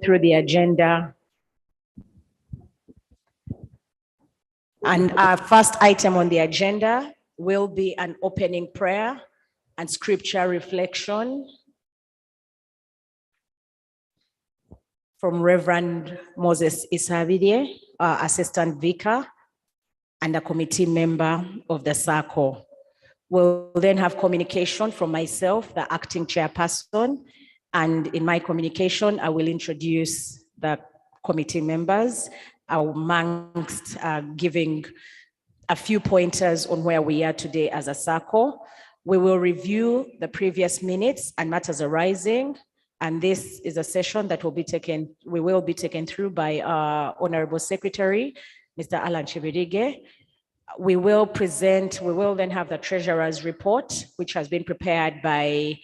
through the agenda. And our first item on the agenda will be an opening prayer and scripture reflection from Reverend Moses Isabidie, Assistant Vicar and a committee member of the Sacco. We'll then have communication from myself, the acting chairperson, and in my communication, I will introduce the committee members amongst giving a few pointers on where we are today as a Sacco. We will review the previous minutes and matters arising, and this is a session that will be taken through by our Honorable Secretary, Mr. Alan Chibidige. We will then have the Treasurer's report, which has been prepared by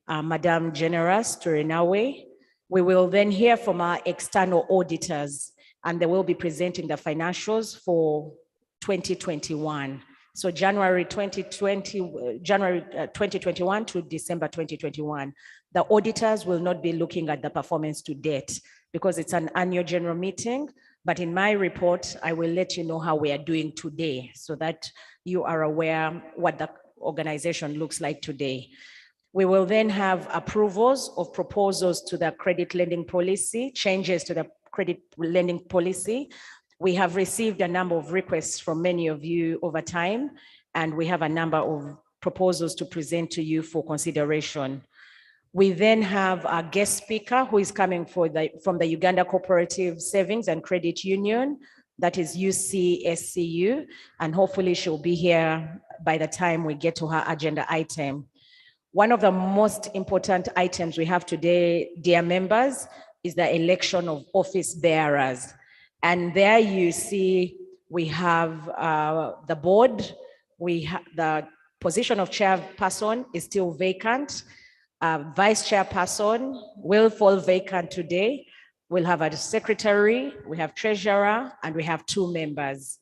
Madam Generous Turinawe. We will then hear from our external auditors, and they will be presenting the financials for 2021. So January 2021 to December 2021. The auditors will not be looking at the performance to date because it's an annual general meeting. But in my report, I will let you know how we are doing today so that you are aware what the organization looks like today. We will then have approvals of proposals to the credit lending policy, changes to the credit lending policy. We have received a number of requests from many of you over time, and we have a number of proposals to present to you for consideration. We then have our guest speaker who is coming from the Uganda Cooperative Savings and Credit Union, that is UCSCU, and hopefully she'll be here by the time we get to her agenda item. One of the most important items we have today, dear members, is the election of office bearers. And there you see we have the board, the position of chairperson is still vacant. Vice chairperson will fall vacant today. We'll have a secretary, we have treasurer, and we have 2 members.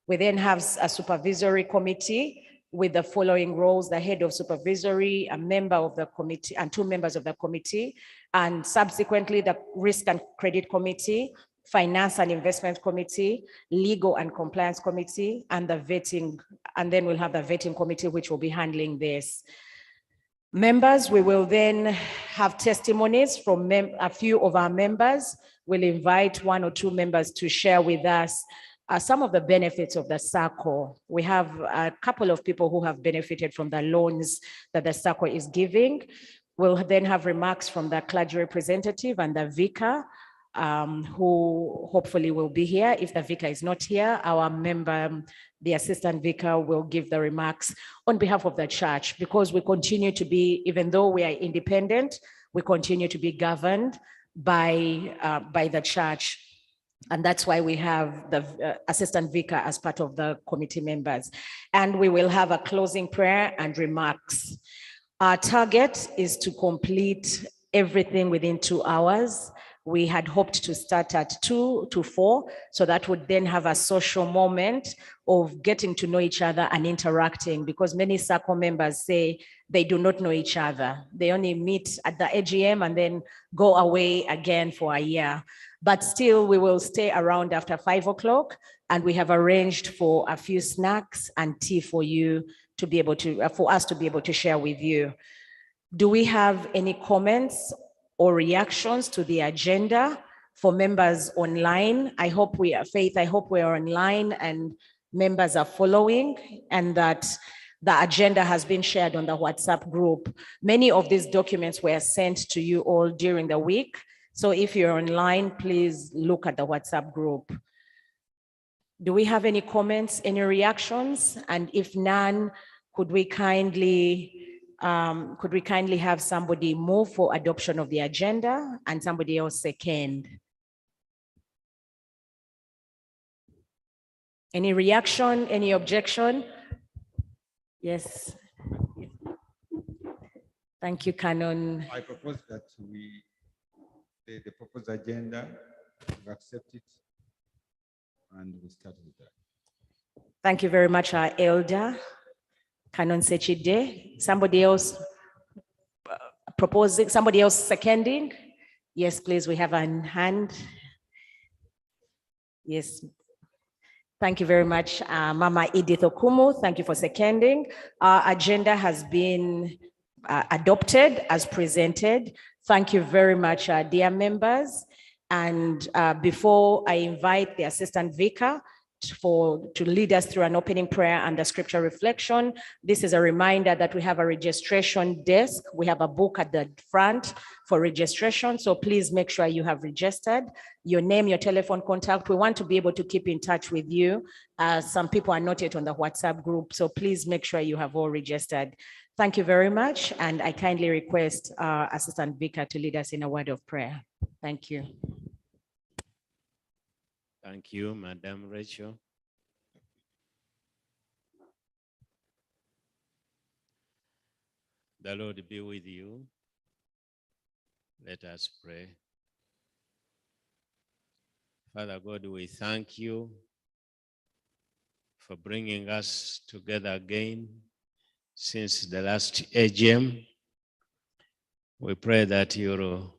We then have a supervisory committee with the following roles: the head of supervisory, a member of the committee, and 2 members of the committee, and subsequently the risk and credit committee, finance and investment committee, legal and compliance committee, and the vetting, and then we'll have the vetting committee which will be handling this. Members, we will then have testimonies from a few of our members. We'll invite 1 or 2 members to share with us some of the benefits of the Sacco. We have a couple of people who have benefited from the loans that the Sacco is giving. We'll then have remarks from the clergy representative and the vicar, who hopefully will be here. If the vicar is not here, our member, the assistant vicar, will give the remarks on behalf of the church, because we continue to be, even though we are independent, we continue to be governed by the church. And that's why we have the assistant vicar as part of the committee members. And we will have a closing prayer and remarks. Our target is to complete everything within 2 hours. We had hoped to start at 2 to 4, so that would then have a social moment of getting to know each other and interacting, because many Sacco members say they do not know each other. They only meet at the AGM and then go away again for a year. But still, we will stay around after 5 o'clock, and we have arranged for a few snacks and tea for you to be able to, for us to be able to share with you. Do we have any comments or reactions to the agenda for members online? I hope we are, Faith, I hope we are online and members are following, and that the agenda has been shared on the WhatsApp group. Many of these documents were sent to you all during the week. So if you're online, please look at the WhatsApp group. Do we have any comments, any reactions? And if none, could we kindly have somebody move for adoption of the agenda and somebody else second? Any reaction, any objection? Yes. Thank you, Canon. I propose that the proposed agenda, we accept it, and we start with that. Thank you very much, our elder, Canon Sechide. Somebody else proposing, somebody else seconding? Yes, please, we have a hand. Yes. Thank you very much, Mama Edith Okumu. Thank you for seconding. Our agenda has been adopted as presented. Thank you very much, dear members. And before I invite the Assistant Vicar to lead us through an opening prayer and a scripture reflection, this is a reminder that we have a registration desk. We have a book at the front for registration. So please make sure you have registered your name, your telephone contact. We want to be able to keep in touch with you. Some people are not yet on the WhatsApp group. So please make sure you have all registered. Thank you very much. And I kindly request Assistant Vicar to lead us in a word of prayer. Thank you. Thank you, Madam Rachel. The Lord be with you. Let us pray. Father God, we thank you for bringing us together again since the last AGM. We pray that you'll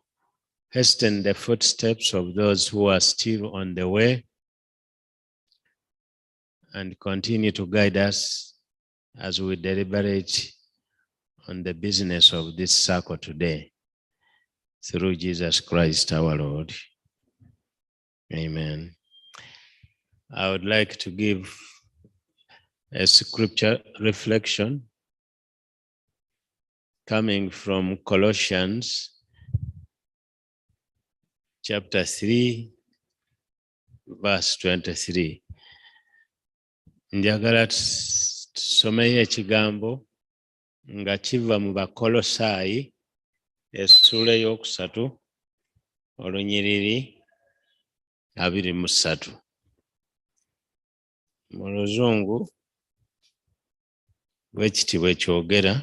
hasten the footsteps of those who are still on the way and continue to guide us as we deliberate on the business of this Sacco today. Through Jesus Christ our Lord. Amen. I would like to give a scripture reflection coming from Colossians chapter 3, verse 23. Njagala tusomeyo ekigambo nga kiva mu Bakolosaayi essula eyokusatu olunyiriri 23. Mu Luzungu bwekitibwe kyogera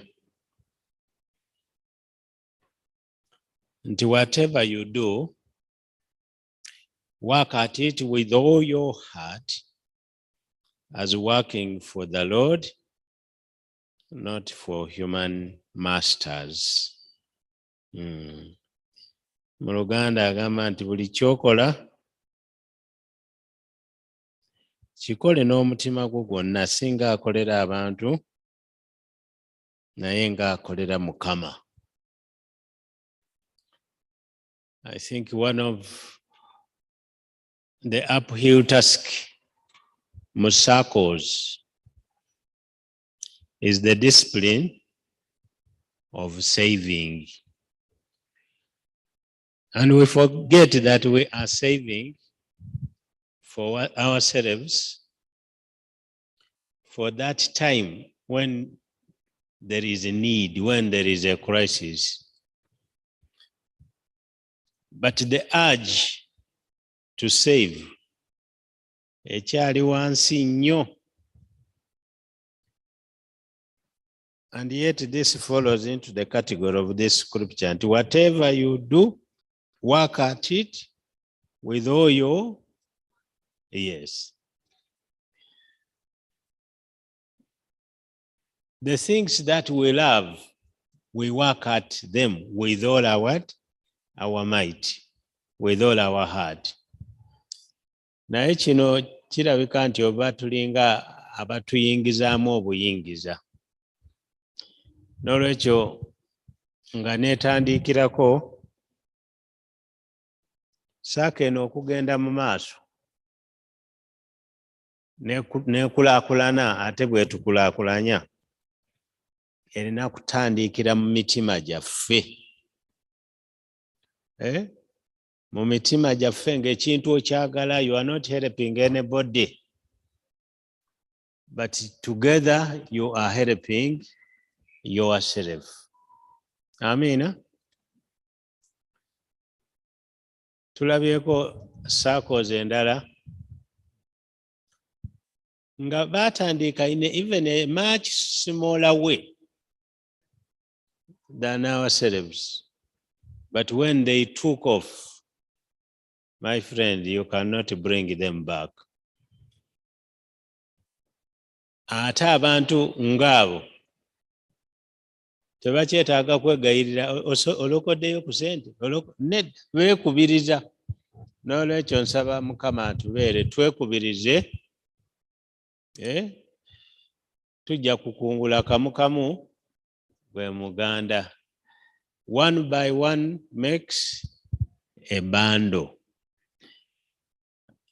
nti whatever you do, work at it with all your heart as working for the Lord, not for human masters. Mu Luganda agamba nti buli kyokola kikole n'omutima gwo gwonna, singa akolera abantu naye nga akolera Mukama. I think one of the uphill task mu Saccos is the discipline of saving. And we forget that we are saving for ourselves for that time when there is a need, when there is a crisis. But the urge to save ekyali wansi nnyo. And yet this follows into the category of this scripture. And whatever you do, work at it with all your ears. The things that we love, we work at them with all our might, with all our heart. Naye kino kirabika nti oba tulinga abatuyingizaamu obuyingiza. N'olwekyo nga neetandikirako Sacco eno okugenda mu maaso nekulaakulana ate bwe tukulaakulanya erina kutandikira mu mitima gyaffe. Mu mitima gyaffe ng'ekintu okyagala, you are not helping anybody, but together you are helping yourself. Amina. Tulabyeko Saccos endala nga batandika in even a much smaller way than ourselves. But when they took off, my friend, you cannot bring them back. Ate abantu ngabo tebakyetaaga kwegayirira olokoddeyo ku sente beekubiriza. N'olwekyo nsaba Mukama atubeere twekubirize, tujja kukungula kamu kamu bwe muganda. One by one makes a bundle.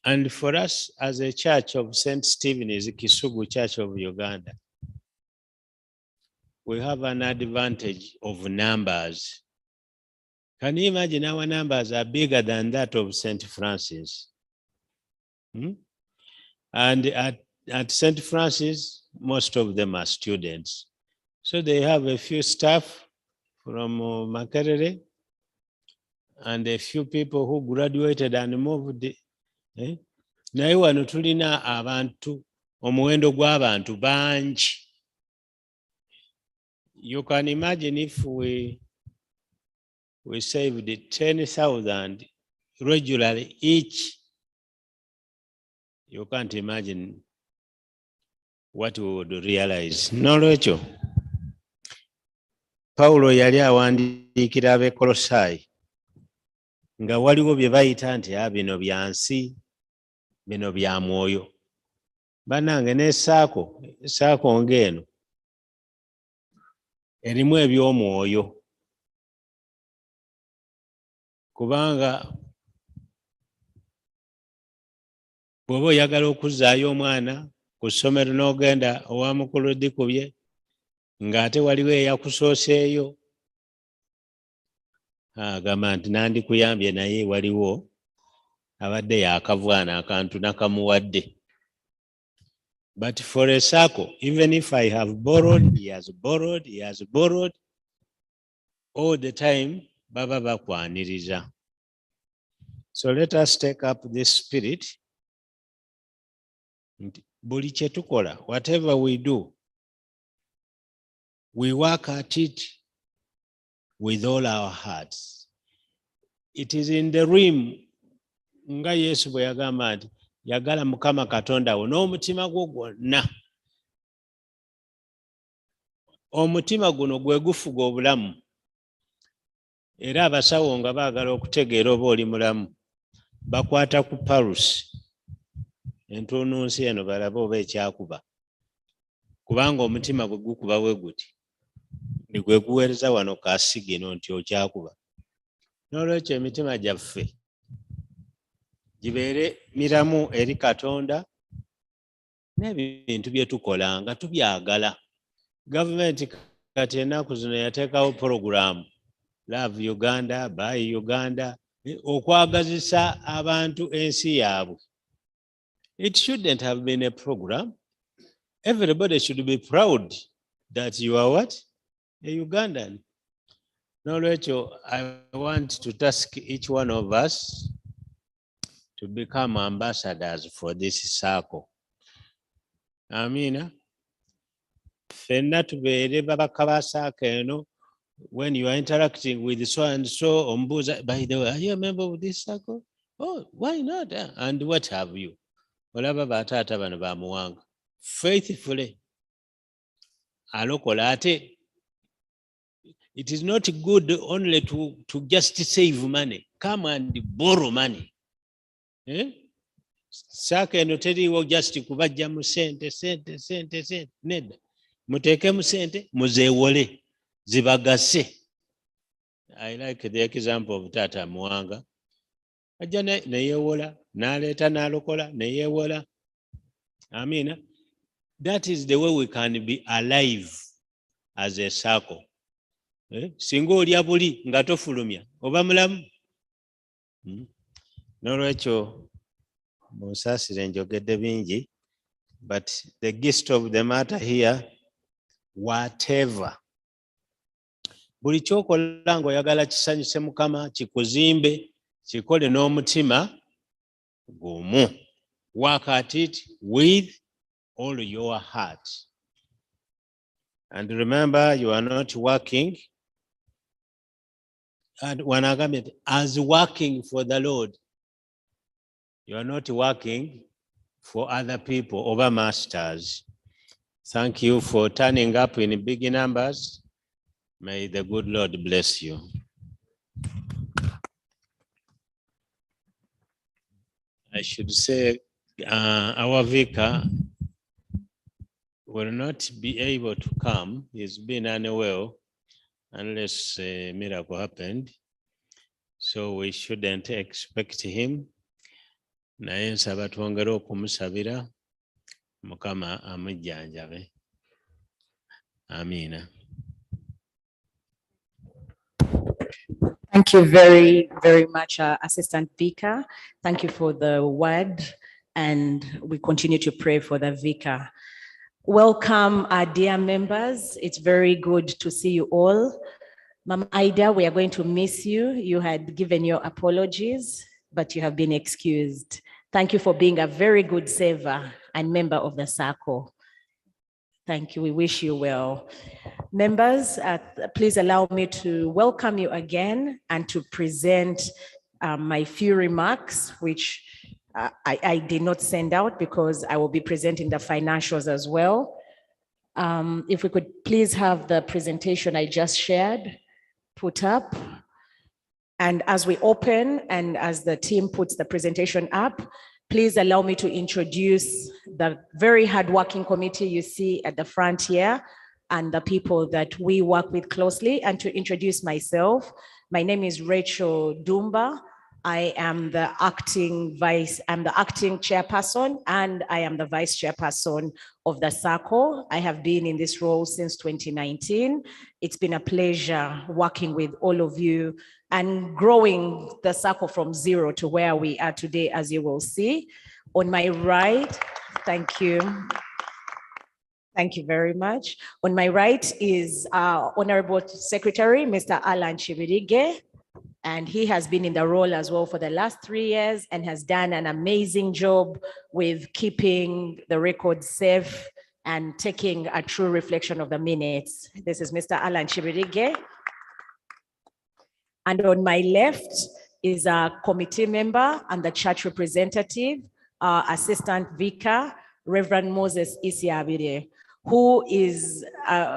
And for us as a church of St. Stephen's Kisugu Church of Uganda, we have an advantage of numbers. Can you imagine our numbers are bigger than that of St. Francis? And at St. Francis, most of them are students. So they have a few staff from Makerere and a few people who graduated and moved. Naye wano tulina abantu, omuwendo gw'abantu bangi. You can imagine if we saved 10,000 regularly each. You can't imagine what we would realize. N'olwekyo Pawulo yali awandiikira ab'e Kolosaayi nga waliwo bye bayita nti bino bya nsi, bino bya mwoyo. Bannange ne Sacco ng'eno erimu eby'omwoyo, kubanga bw'oba oyagala okuzzaayo omwana ku ssomero n'ogenda owa mukulu dikubye ng'ate waliwo eyakusooseeyo, agamba nti nandikuyambye naye waliwo abadde yakavwana akantu nakamuwadde. But for a Sacco, even if I have borrowed, he has borrowed, all the time baba bakwaniriza. So let us take up this spirit. Buli kye tukola, whatever we do, we work at it with all our hearts. It is in the realm, nga Yesu bwe yagamba nti yagala Mukama Katonda wo n'omutima gwo gwonna. Omutima guno gwe gufuga obulamu. Era abasawo nga baagala okutegeera oba oli mulamu, bakwata ku palusi entunnunsi eno balabe oba ekyakuba. Kubanga omutima gwe gukuba bwe guti, gwe guweereza wano kasigino nti okyakuba. N'olwekyo emitima gyaffe gibeere miramu eri Katonda n'ebintu bye tukola nga tubyagala. Gavumenti kati ennaku zino yateekawo program Love Uganda, Buy Uganda, okwagazisa abantu ensi yaabwe. It shouldn't have been a program. Everybody should be proud that you are what? A Ugandan. N'olwekyo I want to task each one of us to become ambassadors for this Sacco. Amina. Fenna tubeere babaka ba Sacco eno. When you are interacting with so and so, ombuza, by the way, are you a member of this Sacco? Oh, why not? And what have you? Olaba bataata bano ba muwanga. Faithfully. Alokola ate. It is not good only to just save money. Come and borrow money. Sacco eno teriiwo just kubajja mu sente. Nedda. Muteeke mu sente, muzeewole. Zibagase. I like the example of Tata Muwanga. Ajja neyewola, n'aleeta n'alokola, neyewola. Amina. That is the way we can be alive as a Sacco. Singa olya buli nga tofulumya, oba mulamu. N'olwekyo munsaasire njogedde bingi, but the gist of the matter here, whatever. Buli kyokola ng'oyagala kisanyuse Mukama, kikuzimbe, kikole n'omutima gumu. Work at it with all your heart. And remember, you are not working, and wanagambye as working for the Lord. You are not working for other people, over masters. Thank you for turning up in big numbers. May the good Lord bless you. I should say our vicar will not be able to come. He's been unwell unless a miracle happened. So we shouldn't expect him. Naye nsaba twongere okumusabira Mukama amujjanjabe. Amina. Thank you very, very much, Assistant Vicar. Thank you for the word, and we continue to pray for the Vicar. Welcome, our dear members. It's very good to see you all. Mama Ida, we are going to miss you. You had given your apologies, but you have been excused. Thank you for being a very good saver and member of the Sacco. Thank you. We wish you well. Members, please allow me to welcome you again and to present my few remarks, which I did not send out because I will be presenting the financials as well. If we could please have the presentation I just shared put up. And as we open and as the team puts the presentation up, please allow me to introduce the very hardworking committee you see at the front here and the people that we work with closely, and to introduce myself. My name is Rachel Dumba. I am the acting chairperson, and I am the vice chairperson of the Sacco. I have been in this role since 2019. It's been a pleasure working with all of you and growing the Sacco from zero to where we are today, as you will see. On my right, thank you. Thank you very much. On my right is our Honorable Secretary, Mr. Alan Chibirige, and he has been in the role as well for the last 3 years and has done an amazing job with keeping the record safe and taking a true reflection of the minutes. This is Mr. Alan Chibirige. And on my left is a committee member and the church representative, Assistant Vicar, Reverend Moses Isiabide, who is,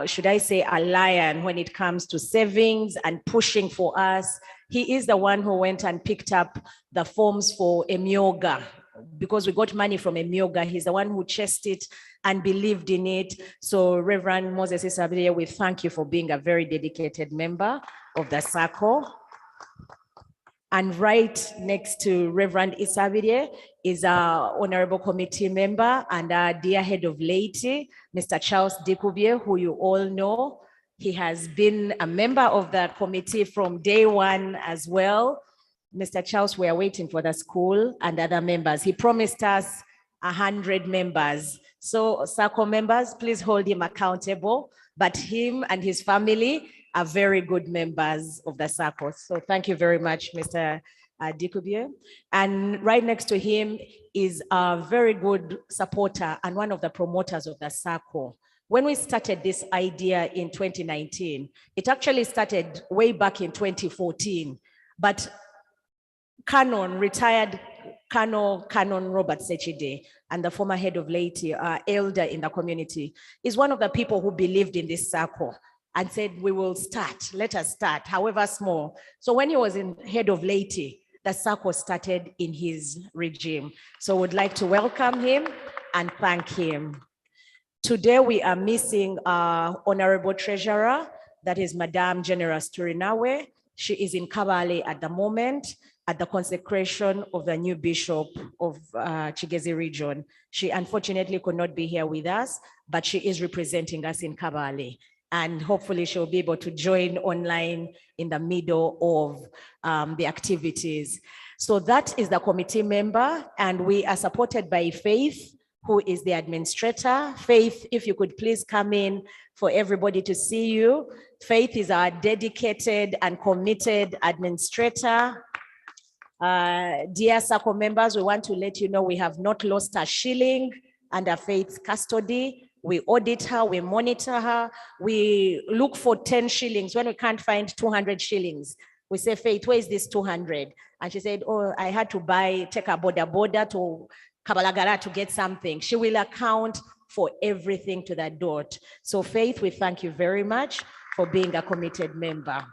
should I say, a lion when it comes to savings and pushing for us. He is the one who went and picked up the forms for Emyoga, because we got money from Emyoga. He's the one who chased it and believed in it. So Reverend Moses Isiabide, we thank you for being a very dedicated member of the Sacco. And right next to Reverend Isabide is our honorable committee member and our dear head of laity, Mr. Charles Dikubie, who you all know. He has been a member of the committee from day one as well. Mr. Charles, we are waiting for the school and other members. He promised us 100 members. So Sacco members, please hold him accountable. But him and his family are very good members of the Sacco. So thank you very much, Mr. Dikubie. And right next to him is a very good supporter and one of the promoters of the Sacco. When we started this idea in 2019, it actually started way back in 2014, but retired Canon Robert Sechide, and the former head of laity, elder in the community, is one of the people who believed in this Sacco and said, we will start, let us start, however small. So when he was in head of laity, the Sacco started in his regime. So would like to welcome him and thank him. Today we are missing our honorable treasurer, that is Madame Generous Turinawe. She is in Kabale at the moment at the consecration of the new bishop of Kigezi region. She unfortunately could not be here with us, but she is representing us in Kabale. And hopefully she'll be able to join online in the middle of the activities. So that is the committee member, and we are supported by Faith, who is the administrator. Faith, if you could please come in for everybody to see you. Faith is our dedicated and committed administrator. Dear Sacco members, we want to let you know we have not lost a shilling under Faith's custody. We audit her, we monitor her, we look for 10 shillings when we can't find 200 shillings. We say, Faith, where is this 200? And she said, oh, I had to take a border to Kabalagala to get something. She will account for everything to that dot. So Faith, we thank you very much for being a committed member.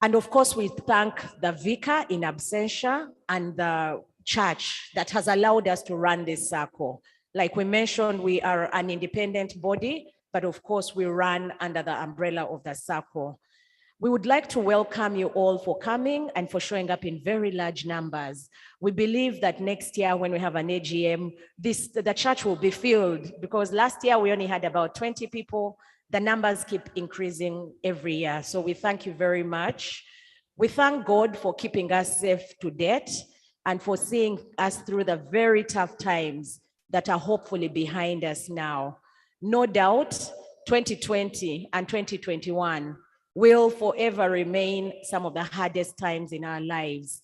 And of course, we thank the vicar in absentia and the church that has allowed us to run this Sacco. Like we mentioned, we are an independent body, but of course we run under the umbrella of the Sacco. We would like to welcome you all for coming and for showing up in very large numbers. We believe that next year when we have an AGM, the church will be filled, because last year we only had about 20 people. The numbers keep increasing every year. So we thank you very much. We thank God for keeping us safe to date and for seeing us through the very tough times that are hopefully behind us now. No doubt, 2020 and 2021 will forever remain some of the hardest times in our lives.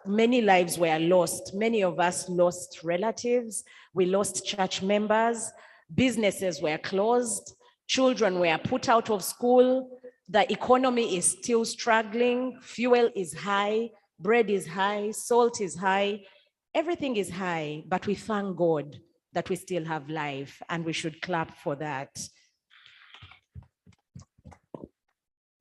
Many lives were lost. Many of us lost relatives. We lost church members. Businesses were closed. Children were put out of school. The economy is still struggling. Fuel is high. Bread is high. Salt is high. Everything is high, but we thank God that we still have life, and we should clap for that.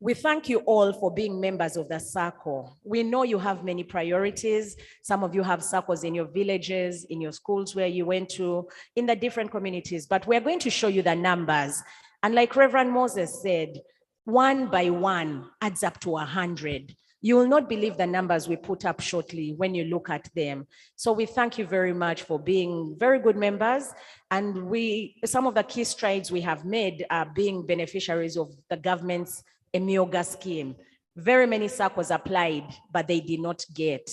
We thank you all for being members of the Sacco. We know you have many priorities. Some of you have Saccos in your villages, in your schools where you went to, in the different communities, but we're going to show you the numbers. And like Reverend Moses said, 1 by 1 adds up to 100. You will not believe the numbers we put up shortly when you look at them. So we thank you very much for being very good members. And some of the key strides we have made are being beneficiaries of the government's Emioga scheme. Very many Saccos applied, but they did not get.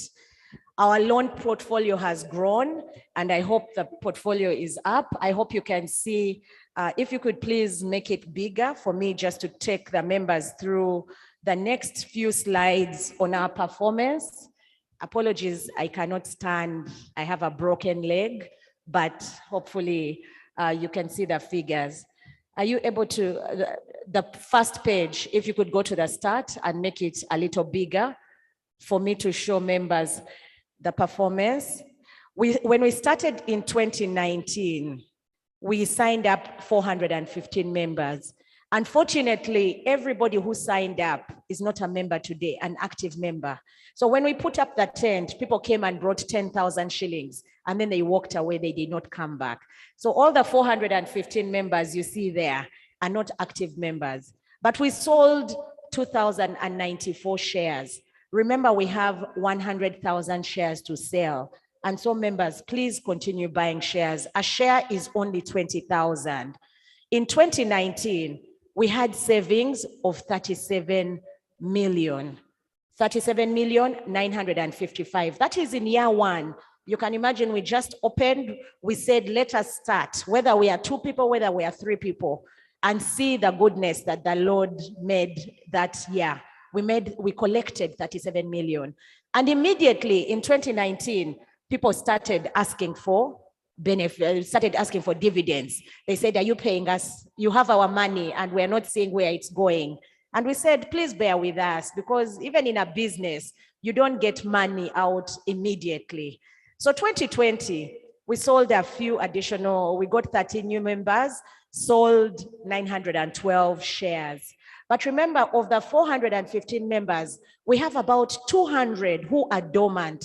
Our loan portfolio has grown, and I hope the portfolio is up. I hope you can see, if you could please make it bigger for me just to take the members through the next few slides on our performance. Apologies, I cannot stand. I have a broken leg, but hopefully you can see the figures. Are you able to, the first page, if you could go to the start and make it a little bigger for me to show members the performance. When we started in 2019, we signed up 415 members. Unfortunately, everybody who signed up is not a member today, an active member. So when we put up the tent, people came and brought 10,000 shillings, and then they walked away, they did not come back. So all the 415 members you see there are not active members, but we sold 2,094 shares. Remember, we have 100,000 shares to sell. And so members, please continue buying shares. A share is only 20,000. In 2019, we had savings of 37 million. 37,955,000. That is in year one. You can imagine we just opened, we said, let us start, whether we are 2 people, whether we are 3 people, and see the goodness that the Lord made that year. We collected 37 million. And immediately in 2019, people started asking for benefits, started asking for dividends. They said, are you paying us? You have our money and we're not seeing where it's going. And we said, please bear with us, because even in a business, you don't get money out immediately. So 2020, we sold a few additional, we got 13 new members, sold 912 shares. But remember, of the 415 members, we have about 200 who are dormant.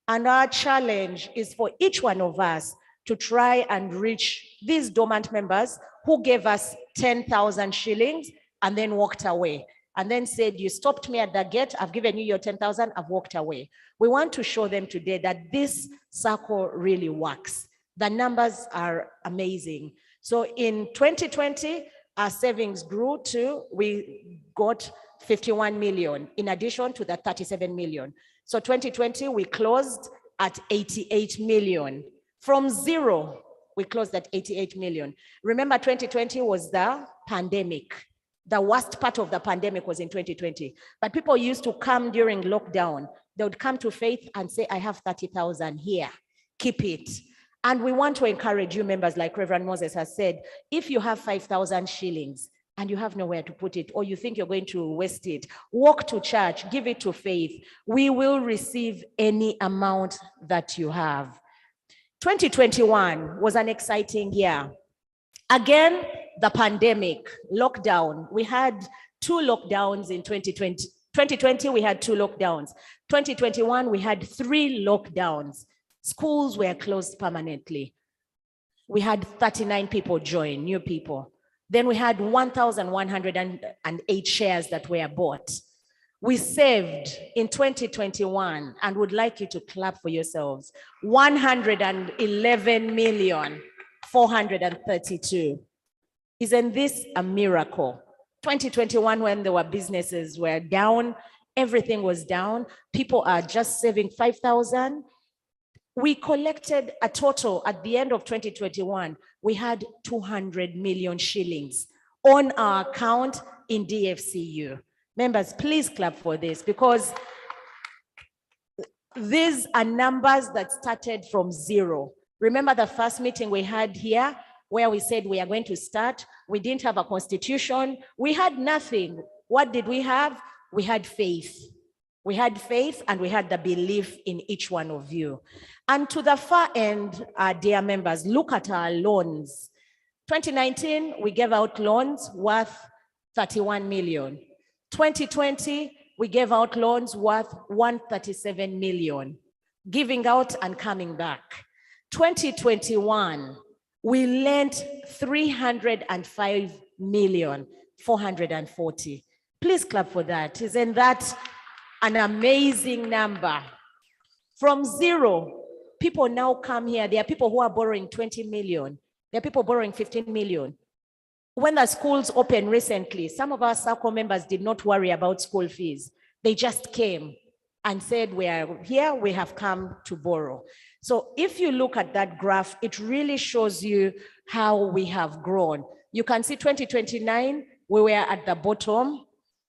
And our challenge is for each one of us to try and reach these dormant members who gave us 10,000 shillings and then walked away. And then said, you stopped me at the gate, I've given you your 10,000, I've walked away. We want to show them today that this Sacco really works. The numbers are amazing. So in 2020, our savings grew to, we got 51 million in addition to the 37 million. So 2020, we closed at 88 million. From zero, we closed at 88 million. Remember, 2020 was the pandemic. The worst part of the pandemic was in 2020. But people used to come during lockdown. They would come to Faith and say, I have 30,000 here, keep it. And we want to encourage you members, like Reverend Moses has said, if you have 5,000 shillings and you have nowhere to put it, or you think you're going to waste it, walk to church, give it to Faith. We will receive any amount that you have. 2021 was an exciting year. Again, the pandemic, lockdown. We had 2 lockdowns in 2020. 2020, we had 2 lockdowns. 2021, we had 3 lockdowns. Schools were closed permanently. We had 39 people join, new people. Then we had 1,108 shares that were bought. We saved in 2021, and would like you to clap for yourselves, 111,432,000. Isn't this a miracle? 2021, when there were businesses were down, everything was down. People are just saving 5,000. We collected a total at the end of 2021. We had 200 million shillings on our account in DFCU. Members, please clap for this, because these are numbers that started from 0. Remember the first meeting we had here where we said we are going to start? We didn't have a constitution. We had nothing. What did we have? We had faith. We had faith, and we had the belief in each one of you. And to the far end, dear members, look at our loans. 2019, we gave out loans worth 31 million. 2020, we gave out loans worth 137 million, giving out and coming back. 2021, we lent 305,440,000. Please clap for that. Isn't that an amazing number? From 0, people now come here. There are people who are borrowing 20 million. There are people borrowing 15 million. When the schools opened recently, some of our Sacco members did not worry about school fees. They just came and said, we are here, we have come to borrow. So if you look at that graph, it really shows you how we have grown. You can see 2029, we were at the bottom,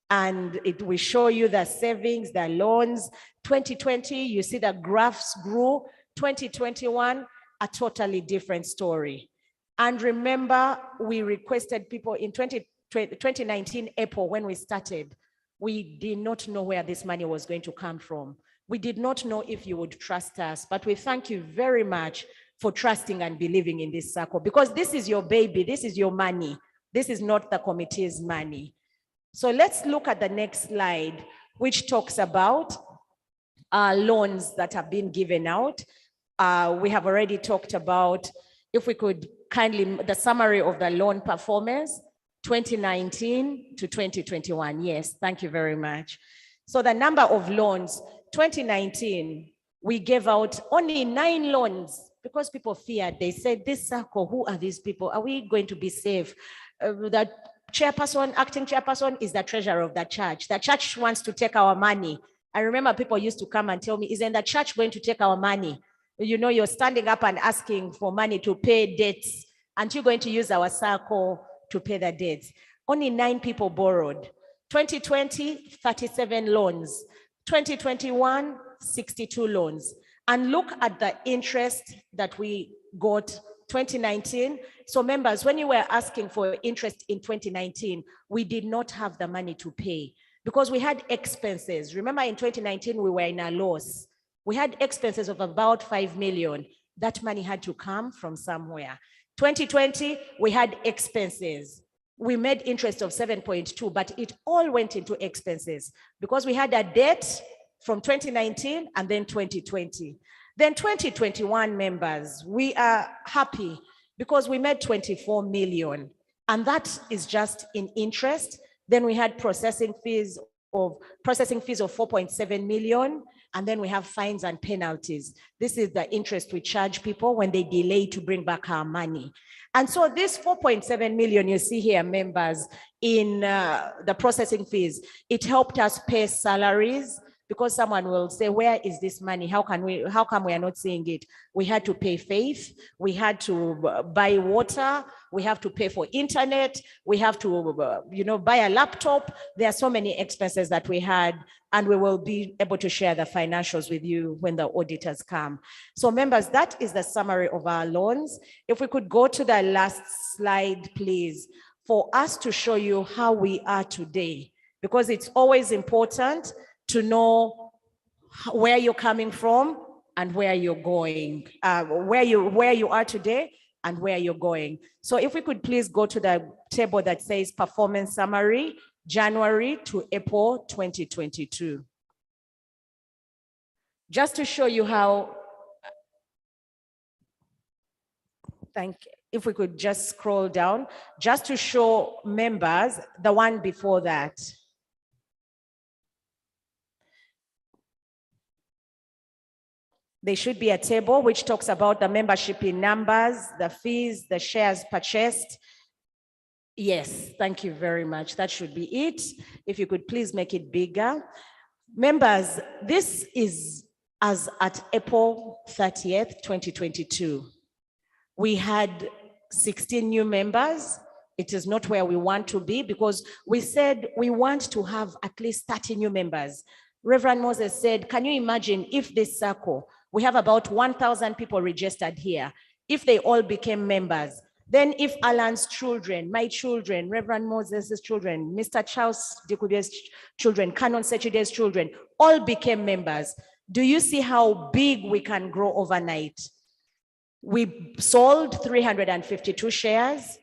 and it will show you the savings, the loans. 2020, you see the graphs grew. 2021, a totally different story. And remember, we requested people in 2019 April when we started. We did not know where this money was going to come from. We did not know if you would trust us, but we thank you very much for trusting and believing in this Sacco, because this is your baby, this is your money. This is not the committee's money. So let's look at the next slide, which talks about loans that have been given out. We have already talked about, if we could kindly, the summary of the loan performance, 2019 to 2021. Yes, thank you very much. So the number of loans, 2019, we gave out only 9 loans because people feared. They said, this Sacco, who are these people? Are we going to be safe? The chairperson, acting chairperson, is the treasurer of the church. The church wants to take our money. I remember people used to come and tell me, isn't the church going to take our money? You know, you're standing up and asking for money to pay debts. Aren't you going to use our Sacco to pay the debts? Only 9 people borrowed. 2020, 37 loans. 2021, 62 loans. And look at the interest that we got 2019. So members, when you were asking for interest in 2019, we did not have the money to pay because we had expenses. Remember, in 2019, we were in a loss. We had expenses of about 5 million. That money had to come from somewhere. 2020, we had expenses. We made interest of 7.2, but it all went into expenses because we had a debt from 2019 and then 2020. Then 2021 members, we are happy because we made 24 million, and that is just in interest. Then we had processing fees of 4.7 million. And then we have fines and penalties. This is the interest we charge people when they delay to bring back our money. And so this 4.7 million you see here, members, in the processing fees, it helped us pay salaries, because someone will say, where is this money? How come we are not seeing it? We had to pay faith. We had to buy water. We have to pay for internet. We have to, buy a laptop. There are so many expenses that we had, and we will be able to share the financials with you when the auditors come. So members, that is the summary of our loans. If we could go to the last slide, please, for us to show you how we are today, because it's always important to know where you're coming from and where you're going. Where you are today and where you're going. So if we could please go to the table that says performance summary, January to April 2022. Just to show you how, if we could just scroll down, just to show members, the one before that. There should be a table which talks about the membership in numbers, the fees, the shares purchased. Yes, thank you very much. That should be it. If you could please make it bigger. Members, this is as at April 30th, 2022. We had 16 new members. It is not where we want to be because we said we want to have at least 30 new members. Reverend Moses said, can you imagine if this Sacco, we have about 1,000 people registered here, if they all became members, then if Alan's children, my children, Reverend Moses' children, Mr. Charles Dikube's children, Canon Sechide's children, all became members, do you see how big we can grow overnight? We sold 352 shares.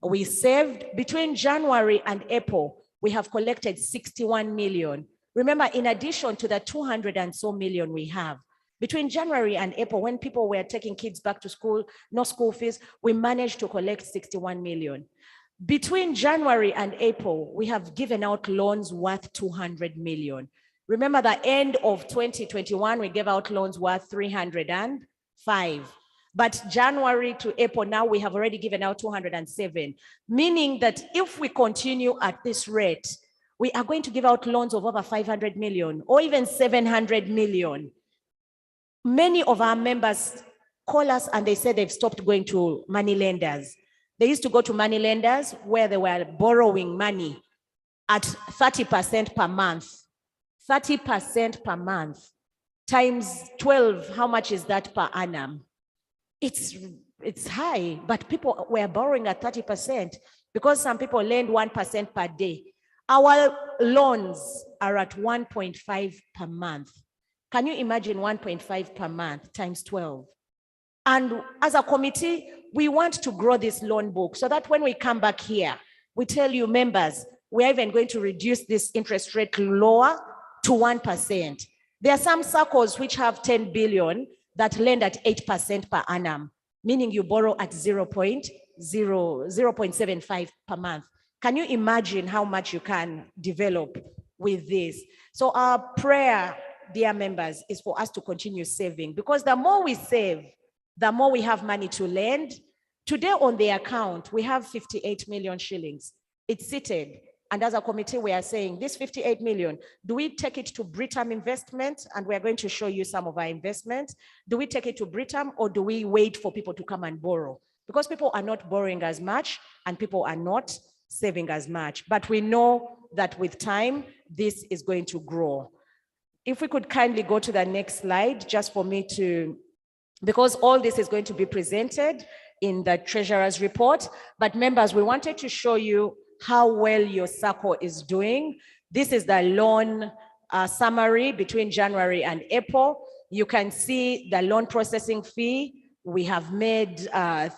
We saved between January and April, we have collected 61 million. Remember, in addition to the 200 and so million we have, between January and April, when people were taking kids back to school, no school fees, we managed to collect 61 million. Between January and April, we have given out loans worth 200 million. Remember, the end of 2021, we gave out loans worth 305. But January to April, now we have already given out 207, meaning that if we continue at this rate, we are going to give out loans of over 500 million or even 700 million. Many of our members call us and they say they've stopped going to money lenders. They used to go to money lenders where they were borrowing money at 30% per month. 30% per month times 12, how much is that per annum? It's high, but people were borrowing at 30% because some people lend 1% per day. Our loans are at 1.5 per month. Can you imagine 1.5 per month times 12? And as a committee, we want to grow this loan book so that when we come back here, we tell you members, we're even going to reduce this interest rate lower to 1%. There are some circles which have 10 billion that lend at 8% per annum, meaning you borrow at 0.75 per month. Can you imagine how much you can develop with this? So our prayer, dear members, is for us to continue saving, because the more we save, the more we have money to lend. Today on the account, we have 58 million shillings. It's seated. And as a committee, we are saying this 58 million, do we take it to Britam investment? And we're going to show you some of our investments. Do we take it to Britam or do we wait for people to come and borrow? Because people are not borrowing as much and people are not saving as much. But we know that with time, this is going to grow. If we could kindly go to the next slide, just for me to, because all this is going to be presented in the treasurer's report. But members, we wanted to show you how well your Sacco is doing. This is the loan summary between January and April. You can see the loan processing fee. We have made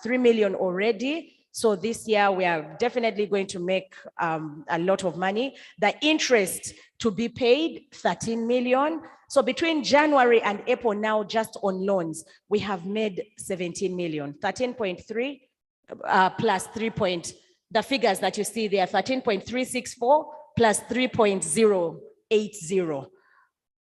3 million already. So this year we are definitely going to make a lot of money. The interest to be paid, 13 million. So between January and April now, just on loans, we have made 17 million, 13.3 plus 3. The figures that you see there, 13.364 plus 3.080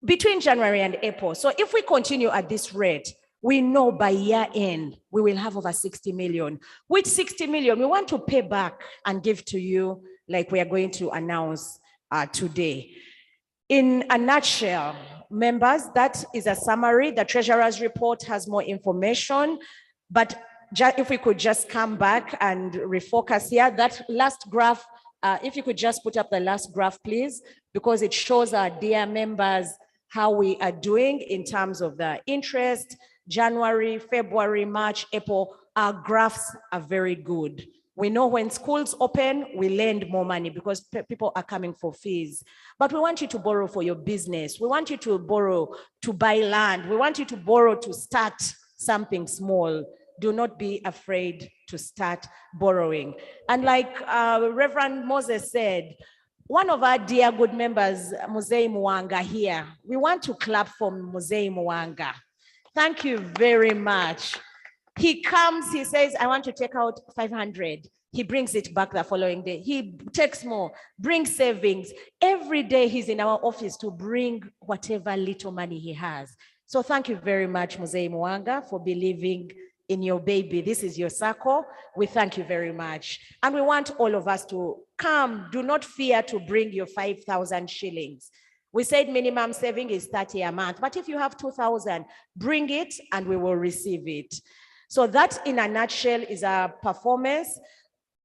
between January and April. So if we continue at this rate, we know by year end, we will have over 60 million. With 60 million, we want to pay back and give to you like we are going to announce today. In a nutshell, members, that is a summary. The treasurer's report has more information, but if we could just come back and refocus here, that last graph, if you could just put up the last graph, please, because it shows our dear members how we are doing in terms of the interest. January, February, March, April, our graphs are very good. We know when schools open, we lend more money because people are coming for fees. But we want you to borrow for your business. We want you to borrow to buy land. We want you to borrow to start something small. do not be afraid to start borrowing. And like Reverend Moses said, one of our dear good members, Muzei Mwanga here, we want to clap for Muzei Mwanga. Thank you very much. He comes, he says, I want to take out 500. He brings it back the following day. He takes more, brings savings. Every day he's in our office to bring whatever little money he has. So thank you very much, Muzei Mwanga, for believing in your baby. This is your Sacco. We thank you very much. And we want all of us to come. Do not fear to bring your 5,000 shillings. We said minimum saving is 30 a month, but if you have 2,000, bring it and we will receive it. So that in a nutshell is our performance.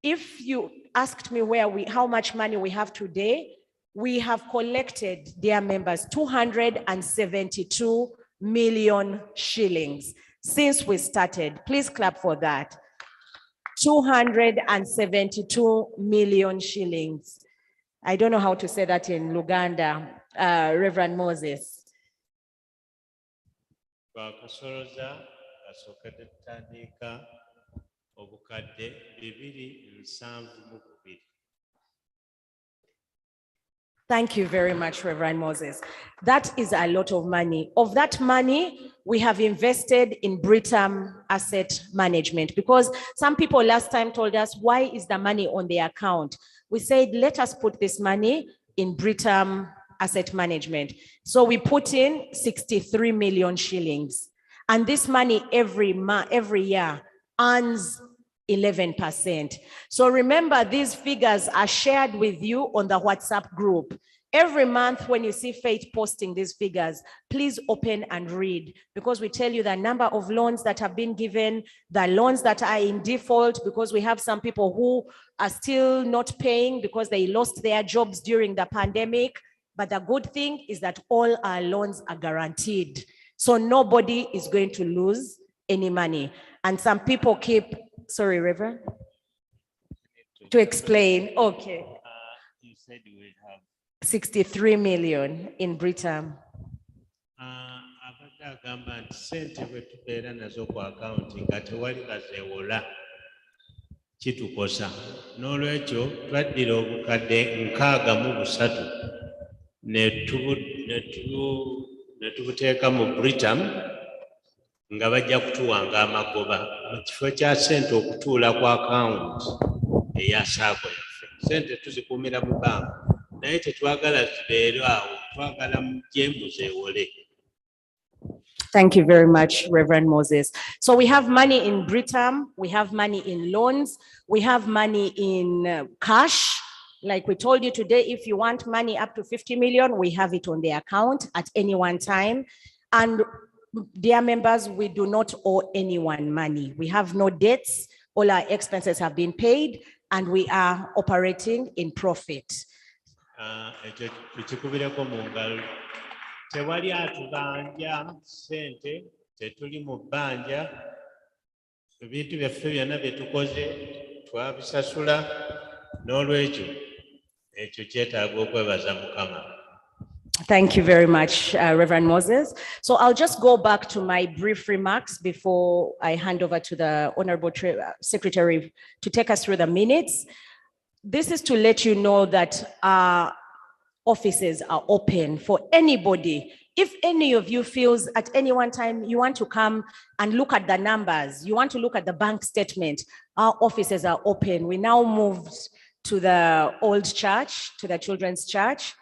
If you asked me how much money we have today, we have collected, dear members, 272 million shillings since we started. Please clap for that. 272 million shillings. I don't know how to say that in Luganda, Reverend Moses. Thank you very much, Reverend Moses. That is a lot of money. Of that money, we have invested in Britam Asset Management, because some people last time told us, why is the money on the account? We said, let us put this money in Britam Asset Management. So we put in 63 million shillings. And this money every year earns 11%. So remember, these figures are shared with you on the WhatsApp group. Every month when you see Faith posting these figures, please open and read, because we tell you the number of loans that have been given, the loans that are in default, because we have some people who are still not paying because they lost their jobs during the pandemic. But the good thing is that all our loans are guaranteed. So nobody is going to lose any money. And some people keep, sorry, Reverend, to explain. Okay. You said we have 63 million in Britam. Kitukosa n'olwekyo twaddira obukadde 63 ne tubuteeka mu Britam nga bajja kutuwanga amagoba mu kifo kya ssente okutuula ku akawunti eya Sacco yaffe. Ssente tuzikuumira mu banka naye tetwagala zibeere awo, twagala mujje muzeewole. Thank you very much, Reverend Moses. So we have money in Britam, we have money in loans, we have money in cash. Like we told you today, if you want money up to 50 million, we have it on the account at any one time. And dear members, we do not owe anyone money. We have no debts. All our expenses have been paid and we are operating in profit. Tewali atubanja ssente, tetuli mu bbanja, ebintu byaffe byonna bye tukoze twabisasula, n'olwekyo ekyo kyetaaga okwebaza Mukama. Thank you very much, Reverend Moses. So I'll just go back to my brief remarks before I hand over to the Honorable Secretary to take us through the minutes. This is to let you know that our offices are open for anybody. If any of you feels at any one time you want to come and look at the numbers, you want to look at the bank statement, our offices are open. We now moved to the old church, to the children's church.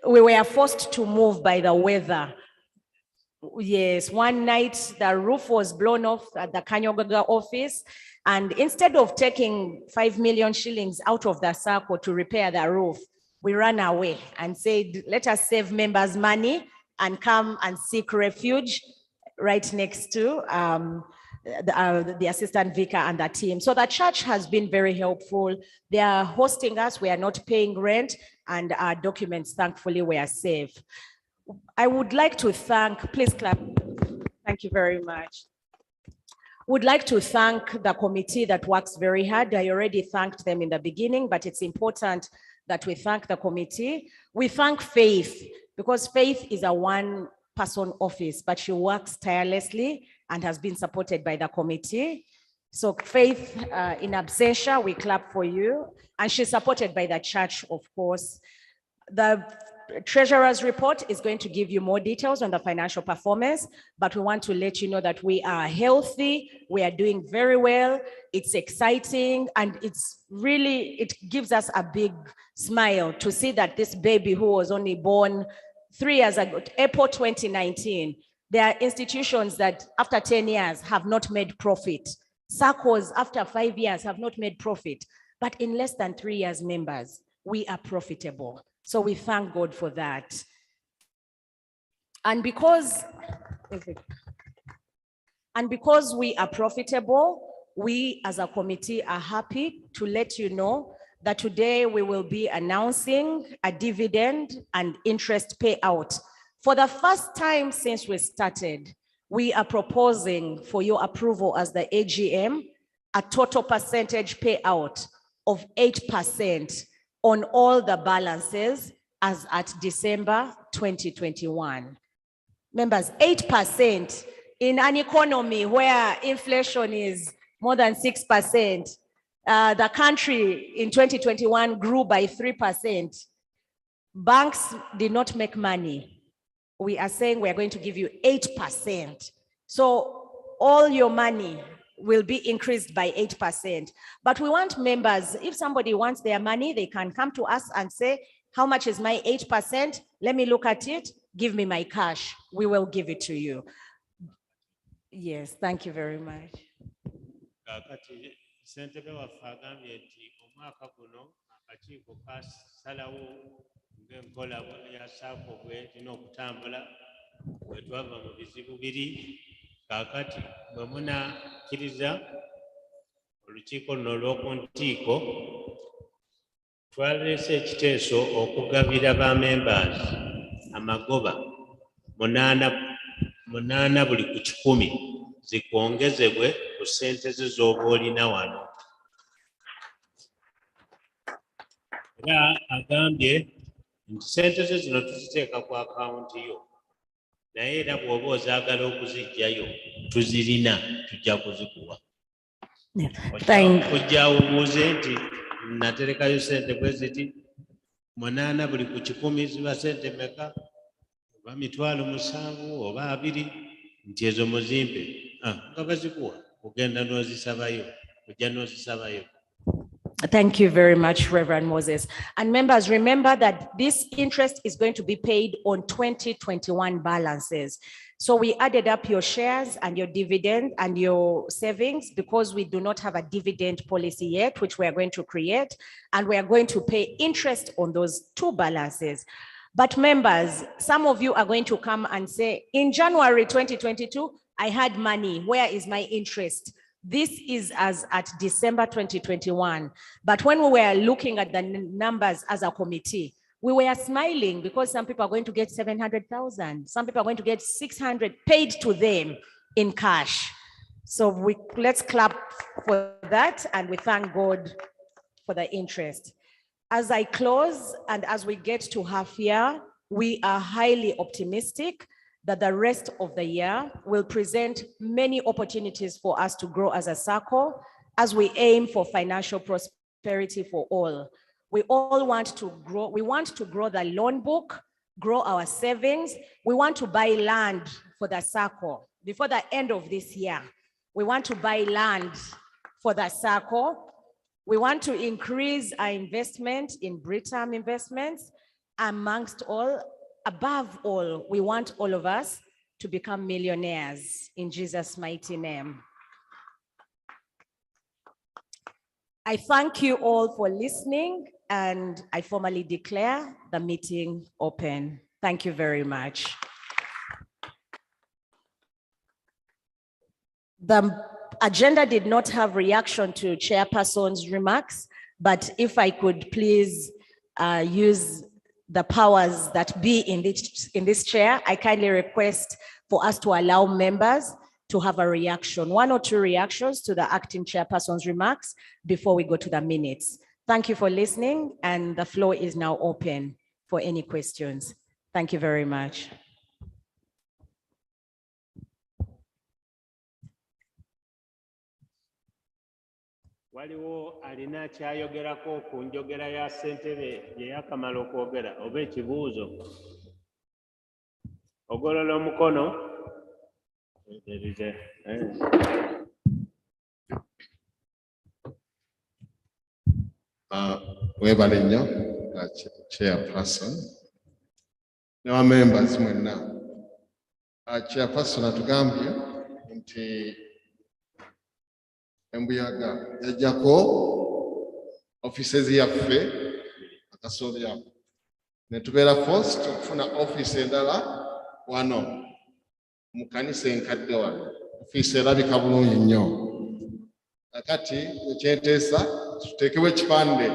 We were forced to move by the weather. Yes, one night the roof was blown off at the Kanyogaga office, and instead of taking 5 million shillings out of the Sacco to repair the roof, we ran away and said, let us save members' money and come and seek refuge right next to the assistant vicar and the team. So the church has been very helpful. They are hosting us. We are not paying rent, and our documents, thankfully, were safe. I would like to thank, please clap. Thank you very much. Would like to thank the committee that works very hard. I already thanked them in the beginning, but it's important that we thank the committee. We thank Faith, because Faith is a one-person office, but she works tirelessly and has been supported by the committee. So Faith, in absentia, we clap for you. And she's supported by the church, of course. The treasurer's report is going to give you more details on the financial performance, but we want to let you know that we are healthy, we are doing very well, it's exciting, and it's really, it gives us a big smile to see that this baby who was only born 3 years ago, April 2019, there are institutions that after 10 years have not made profit. Saccos after 5 years have not made profit, but in less than 3 years, members, we are profitable. So we thank God for that. And because we are profitable, we as a committee are happy to let you know that today we will be announcing a dividend and interest payout. For the first time since we started, we are proposing for your approval as the AGM, a total percentage payout of 8% on all the balances as at December 2021. Members, 8% in an economy where inflation is more than 6%. The country in 2021 grew by 3%. Banks did not make money. We are saying we are going to give you 8%. So all your money will be increased by 8%. But we want members, if somebody wants their money, they can come to us and say, how much is my 8%? Let me look at it. Give me my cash. We will give it to you. Yes, thank you very much. Kakati ssentebe waffe agambye nti omwaka guno akakiiko kasalawo ng'enkola ya Sacco bw'erina okutambula bwe twava mu bizibu biri. Kakati bwe munakkiriza olukiiko luno olw'oku ntiiko twaleese ekiteeso okugabira ba members amagoba 8 buli ku 100 zikwongezebwe ku ssente ze z'oba olina wano. Era agambye nti ssente ze zino tuziteeka ku akawunti yo, naye era bw'oba ozaagala okuziggyayo tuzirina, tujja kuzikuwa. Ojja ubuuze nti naterekayo ssente bwe ziti 8 buli ku 100 ziba ssente meka, oba 7,000 oba 20, nti ezo muzimpe. Nga bazikuwa ogenda n'ozisabayo, ojja n'ozisabayo. Thank you very much, Reverend Moses. And members, remember that this interest is going to be paid on 2021 balances. So we added up your shares and your dividend and your savings because we do not have a dividend policy yet, which we are going to create, and we are going to pay interest on those 2 balances. But members, some of you are going to come and say, in January 2022, I had money, where is my interest? This is as at December 2021. But when we were looking at the numbers as a committee, we were smiling because some people are going to get 700,000. Some people are going to get 600 paid to them in cash. So let's clap for that, and we thank God for the interest. As I close and as we get to half year, we are highly optimistic that the rest of the year will present many opportunities for us to grow as a Sacco as we aim for financial prosperity for all. We all want to grow. We want to grow the loan book, grow our savings. We want to buy land for the Sacco before the end of this year. We want to buy land for the Sacco. We want to increase our investment in Britam investments. Amongst all, above all, we want all of us to become millionaires in Jesus' mighty name. I thank you all for listening, and I formally declare the meeting open. Thank you very much. The agenda did not have reaction to Chairperson's remarks, but if I could please use the powers that be in this chair, I kindly request for us to allow members to have a reaction, 1 or 2 reactions to the acting chairperson's remarks before we go to the minutes. Thank you for listening, and the floor is now open for any questions. Thank you very much. Waliwo alina kyayogerako ku njogera ya ssentebe gye yakamala okwogera oba ekibuuzo? Ogolola omukono. Webale nnyo chairperson ne members mwenna. Chairperson atugambye nti embuyaga yajjako offices yaffe akasolya ne tubeera forced okufuna office endala wano mu kanisa enkadde wano. Office erabika bulungi nnyo. Kakati ekyenteesa tuteekewo ekipande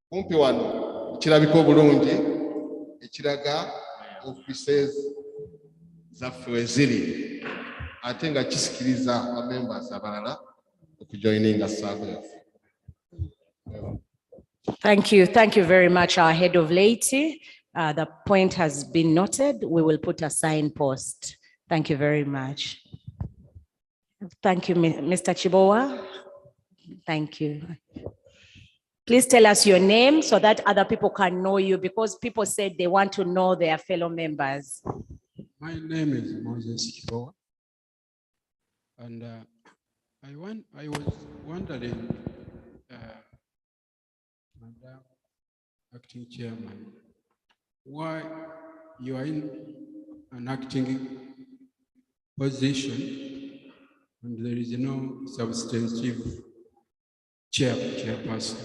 kumpi wano ekirabika obulungi ekiraga offices zaffe we ziri ate nga kisikiriza abamembers abalala okujoininga Sacco yaffe. Thank you very much, our head of laity. The point has been noted. We will put a signpost. Thank you very much. Thank you, Mr. Chibowa. Thank you. Please tell us your name so that other people can know you, because people said they want to know their fellow members. My name is Moses Chibowa, and I was wondering, Madam Acting Chairman, why you are in an acting position and there is no substantive chairperson.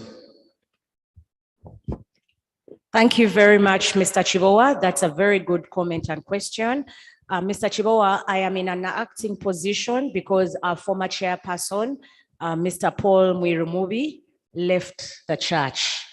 Thank you very much, Mr. Chibowa. That's a very good comment and question. Mr. Chibowa, I am in an acting position because our former chairperson, Mr. Paul Mwirumubi, left the church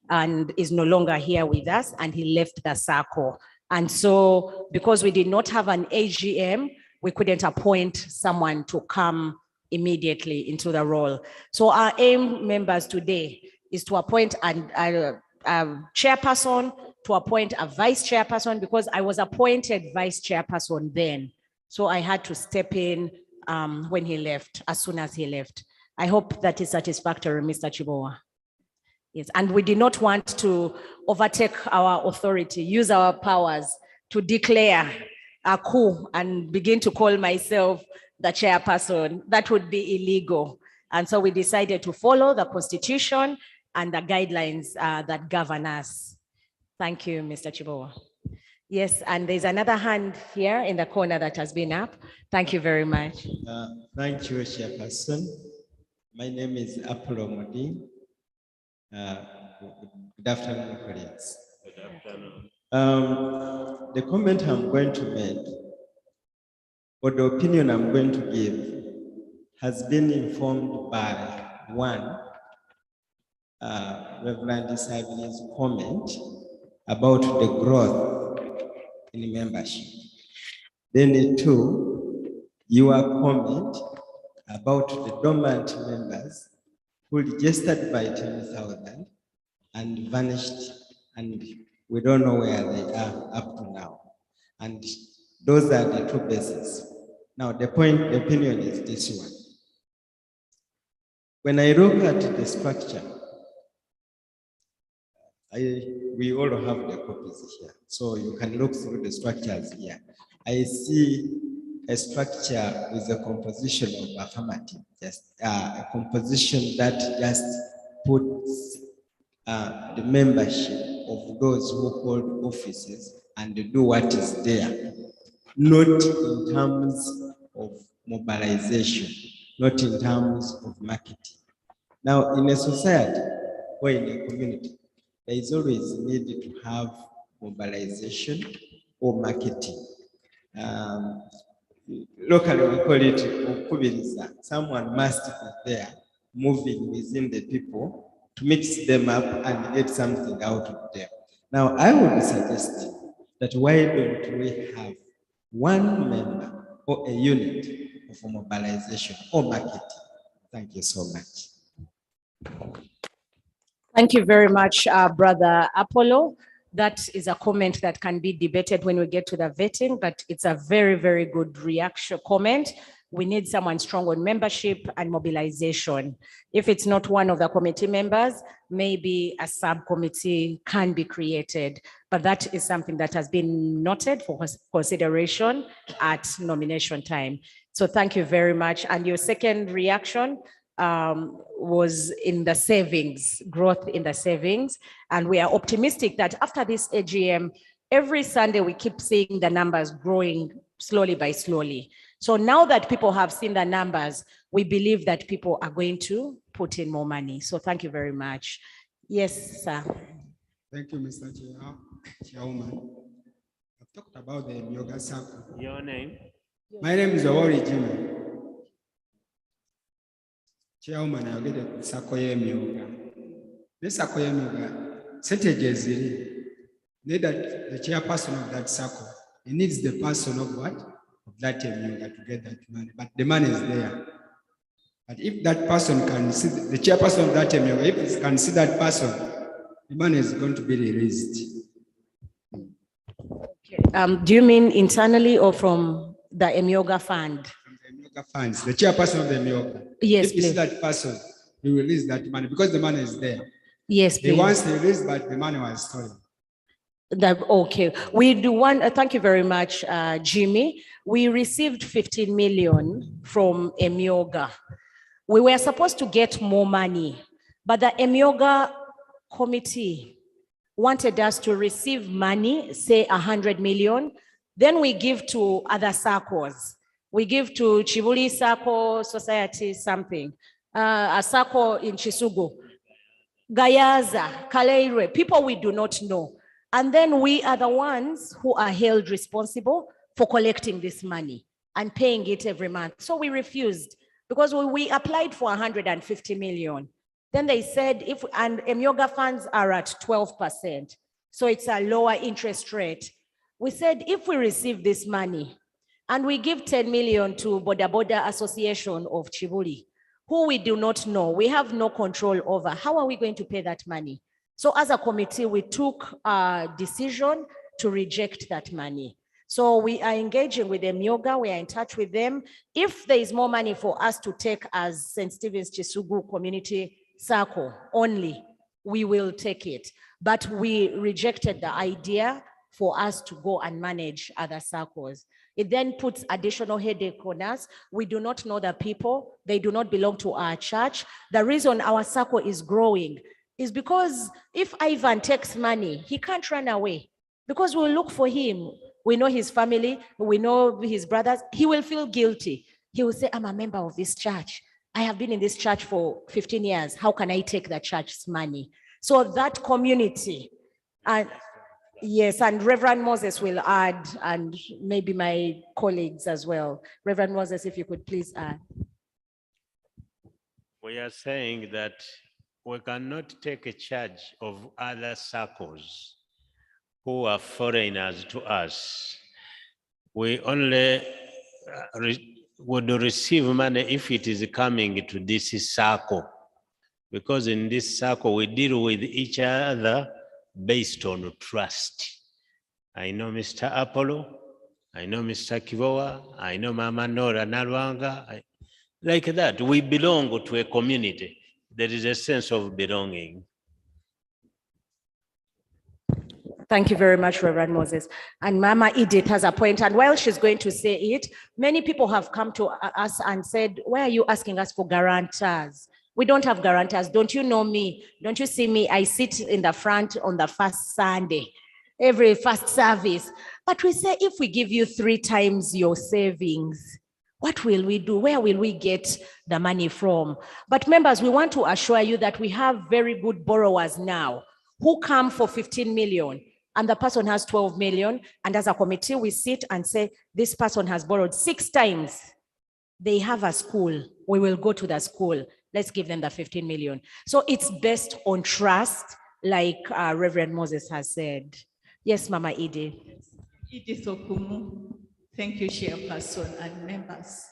and is no longer here with us, and he left the Sacco. And so because we did not have an AGM, we couldn't appoint someone to come immediately into the role. So our aim, members, today is to appoint a chairperson, to appoint a vice chairperson, because I was appointed vice chairperson then. So I had to step in when he left, as soon as he left. I hope that is satisfactory, Mr. Chibowa. Yes, and we did not want to overtake our authority, use our powers to declare a coup and begin to call myself the chairperson. That would be illegal. And so we decided to follow the constitution and the guidelines that govern us. Thank you, Mr. Chibowa. Yes, and there's another hand here in the corner that has been up. Thank you very much. Thank you, Chairperson. My name is Apollo Modi. Good afternoon, colleagues. Good afternoon. The comment I'm going to make, or the opinion I'm going to give, has been informed by one, Reverend Isabi's comment about the growth in membership. Then two, your comment about the dormant members who registered by 10,000 and vanished, and we don't know where they are up to now. And those are the two bases. Now the opinion is this one. When I look at the structure, we all have the copies here, so you can look through the structures here. I see a structure with a composition of affirmative, just a composition that just puts the membership of those who hold offices and do what is there, not in terms of mobilization, not in terms of marketing. Now, in a society or in a community, there is always need to have mobilization or marketing. Locally, we call it ukubiriza. Someone must be there, moving within the people to mix them up and get something out of them. Now, I would suggest that why don't we have one member or a unit for mobilization or marketing? Thank you so much. Thank you very much, Brother Apollo. That is a comment that can be debated when we get to the vetting, but it's a very, very good reaction comment. we need someone strong on membership and mobilization. If it's not one of the committee members, maybe a subcommittee can be created. But that is something that has been noted for consideration at nomination time. So thank you very much. And your second reaction was in the savings, growth in the savings. And we are optimistic that after this AGM, every Sunday we keep seeing the numbers growing slowly by slowly. So now that people have seen the numbers, we believe that people are going to put in more money. So thank you very much. Yes, sir. Thank you, Mr. Chairwoman. I've talked about the Myoga Sacco. Your name? My name is Awori Jimmy. Chairwoman, I'll get the Sacco Myoga. This Sacco Myoga, sentences need that the chairperson of that Sacco. He needs the person of what? Of that Myoga to get that money. But the money is there. But if that person can see, the chairperson of that Myoga, if he can see that person, the money is going to be released. Do you mean internally or from the Myoga fund? From the Myoga funds, the chairperson of the Myoga. Yes, if you see please. that person, he will release that money because the money is there. Yes, He please. wants to release, but the money was stolen. Okay, we do one, thank you very much, Jimmy. We received 15 million from Myoga. We were supposed to get more money, but the Myoga committee wanted us to receive money, say 100 million, then we give to other SACCOs. We give to Chibuli Sacco Society something, a Sacco in Kisugu, Gayaza, Kaleire, people we do not know. And then we are the ones who are held responsible for collecting this money and paying it every month. So we refused because we applied for 150 million. Then they said, and Myoga funds are at 12%. So it's a lower interest rate. We said, if we receive this money and we give 10 million to Boda Boda Association of Chibuli, who we do not know, we have no control over, how are we going to pay that money? So as a committee, we took a decision to reject that money. So we are engaging with the Myoga, we are in touch with them. If there is more money for us to take as St. Stephen's Kisugu Community Sacco only, we will take it. But we rejected the idea for us to go and manage other SACCOs. It then puts additional headache on us. We do not know the people. They do not belong to our church. The reason our Sacco is growing is because if Ivan takes money, he can't run away because we'll look for him. We know his family, we know his brothers. He will feel guilty. He will say, I'm a member of this church. I have been in this church for 15 years. How can I take the church's money? So that community, and yes, and Reverend Moses will add, and maybe my colleagues as well. Reverend Moses, if you could please add. We are saying that we cannot take a charge of other SACCOs who are foreigners to us. We only would receive money if it is coming to this Sacco, because in this Sacco we deal with each other based on trust. I know Mr. Apollo, I know Mr. Kivoa, I know Mama Nora Nalwanga. Like that, we belong to a community. There is a sense of belonging. Thank you very much, Reverend Moses. And Mama Edith has a point, and while she's going to say it, many people have come to us and said, why are you asking us for guarantors? We don't have guarantors. Don't you know me? Don't you see me? I sit in the front on the first Sunday, every first service. But we say, if we give you 3 times your savings, what will we do? Where will we get the money from? But members, we want to assure you that we have very good borrowers now who come for 15 million and the person has 12 million. And as a committee, we sit and say, this person has borrowed 6 times. They have a school. We will go to the school. Let's give them the 15 million. So it's based on trust, like Reverend Moses has said. Yes, Mama Edith. Edith Okumu. Thank you, Chairperson and members.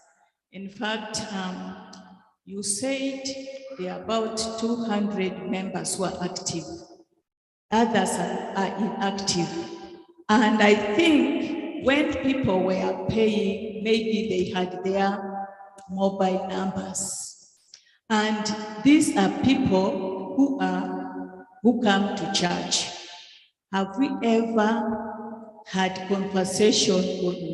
In fact, you said there are about 200 members who are active. Others are inactive. And I think when people were paying, maybe they had their mobile numbers. And these are people who come to church. Have we ever had conversation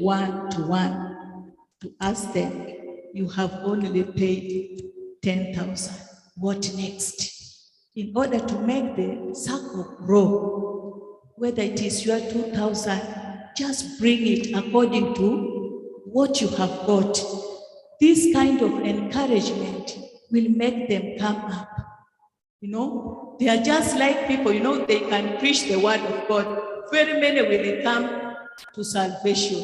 one-to-one to ask them, you have only paid 10,000, what next? In order to make the Sacco grow, whether it is your 2,000, just bring it according to what you have got. This kind of encouragement will make them come up. You know, they are just like people, you know, they can preach the word of God. Very many will come to salvation.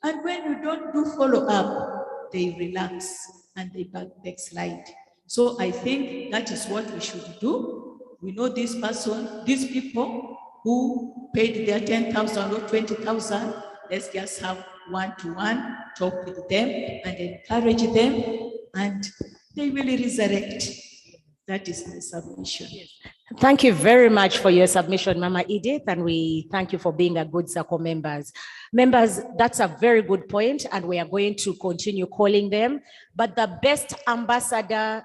And when you don't do follow up, they relax and they backslide. So I think that is what we should do. We know this person, these people who paid their 10,000 or 20,000, let's just have one-to-one talk with them and encourage them, and they will resurrect. That is my submission. Thank you very much for your submission, Mama Edith, and we thank you for being a good Sacco members. Members, that's a very good point, and we are going to continue calling them. But the best ambassadors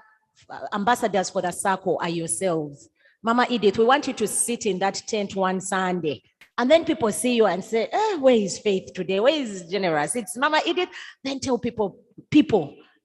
for the Sacco are yourselves. Mama Edith, we want you to sit in that tent one Sunday, and then people see you and say, where is Faith today? Where is Generous? It's Mama Edith. Then tell people,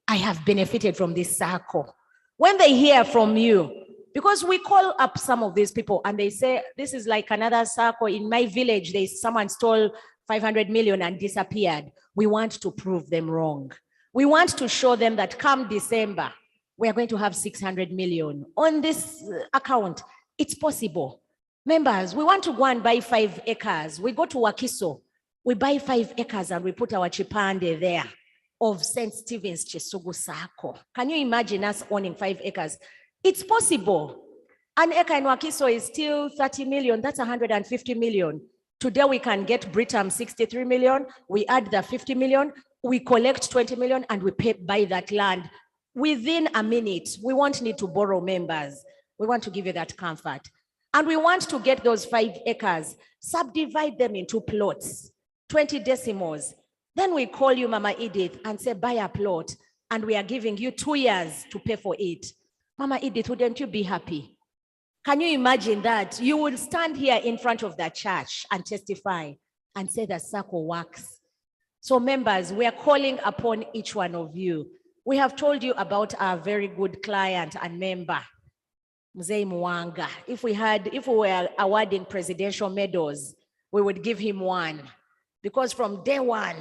I have benefited from this Sacco. When they hear from you, because we call up some of these people and they say, this is like another Sacco. In my village, someone stole 500 million and disappeared. We want to prove them wrong. We want to show them that come December, we are going to have 600 million on this account. It's possible. Members, we want to go and buy 5 acres. We go to Wakiso, we buy 5 acres and we put our chipande there of St. Stephen's Kisugu Sacco. Can you imagine us owning 5 acres? It's possible. An acre in Wakiso is still 30 million. That's 150 million. Today we can get Britam 63 million. We add the 50 million. We collect 20 million and we buy that land within a minute. We won't need to borrow, members. We want to give you that comfort. And we want to get those 5 acres, subdivide them into plots, 20 decimals. Then we call you, Mama Edith, and say, buy a plot, and we are giving you 2 years to pay for it. Mama Edith, wouldn't you be happy? Can you imagine that? You would stand here in front of the church and testify and say the Sacco works. So members, we are calling upon each one of you. We have told you about our very good client and member, Mzee Mwanga. If we were awarding presidential medals, we would give him one. Because from day one,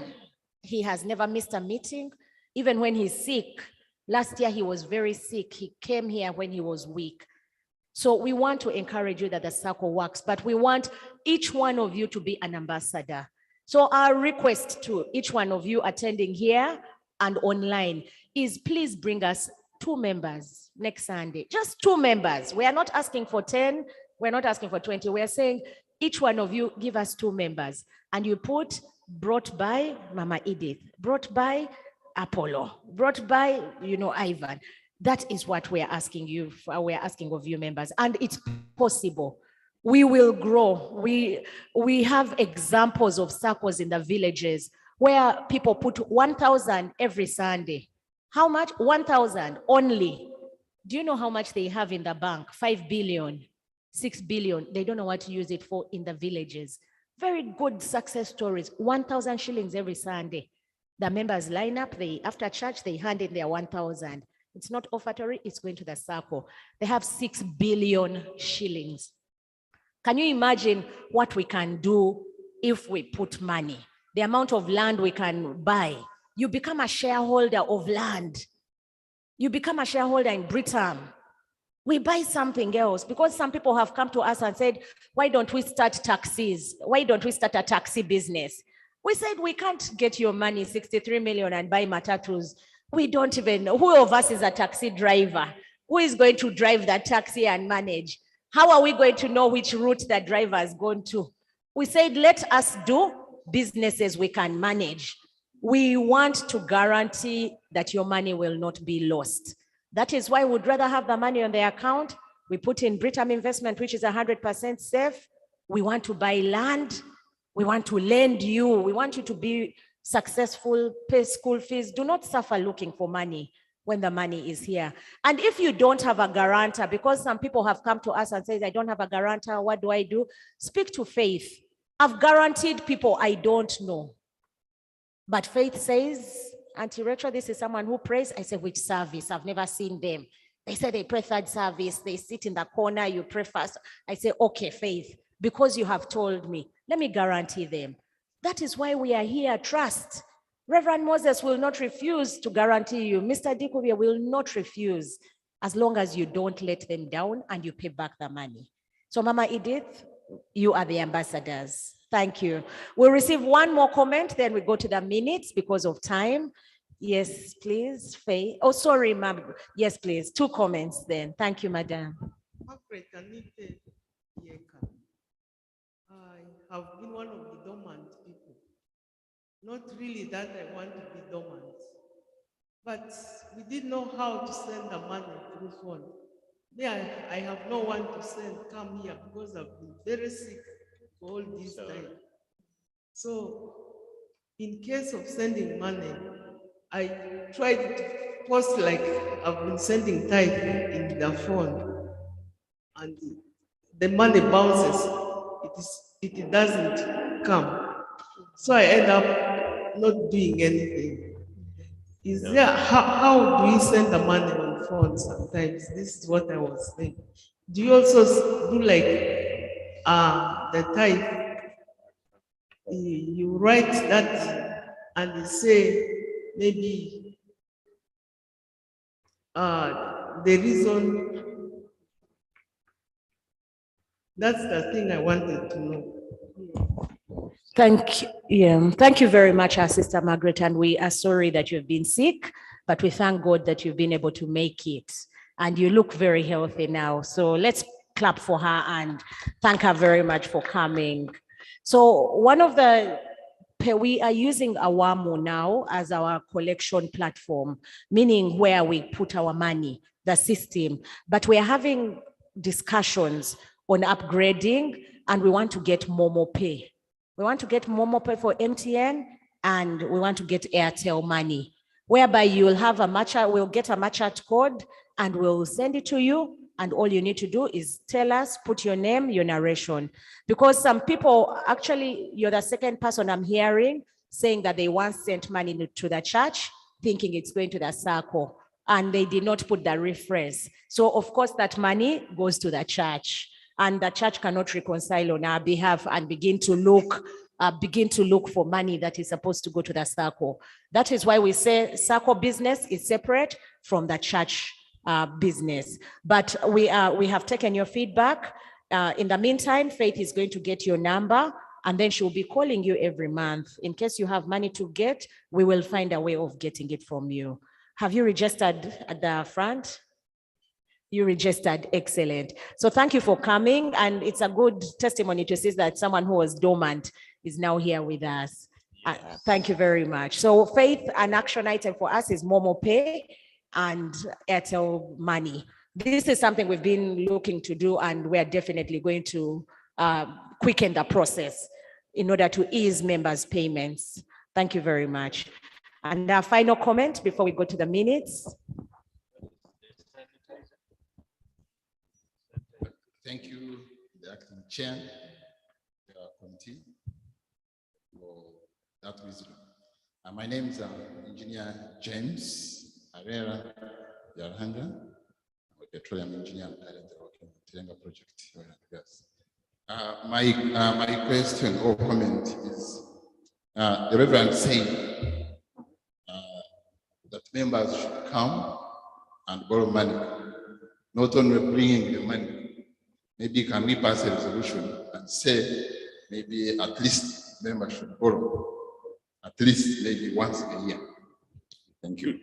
he has never missed a meeting. Even when he's sick, last year he was very sick. He came here when he was weak. So we want to encourage you that the Sacco works, but we want each one of you to be an ambassador. So our request to each one of you attending here and online is please bring us 2 members next Sunday. Just 2 members. We are not asking for 10. We're not asking for 20. We are saying each one of you give us 2 members, and you put brought by Mama Edith, brought by Apollo, brought by, Ivan. That is what we are asking you for. We are asking of you, members, and it's possible. We will grow. We have examples of Saccos in the villages where people put 1,000 every Sunday. How much? 1,000 only. Do you know how much they have in the bank? 5 billion, 6 billion. They don't know what to use it for in the villages. Very good success stories. 1,000 shillings every Sunday. The members line up. After church, they hand in their 1,000. It's not offertory. It's going to the Sacco. They have 6 billion shillings. Can you imagine what we can do if we put money? The amount of land we can buy. You become a shareholder of land. You become a shareholder in Britam. We buy something else, because some people have come to us and said, why don't we start taxis? Why don't we start a taxi business? We said, we can't get your money, 63 million, and buy matatus. We don't even know. Who of us is a taxi driver? Who is going to drive that taxi and manage? How are we going to know which route that driver has gone to? We said, let us do businesses we can manage. We want to guarantee that your money will not be lost. That is why we'd rather have the money on the account. We put in Britam investment, which is 100% safe. We want to buy land. We want to lend you. We want you to be successful, pay school fees, do not suffer looking for money when the money is here. And if you don't have a guarantor, because some people have come to us and said, I don't have a guarantor, what do I do? Speak to Faith. I've guaranteed people I don't know. But Faith says, Auntie Rachel, this is someone who prays. I say, which service? I've never seen them. They say they pray third service. They sit in the corner, you pray first. I say, okay, Faith, because you have told me, let me guarantee them. That is why we are here, trust. Reverend Moses will not refuse to guarantee you. Mr. Dikubia will not refuse as long as you don't let them down and you pay back the money. So Mama Edith, you are the ambassadors. Thank you. We'll receive one more comment, then we go to the minutes because of time. Yes, please, Faye. Oh, sorry, ma'am. Yes, please. 2 comments then. Thank you, madam. Margaret Anite Yeka. I have been one of the dormant people. Not really that I want to be dormant, but we didn't know how to send the money through phone. I have no one to send, come here, because I've been very sick for all this time. So in case of sending money, I tried to post like I've been sending tithe in the phone, and the money bounces. It doesn't come. So I end up not doing anything. Is there, how do you send the money on phone sometimes? This is what I was saying. Do you also do like the tithe? You write that and you say maybe the reason. That's the thing I wanted to know. Thank you very much, our Sister Margaret, and we are sorry that you've been sick, but we thank God that you've been able to make it, and you look very healthy now. So let's clap for her and thank her very much for coming. So we are using Awamu now as our collection platform, meaning where we put our money, the system, but we are having discussions on upgrading, and we want to get Momo Pay. We want to get Momo Pay for MTN, and we want to get Airtel money, whereby you'll have we'll get a matchat code and we'll send it to you. And all you need to do is tell us, put your name, your narration. Because some people, actually, you're the second person I'm hearing saying that they once sent money to the church, thinking it's going to the Sacco, and they did not put the reference. So of course that money goes to the church, and the church cannot reconcile on our behalf and begin to look for money that is supposed to go to the Sacco. That is why we say Sacco business is separate from the church business. But we have taken your feedback. In the meantime, Faith is going to get your number, and then she'll be calling you every month. In case you have money to get, we will find a way of getting it from you. Have you registered at the front? You registered, excellent. So thank you for coming, and it's a good testimony to see that someone who was dormant is now here with us. Thank you very much. So Faith, an action item for us is Momo Pay and Airtel money. This is something we've been looking to do, and we're definitely going to quicken the process in order to ease members' payments. Thank you very much. And our final comment before we go to the minutes. Thank you, the acting chair, the committee, for that wisdom. My name is Engineer James Arera Yarhanga. I'm a petroleum engineer and currently working on the Tirenga project oil and gas. My question or comment is, the Reverend said that members should come and borrow money, not only bringing the money. Maybe can we pass a resolution and say maybe at least members should borrow at least maybe once a year? Thank you.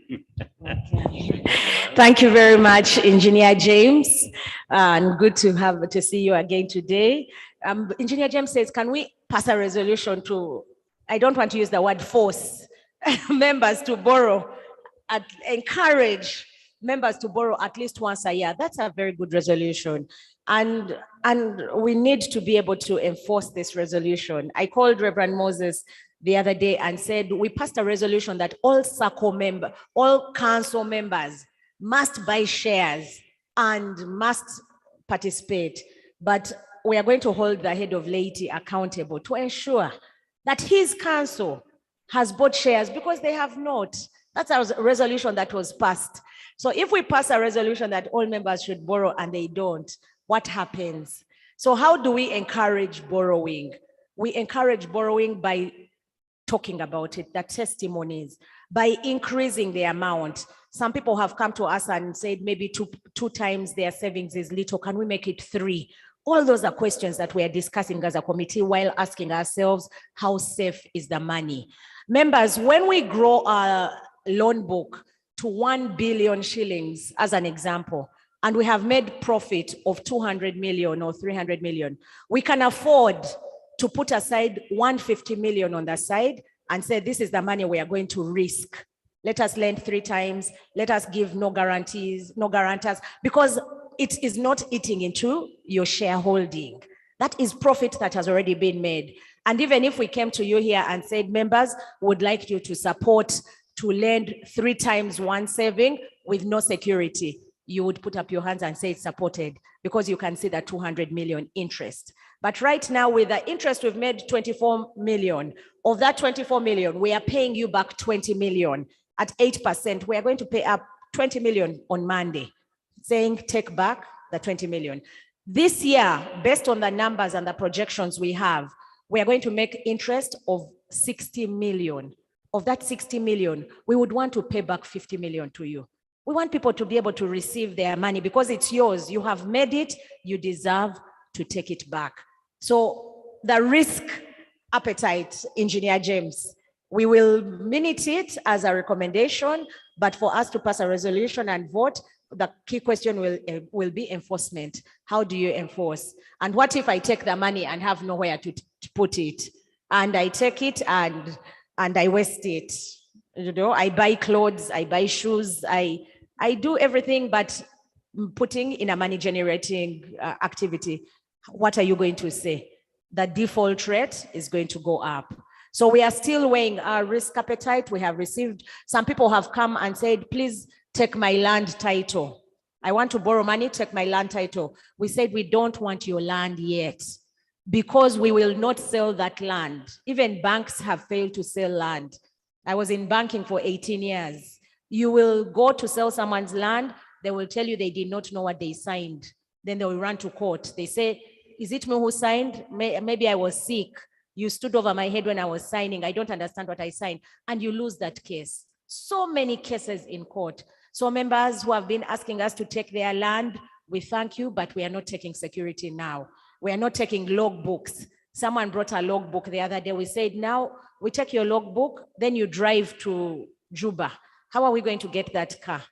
Thank you very much, Engineer James, and good to see you again today. Engineer James says, can we pass a resolution to, I don't want to use the word force, members to borrow, encourage members to borrow at least once a year? That's a very good resolution. And we need to be able to enforce this resolution. I called Reverend Moses the other day and said, we passed a resolution that all Sacco members, all council members must buy shares and must participate. But we are going to hold the head of laity accountable to ensure that his council has bought shares, because they have not. That's a resolution that was passed. So if we pass a resolution that all members should borrow and they don't, what happens? So how do we encourage borrowing? We encourage borrowing by talking about it, the testimonies, by increasing the amount. Some people have come to us and said maybe two times their savings is little. Can we make it 3? All those are questions that we are discussing as a committee while asking ourselves, how safe is the money? Members, when we grow our loan book to 1 billion shillings, as an example, and we have made profit of 200 million or 300 million, we can afford to put aside 150 million on the side and say, this is the money we are going to risk. Let us lend 3 times. Let us give no guarantees, no guarantors, because it is not eating into your shareholding. That is profit that has already been made. And even if we came to you here and said, members would like you to support, to lend 3 times one saving with no security, you would put up your hands and say it's supported, because you can see the 200 million interest. But right now, with the interest, we've made 24 million. Of that 24 million, we are paying you back 20 million at 8%. We are going to pay up 20 million on Monday, saying take back the 20 million. This year, based on the numbers and the projections we have, we are going to make interest of 60 million. Of that 60 million, we would want to pay back 50 million to you. We want people to be able to receive their money because it's yours. You have made it, you deserve to take it back. So the risk appetite, Engineer James, we will minute it as a recommendation, but for us to pass a resolution and vote, the key question will be enforcement. How do you enforce? And what if I take the money and have nowhere to put it? And I take it and I waste it. You know, I buy clothes, I buy shoes, I do everything but putting in a money generating activity. What are you going to say? The default rate is going to go up. So we are still weighing our risk appetite. We have received, some people have come and said, please take my land title. I want to borrow money, take my land title. We said, we don't want your land yet, because we will not sell that land. Even banks have failed to sell land. I was in banking for 18 years. You will go to sell someone's land, they will tell you they did not know what they signed. Then they will run to court. They say, is it me who signed? Maybe I was sick. You stood over my head when I was signing. I don't understand what I signed. And you lose that case. So many cases in court. So members who have been asking us to take their land, we thank you, but we are not taking security now. We are not taking logbooks. Someone brought a logbook the other day. We said, now we take your logbook, then you drive to Juba. How are we going to get that car?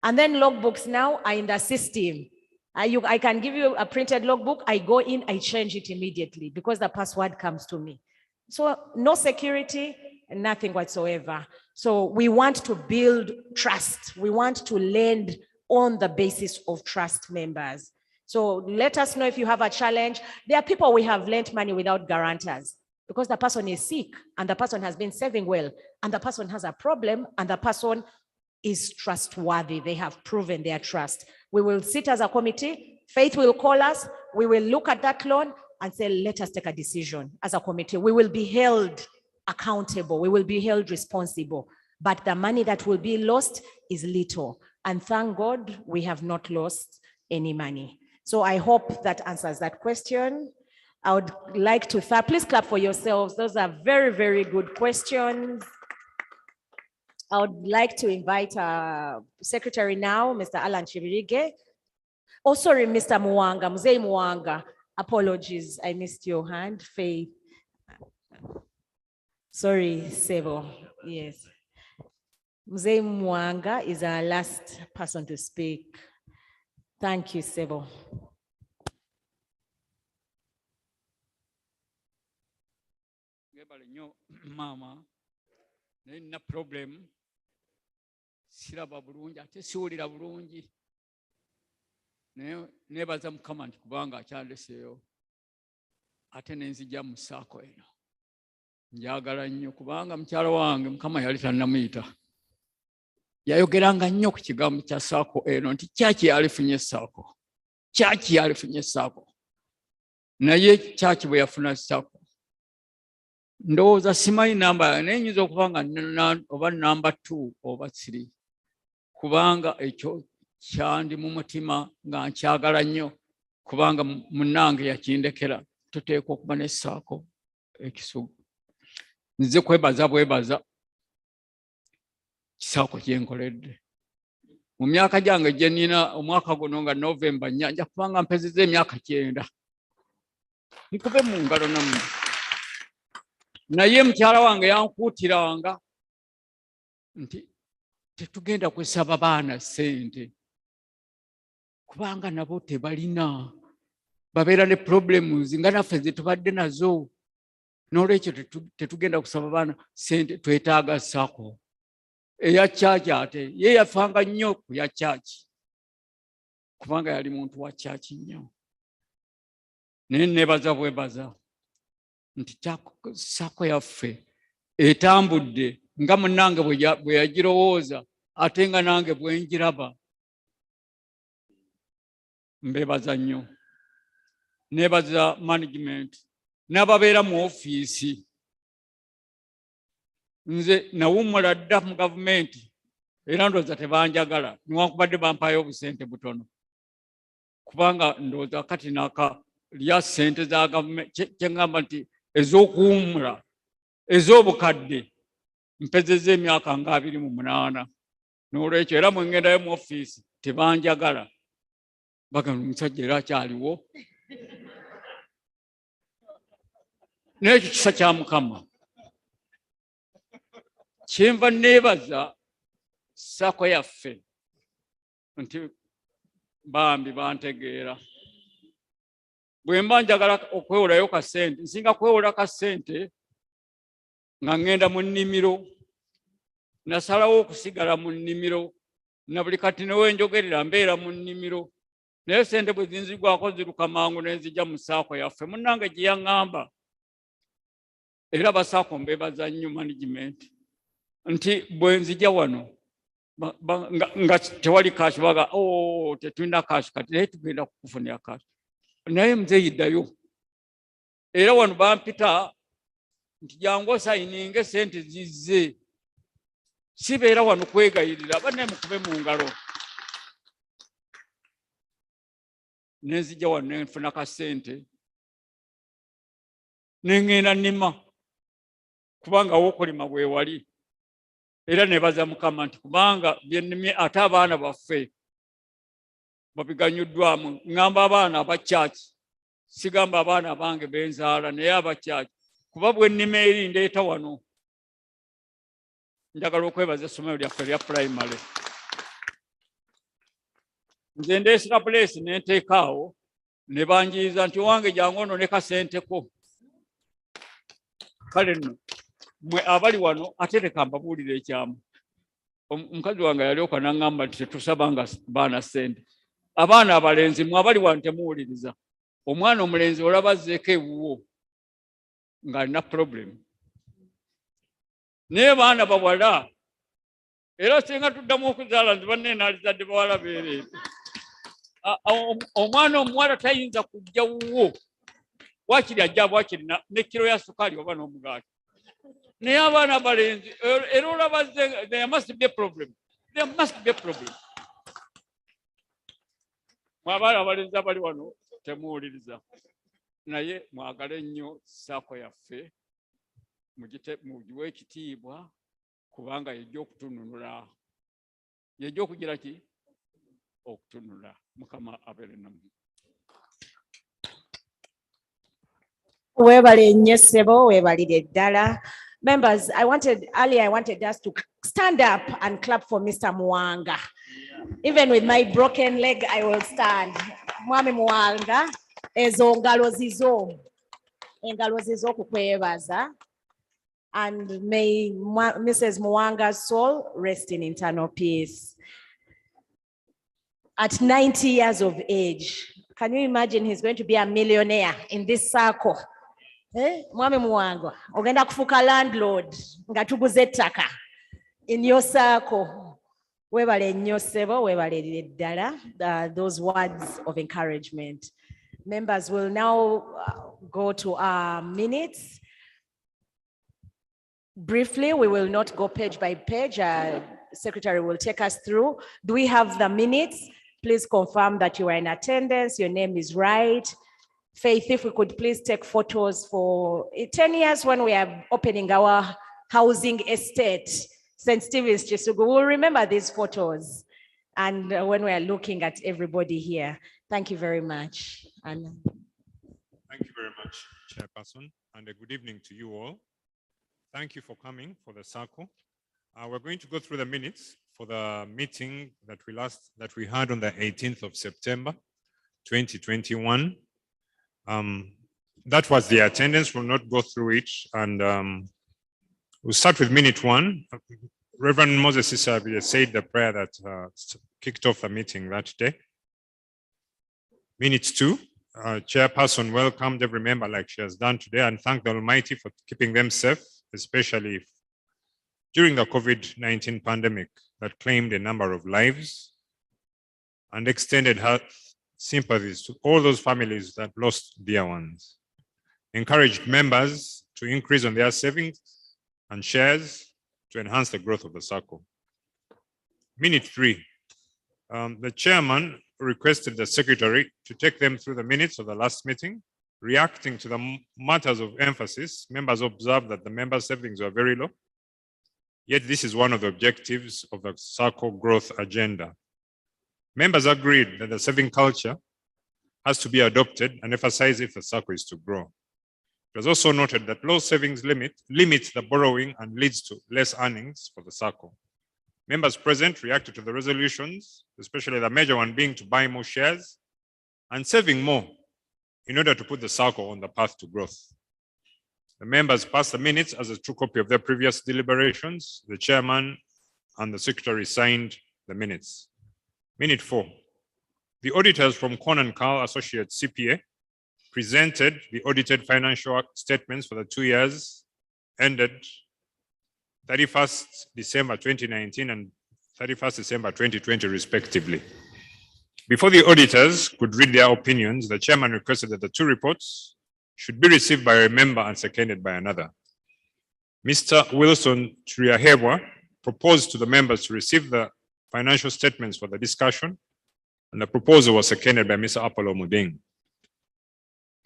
And then logbooks now are in the system. I can give you a printed logbook. I go in, I change it immediately because the password comes to me. So no security, nothing whatsoever. So we want to build trust. We want to lend on the basis of trust, members. So let us know if you have a challenge. There are people we have lent money without guarantors because the person is sick and the person has been saving well and the person has a problem and the person is trustworthy. They have proven their trust. We will sit as a committee. Faith will call us. We will look at that loan and say, let us take a decision as a committee. We will be held accountable. We will be held responsible. But the money that will be lost is little. And thank God we have not lost any money. So I hope that answers that question. I would like to, please clap for yourselves. Those are very, very good questions. I would like to invite Secretary now, Mr. Alan Chibirige. Oh, sorry, Mr. Muwanga, Mzee Muwanga. Apologies, I missed your hand. Faith. Sorry, Sebo. Yes. Mzee Muwanga is our last person to speak. Thank you, Sebo. Mama, no problem. Siraba bulungi ate siwulira bulungi nebaza Mukama nti kubanga akyandeseeyo ate nenzija mu Sacco eno njagala nnyo kubanga mukyala wange Mukama yali tannamuyita. Yayogeranga nnyo ku kigambo kya Sacco eno nti kyaki yalifunye Sacco. Kyaki yalifunye Sacco. Naye kyaki bwe yafuna Sacco. Ndowooza simanyi namba naye nnyinza okuba nga oba namba 2 oba 3 kubanga ekyo kyandi mu mutima nga nkyagala nnyo kubanga munnange yakindekera tuteekwa okuba ne Sacco Kisugu. Nze kwebaza bwebaza Sacco kyenkoledde. Mu myaka gyange gye nnina omwaka guno nga Novemba nja kubanga mpezezza emyaka 9. Nkube mu ngalo nammwe. Naye mukyala wange yankuutiranga nti tetugenda kusaba baana ssente kubanga nabo tebalina, babeera ne problems nga naffe ze tubadde nazo. N'olwekyo tetugenda kusaba baana ssente, twetaaga Sacco. Eya church ate ye yafanga nnyo ku ya church kubanga yali muntu wa church nnyo. Naye nebaza bwebaza nti Sacco yaffe etambudde nga munnange bwe yagirowooza ate nga nange bwe njiraba. Mbebaza nnyo. Nebaza management n'ababeera mu ofiisi. Nze nawummula dda mu gavumenti era ndowooza tebanjagala newankubadde bampayo obusente butono kubanga ndowooza kati naka lya ssente za gavumenti kyeŋŋamba nti ez'okuwummula ez'obukadde mpezezza emyaka nga 28. N'olwekyo era bwe ŋŋendayo mu ofiisi tebanjagala bagamba omusajja era akyaliwo. N'ekyo kisa kya Mukama. Kyenva neebaza Sacco yaffe nti bambi bantegeera. Bwe mba njagala okwewolayo ka ssente, nsinga kwewola ka ssente nga ŋŋenda mu nnimiro. Nasalawo okusigala mu nnimiro na buli kati newe njogerera mbeera mu nnimiro. Naye ssente bwe zinzigwako ziruka mangu ne nzija mu Sacco yaffe. Munnange gye yaŋŋamba era ba Sacco mbeebaza nnyo management nti bwe nzija wano nga tewali kashi baga tetulina kashi kati naye tugenda kukufunira kashi. Naye nze yiddayo. Era wano bampita nti jangu osayininge ssente zizze. Sibeera wano kwegayirira banne mukube mu ngalo. Ne nzija wano ne nfuna ka ssente ne ŋŋenda nnima kubanga w'okulima bwe wali. Era nebaza Mukama nti kubanga byennimye ate abaana baffe babiganyuddwamu. Ŋŋamba abaana aba church, sigamba abaana abange benzaala naye aba church kuba bwe nnima eri ndeeta wano. Njagala okwebaza essomero lyaffe lya primary. Nze ndeesera place ne nteekaawo ne banjiriza nti owange jangu ono ne kasente ko. Kale nno mwe abali wano ate leka mbabuulire ekyamu. Omukazi wange yalyoka n'aŋŋamba nti tetusabanga baana ssente. Abaana abalenzi mwe abali wano temuwuliriza. Omwana omulenzi olaba azzeeko ewuwo ng'alina problem. Naye baana bawala era singa tuddamu okuzaala nti banne naalizadde bawala beereere. Omwana omuwala tayinza kujja wuwo wakiri ajja bwakiri ne kiro ya sukaali oba n'omugaati. Naye abaana abalenzi era olaba there must be a problem. There must be a problem. Mwe abaana abalenzi abali wano temuwuliriza. Naye mwagale nnyo Sacco yaffe mugiwe ekitiibwa kubanga yejja okutununula. Yejja okugira ki? Okutunula. Mukama abeere nammwe. Weebale nnyo ssebo, weebalire ddala. Members, I wanted us to stand up and clap for Mr. Muwanga. Even with my broken leg, I will stand. Mwami Muwanga, ezo ngalo zizo. Engalo zizo kukwebaza. And may Mrs. Muwanga's soul rest in eternal peace. At 90 years of age, can you imagine he's going to be a millionaire in this Sacco? Mwami muwangwa, ogenda kufuka landlord, nga tuguze ettaka. In your Sacco, webale nnyo ssebo, webalirire ddala, those words of encouragement. Members will now go to our minutes. Briefly, we will not go page by page. Secretary will take us through. Do we have the minutes? Please confirm that you are in attendance, your name is right. Faith, if we could please take photos for 10 years when we are opening our housing estate, St. Stephen's, Kisugu. We'll remember these photos. And when we are looking at everybody here, thank you very much. And thank you very much, Chairperson, and a good evening to you all. Thank you for coming for the Sacco. We're going to go through the minutes for the meeting that we had on the 18th of September, 2021. That was the attendance. We'll not go through it, and we'll start with minute 1. Reverend Moses Isabi said the prayer that kicked off the meeting that day. Minute 2, Chairperson welcomed every member like she has done today and thanked the Almighty for keeping them safe, especially during the COVID-19 pandemic that claimed a number of lives, and extended her sympathies to all those families that lost dear ones. Encouraged members to increase on their savings and shares to enhance the growth of the Sacco. Minute 3, the chairman requested the secretary to take them through the minutes of the last meeting. Reacting to the matters of emphasis, members observed that the members' savings were very low. Yet this is one of the objectives of the Sacco growth agenda. Members agreed that the saving culture has to be adopted and emphasized if the Sacco is to grow. It was also noted that low savings limits the borrowing and leads to less earnings for the Sacco. Members present reacted to the resolutions, especially the major one being to buy more shares and saving more in order to put the Sacco on the path to growth. The members passed the minutes as a true copy of their previous deliberations. The chairman and the secretary signed the minutes. Minute 4. The auditors from Conan Carl Associates CPA presented the audited financial statements for the 2 years ended 31st December 2019 and 31st December 2020 respectively. Before the auditors could read their opinions, the chairman requested that the 2 reports should be received by a member and seconded by another. Mr. Wilson Triahebwa proposed to the members to receive the financial statements for the discussion, and the proposal was seconded by Mr. Apollo Muding.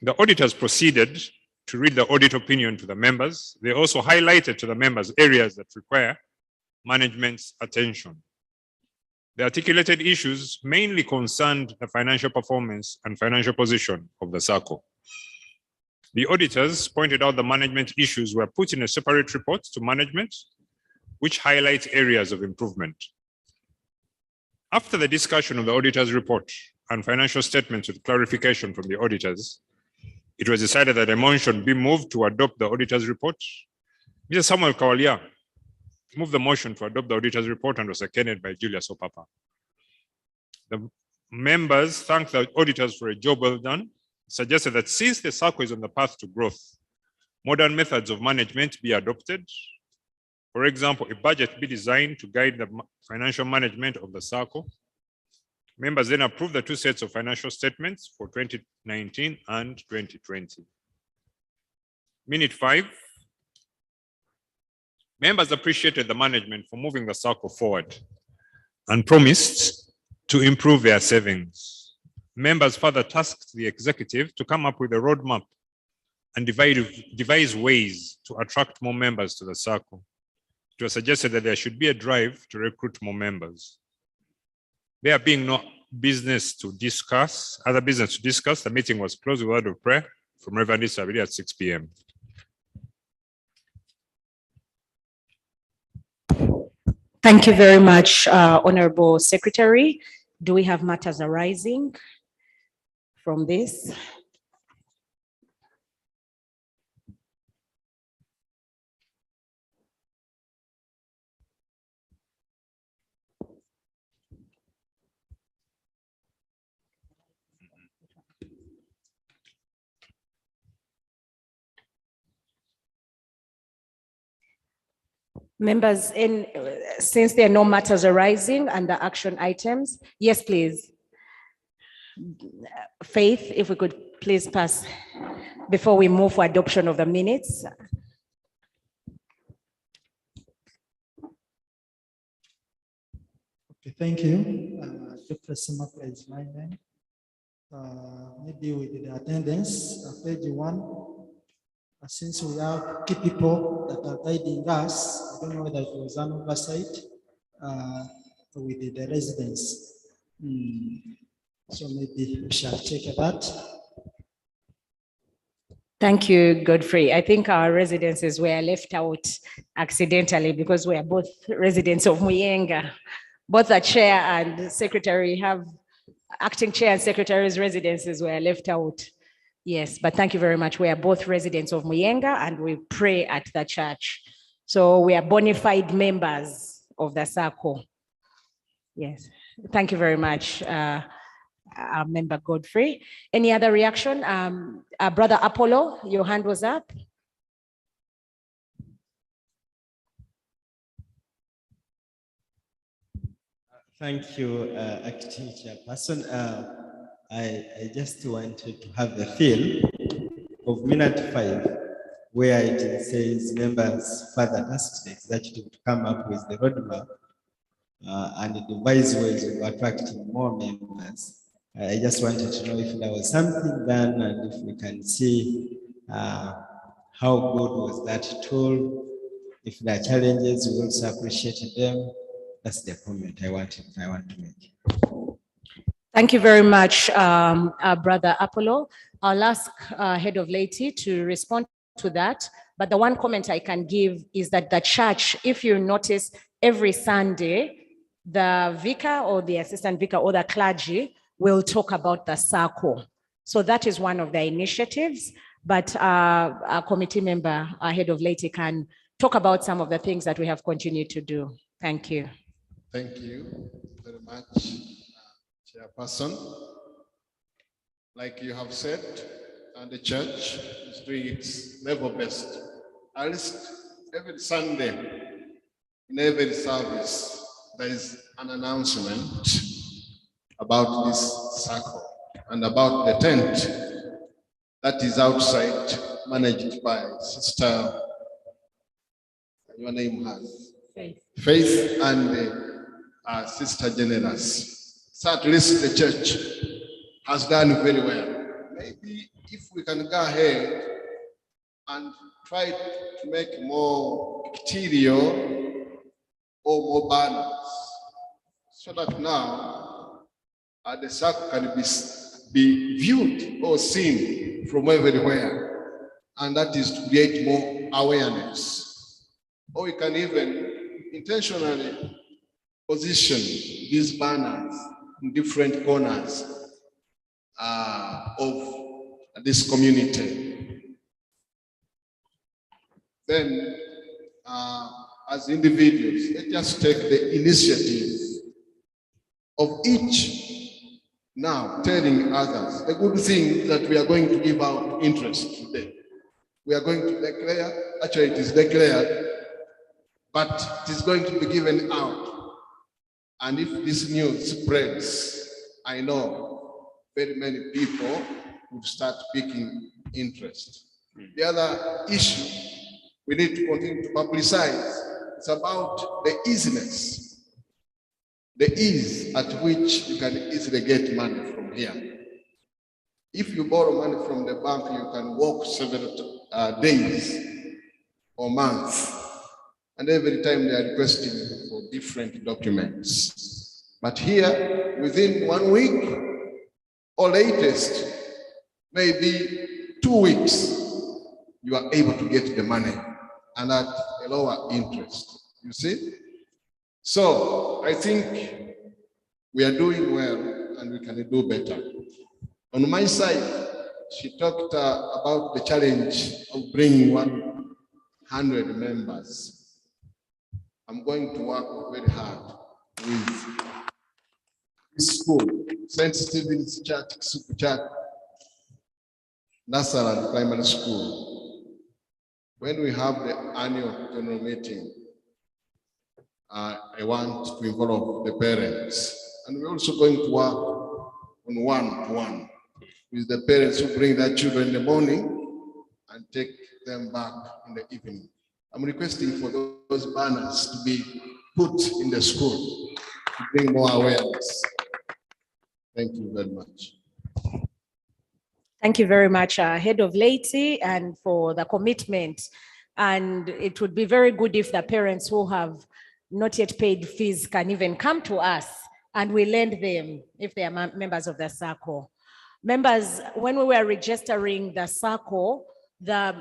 The auditors proceeded to read the audit opinion to the members. They also highlighted to the members areas that require management's attention. The articulated issues mainly concerned the financial performance and financial position of the Sacco. The auditors pointed out the management issues were put in a separate report to management, which highlights areas of improvement. After the discussion of the auditor's report and financial statements with clarification from the auditors, it was decided that a motion be moved to adopt the auditor's report. Mr. Samuel Kawalia moved the motion to adopt the auditor's report and was seconded by Julius Opapa. The members thanked the auditors for a job well done, suggested that since the Sacco is on the path to growth, modern methods of management be adopted. For example, a budget be designed to guide the financial management of the Sacco. Members then approved the 2 sets of financial statements for 2019 and 2020. Minute 5. Members appreciated the management for moving the Sacco forward and promised to improve their savings. Members further tasked the executive to come up with a roadmap and devise ways to attract more members to the Sacco. It was suggested that there should be a drive to recruit more members. There being no business to discuss, the meeting was closed with a word of prayer from Reverend Isabel at 6 p.m. thank you very much, Honorable Secretary. Do we have matters arising from this? Members, since there are no matters arising under action items, yes, please. Faith, if we could please pass before we move for adoption of the minutes. Okay, thank you. Dr. Simaka is my name. Maybe with the attendance of page 1. Since we have key people that are guiding us, I don't know whether it was an oversight with the residents. So maybe we shall check that. Thank you, Godfrey. I think our residences were left out accidentally because we are both residents of Muyenga. Both the chair and secretary acting chair and secretary's residences were left out. Yes, but thank you very much. We are both residents of Muyenga and we pray at the church. So we are bona fide members of the Sacco. Yes, thank you very much, Member Godfrey. Any other reaction? Brother Apollo, your hand was up. Thank you, Acting Chairperson. I just wanted to have a feel of minute 5, where it says members further asked the executive to come up with the roadmap and devise ways of attracting more members. I just wanted to know if there was something done and if we can see how good was that tool. If there are challenges, we also appreciate them. That's the comment I want to make. Thank you very much, Brother Apollo. I'll ask Head of Laity to respond to that. But the one comment I can give is that the church, if you notice, every Sunday, the vicar or the assistant vicar or the clergy will talk about the Sacco. So that is one of the initiatives. But our committee member, our Head of Laity, can talk about some of the things that we have continued to do. Thank you. Thank you very much, Chairperson. Like you have said, the church is doing its level best. At least every Sunday, in every service, there is an announcement about this Sacco and about the tent that is outside, managed by Sister, your name has? Faith and Sister Generous. So at least the church has done very well. Maybe if we can go ahead and try to make more exterior or more banners, so that now the Sacco can be viewed or seen from everywhere, and that is to create more awareness. Or we can even intentionally position these banners in different corners of this community. Then, as individuals, let us take the initiative of each now telling others the good thing that we are going to give out interest today. We are going to declare, actually it is declared, but it is going to be given out. And if this news spreads, I know very many people would start picking interest. The other issue we need to continue to publicize is about the easiness, the ease at which you can easily get money from here. If you borrow money from the bank, you can walk several days or months, and every time they are requesting for different documents. But here, within 1 week, or latest, maybe 2 weeks, you are able to get the money and at a lower interest, you see? So I think we are doing well and we can do better. On my side, she talked about the challenge of bringing 100 members. I'm going to work very hard with this school, St. Stephen's Church, Kisugu Church, Nursery and Primary School. When we have the annual general meeting, I want to involve the parents. And we're also going to work on one-to-one with the parents who bring their children in the morning and take them back in the evening. I'm requesting for those banners to be put in the school to bring more awareness. Thank you very much. Thank you very much, Head of Laity, and for the commitment. And it would be very good if the parents who have not yet paid fees can even come to us and we lend them if they are members of the Sacco. Members, when we were registering the Sacco, the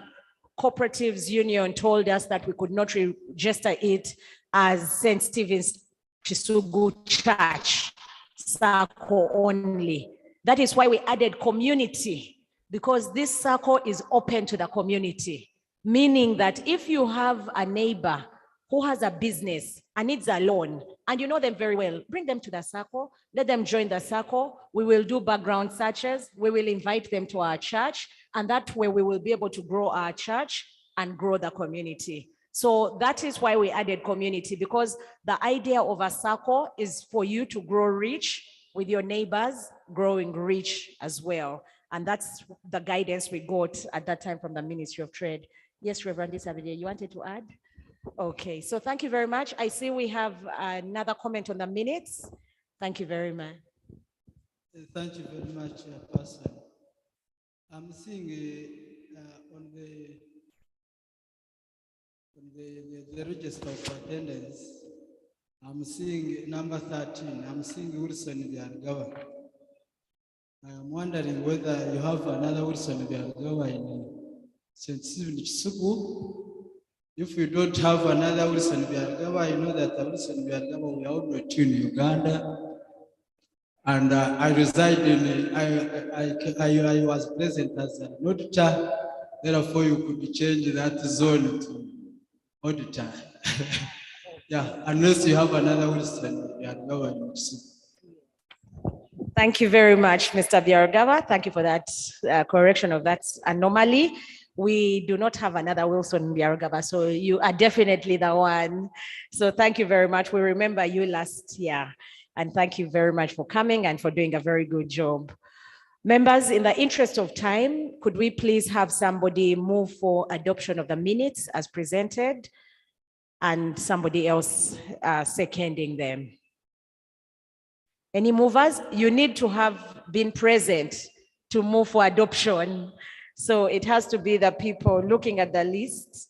Cooperatives Union told us that we could not register it as St. Stephen's Kisugu Church Sacco only. That is why we added community, because this Sacco is open to the community, meaning that if you have a neighbor who has a business and needs a loan, and you know them very well, bring them to the Sacco, let them join the Sacco. We will do background searches. We will invite them to our church, and that way we will be able to grow our church and grow the community. So that is why we added community, because the idea of a Sacco is for you to grow rich with your neighbors growing rich as well. And that's the guidance we got at that time from the Ministry of Trade. Yes, Reverend Isabelle, you wanted to add? Okay, so thank you very much. I see we have another comment on the minutes. Thank you very much. Thank you very much, Pastor. I'm seeing on the register of attendance, I'm seeing number 13. I'm seeing Wilson Biargawa. I'm wondering whether you have another Wilson Biargawa in St. Stephen Kisugu. If you don't have another Wilson Biargawa, you know that the Wilson Biargawa, we are all not in Uganda. And I reside in, I was present as an auditor. Therefore, you could change that zone to auditor. Yeah, unless you have another Wilson Biargawa in Kisugu. Thank you very much, Mr. Biargawa. Thank you for that correction of that anomaly. We do not have another Wilson Biargawa, so you are definitely the one. So thank you very much. We remember you last year, and thank you very much for coming and for doing a very good job. Members, in the interest of time, could we please have somebody move for adoption of the minutes as presented and somebody else seconding them? Any movers? You need to have been present to move for adoption. So it has to be the people looking at the list.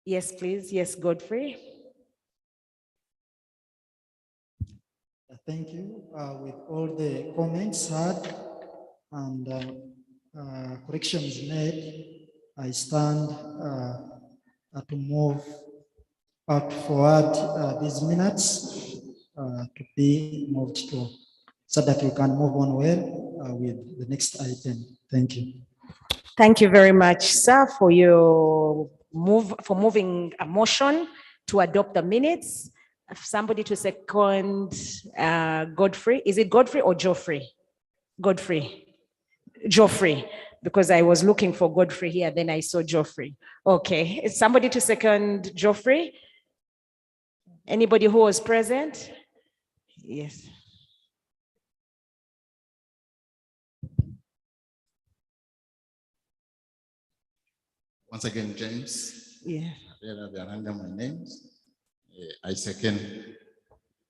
Yes, please. Yes, Godfrey. Thank you. With all the comments heard and corrections made, I stand to move forward these minutes to be moved to, so that we can move on well with the next item. Thank you. Thank you very much, sir, for your moving a motion to adopt the minutes. Somebody to second Godfrey. Is it Godfrey or Geoffrey? Godfrey. Geoffrey, because I was looking for Godfrey here, then I saw Geoffrey. Okay, is somebody to second Geoffrey? Anybody who was present? Yes. Once again, James. Yeah. My name. I second,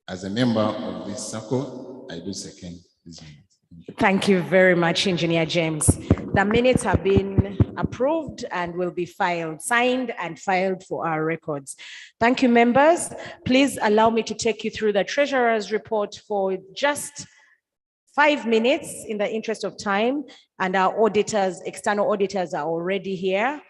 as a member of this Sacco, I do second this minute. Thank you very much, Engineer James. The minutes have been approved and will be filed, signed and filed for our records. Thank you, members. Please allow me to take you through the Treasurer's report for just 5 minutes in the interest of time, and our auditors, external auditors are already here.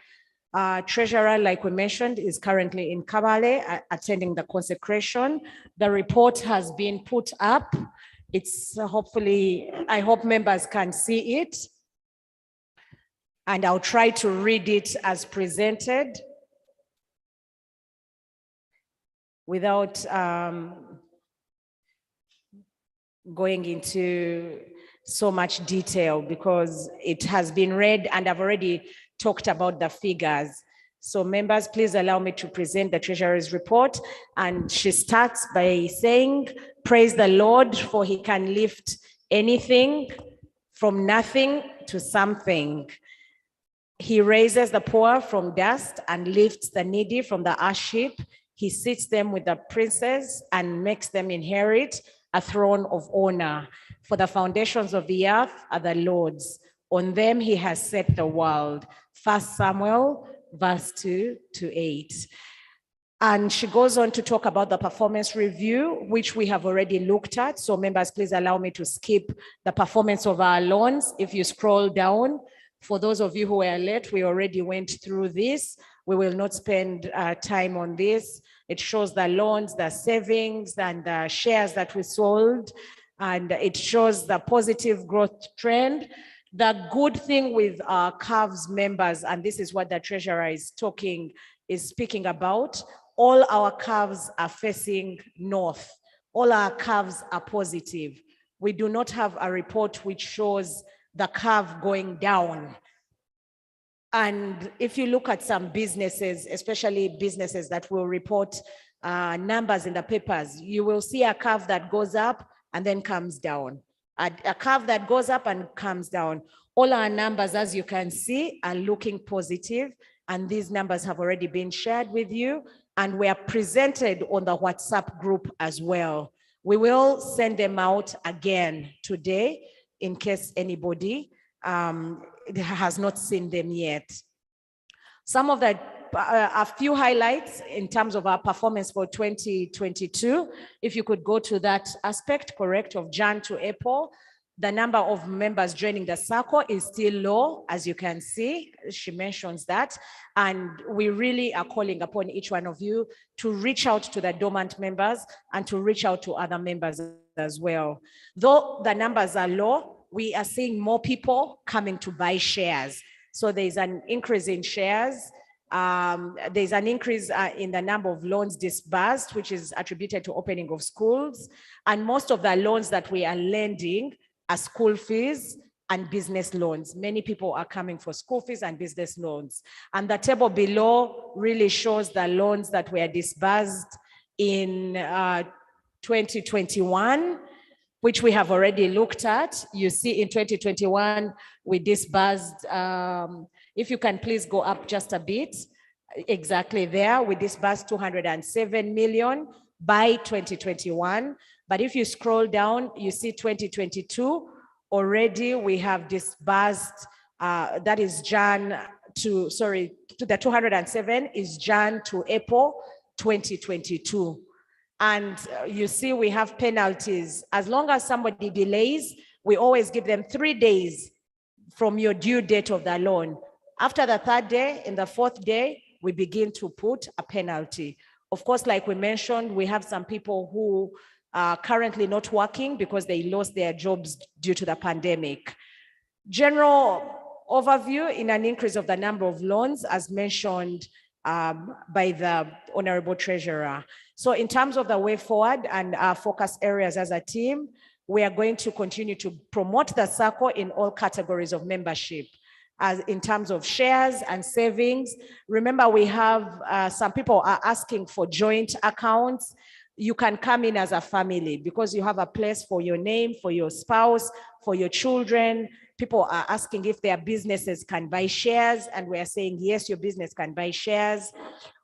Treasurer, like we mentioned, is currently in Kabale attending the consecration. The report has been put up. It's hopefully, I hope members can see it. And I'll try to read it as presented without going into so much detail, because it has been read and I've already talked about the figures. So members, please allow me to present the treasurer's report. And she starts by saying, praise the Lord, for he can lift anything from nothing to something. He raises the poor from dust and lifts the needy from the ash heap. He sits them with the princes and makes them inherit a throne of honor. For the foundations of the earth are the Lord's. On them he has set the world. 1 Samuel verse 2 to 8. And she goes on to talk about the performance review, which we have already looked at. So members, please allow me to skip the performance of our loans. If you scroll down, for those of you who are late, we already went through this. We will not spend time on this. It shows the loans, the savings, and the shares that we sold. And it shows the positive growth trend. The good thing with our CAVS members, and this is what the treasurer is speaking about, all our curves are facing north. All our curves are positive. We do not have a report which shows the curve going down. And if you look at some businesses, especially businesses that will report numbers in the papers, you will see a curve that goes up and then comes down. A curve that goes up and comes down. All our numbers, as you can see, are looking positive, and these numbers have already been shared with you, and we are presented on the WhatsApp group as well. We will send them out again today in case anybody has not seen them yet. Some of the a few highlights in terms of our performance for 2022. If you could go to that aspect, correct, of Jan to April, the number of members joining the Sacco is still low, as you can see. She mentions that. And we really are calling upon each one of you to reach out to the dormant members and to reach out to other members as well. Though the numbers are low, we are seeing more people coming to buy shares. So there's an increase in shares. There's an increase in the number of loans disbursed, which is attributed to opening of schools. And most of the loans that we are lending are school fees and business loans. Many people are coming for school fees and business loans. And the table below really shows the loans that were disbursed in 2021, which we have already looked at. You see in 2021, we disbursed, if you can please go up just a bit, exactly there, we disbursed 207 million by 2021. But if you scroll down, you see 2022, already we have disbursed, that is Jan to, sorry, to the 207 is Jan to April 2022. And you see we have penalties. As long as somebody delays, we always give them 3 days from your due date of the loan. After the third day, in the fourth day, we begin to put a penalty. Of course, like we mentioned, we have some people who are currently not working because they lost their jobs due to the pandemic. General overview in an increase of the number of loans as mentioned by the Honorable Treasurer. So in terms of the way forward and our focus areas as a team, we are going to continue to promote the Sacco in all categories of membership. As in terms of shares and savings. Remember, we have some people are asking for joint accounts. You can come in as a family because you have a place for your name, for your spouse, for your children. People are asking if their businesses can buy shares, and we are saying, yes, your business can buy shares.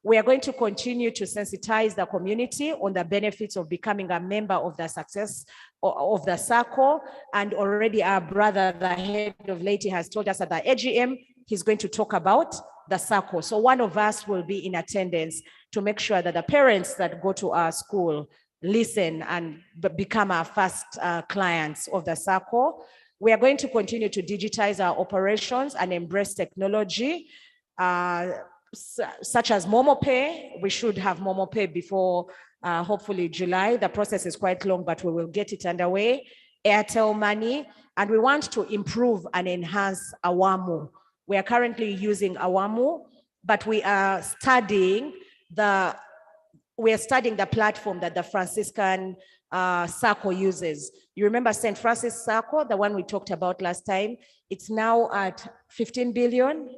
We are going to continue to sensitize the community on the benefits of becoming a member of the success of the Sacco. And already our brother, the head of Laity, has told us at the AGM, he's going to talk about the Sacco. So one of us will be in attendance to make sure that the parents that go to our school listen and become our first clients of the Sacco. We are going to continue to digitize our operations and embrace technology, such as Momo Pay. We should have Momo Pay before hopefully July. The process is quite long, but we will get it underway. Airtel Money, and we want to improve and enhance Awamu. We are currently using Awamu, but we are studying the platform that the Franciscan Sacco uses. You remember St. Francis Sacco, the one we talked about last time? It's now at 15 billion.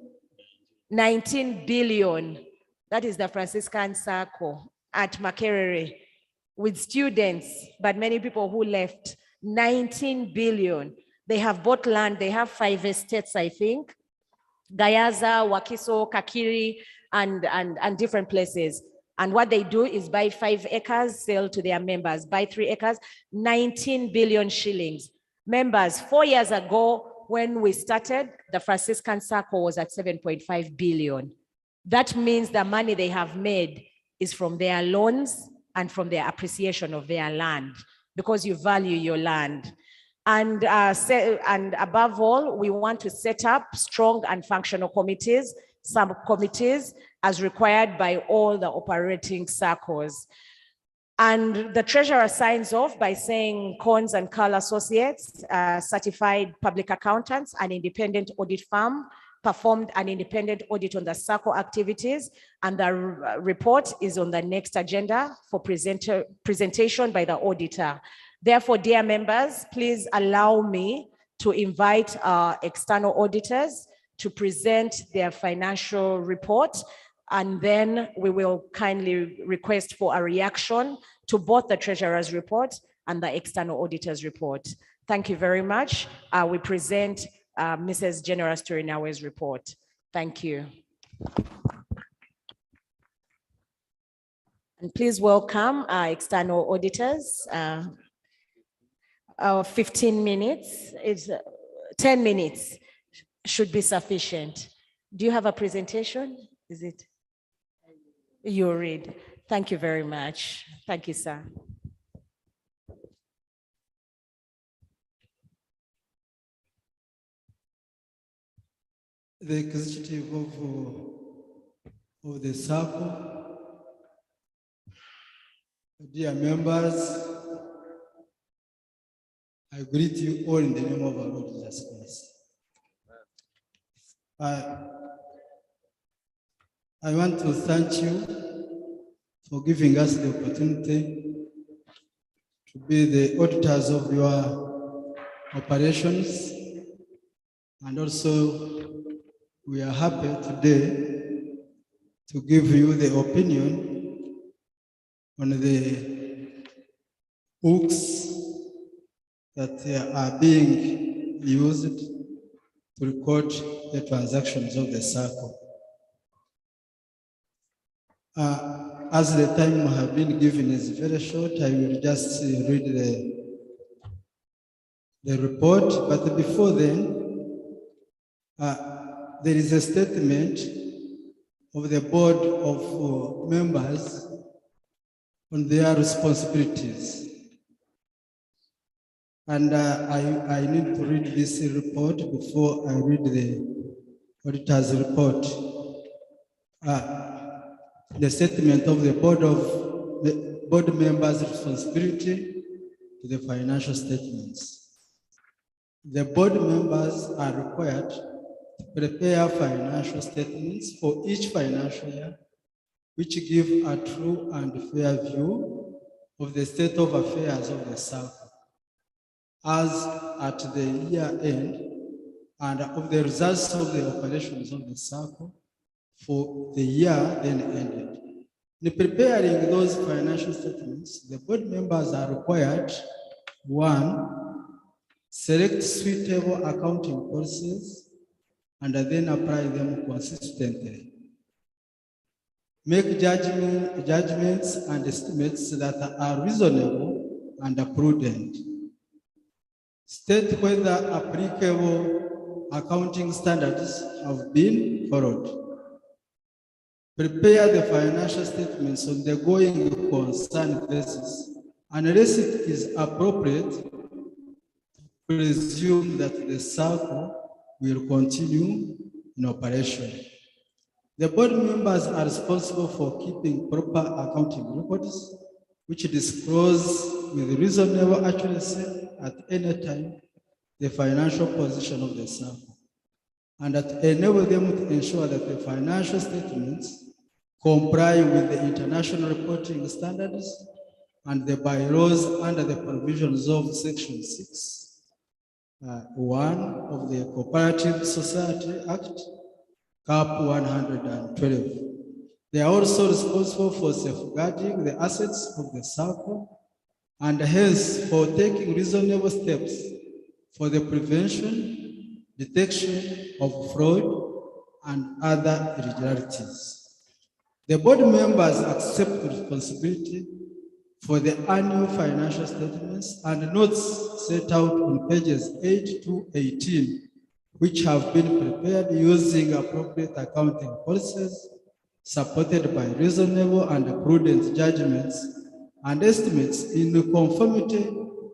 19 billion. That is the Franciscan Sacco at Makerere with students, but many people who left. 19 billion. They have bought land. They have 5 estates, I think. Gayaza, Wakiso, Kakiri, and different places. And what they do is buy 5 acres, sell to their members, buy 3 acres, 19 billion shillings. Members, 4 years ago, when we started, the Franciscan Sacco was at 7.5 billion. That means the money they have made is from their loans and from their appreciation of their land, because you value your land. And above all, we want to set up strong and functional committees, subcommittees, as required by all the operating SACCOs. And the treasurer signs off by saying Cohns and Carl Associates, certified public accountants, an independent audit firm, performed an independent audit on the SACCO activities, and the report is on the next agenda for presentation by the auditor. Therefore, dear members, please allow me to invite our external auditors to present their financial report, and then we will kindly request for a reaction to both the treasurer's report and the external auditor's report. Thank you very much. We present Mrs. General Storinawe's report. Thank you. And please welcome our external auditors. 15 minutes, 10 minutes should be sufficient. Do you have a presentation? Is it? You read. Thank you very much. Thank you, sir. The executive of the Sacco, dear members, I greet you all in the name of our Lord Jesus Christ. I want to thank you for giving us the opportunity to be the auditors of your operations, and also we are happy today to give you the opinion on the books that are being used to record the transactions of the Sacco. As the time have been given is very short, I will just read the report, but before then, there is a statement of the board of members on their responsibilities. And I need to read this report before I read the auditor's report. The statement of the board members' responsibility to the financial statements. The board members are required to prepare financial statements for each financial year, which give a true and fair view of the state of affairs of the Sacco, as at the year end, and of the results of the operations of the Sacco for the year then ended. In preparing those financial statements, the board members are required, 1, select suitable accounting policies and then apply them consistently. Make judgments and estimates that are reasonable and prudent. State whether applicable accounting standards have been followed. Prepare the financial statements on the going concern basis, unless it is appropriate to presume that the Sacco will continue in operation. The board members are responsible for keeping proper accounting records, which disclose with reasonable accuracy at any time the financial position of the Sacco, and that enable them to ensure that the financial statements comply with the international reporting standards and the bylaws under the provisions of Section 6, 1 of the Cooperative Society Act, CAP 112. They are also responsible for safeguarding the assets of the Sacco and hence for taking reasonable steps for the prevention, detection of fraud and other irregularities. The board members accept responsibility for the annual financial statements and notes set out on pages 8 to 18, which have been prepared using appropriate accounting policies, supported by reasonable and prudent judgments and estimates in conformity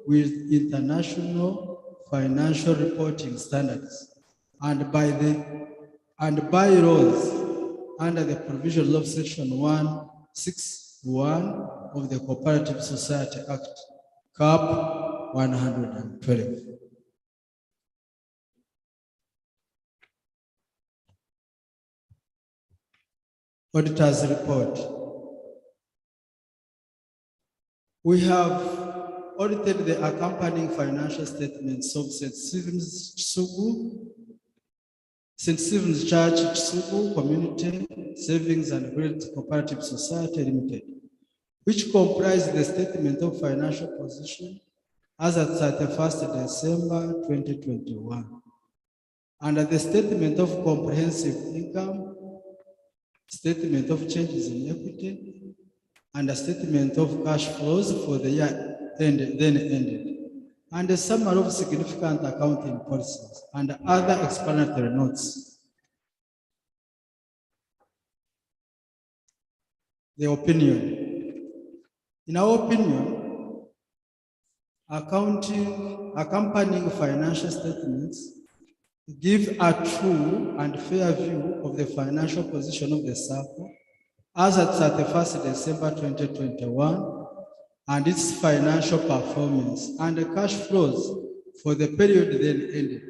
with international financial reporting standards and bylaws under the provisions of Section 161 of the Cooperative Society Act, CAP 112. Auditor's report. We have audited the accompanying financial statements of St. Stephen's Church, Kisugu Community Savings and Credit Cooperative Society Limited, which comprise the statement of financial position as at 31st December 2021, and the statement of comprehensive income, statement of changes in equity, and a statement of cash flows for the year ended, and a summary of significant accounting policies and other explanatory notes. The opinion. In our opinion, accompanying financial statements give a true and fair view of the financial position of the Sacco as at 31st December 2021 and its financial performance and the cash flows for the period then ended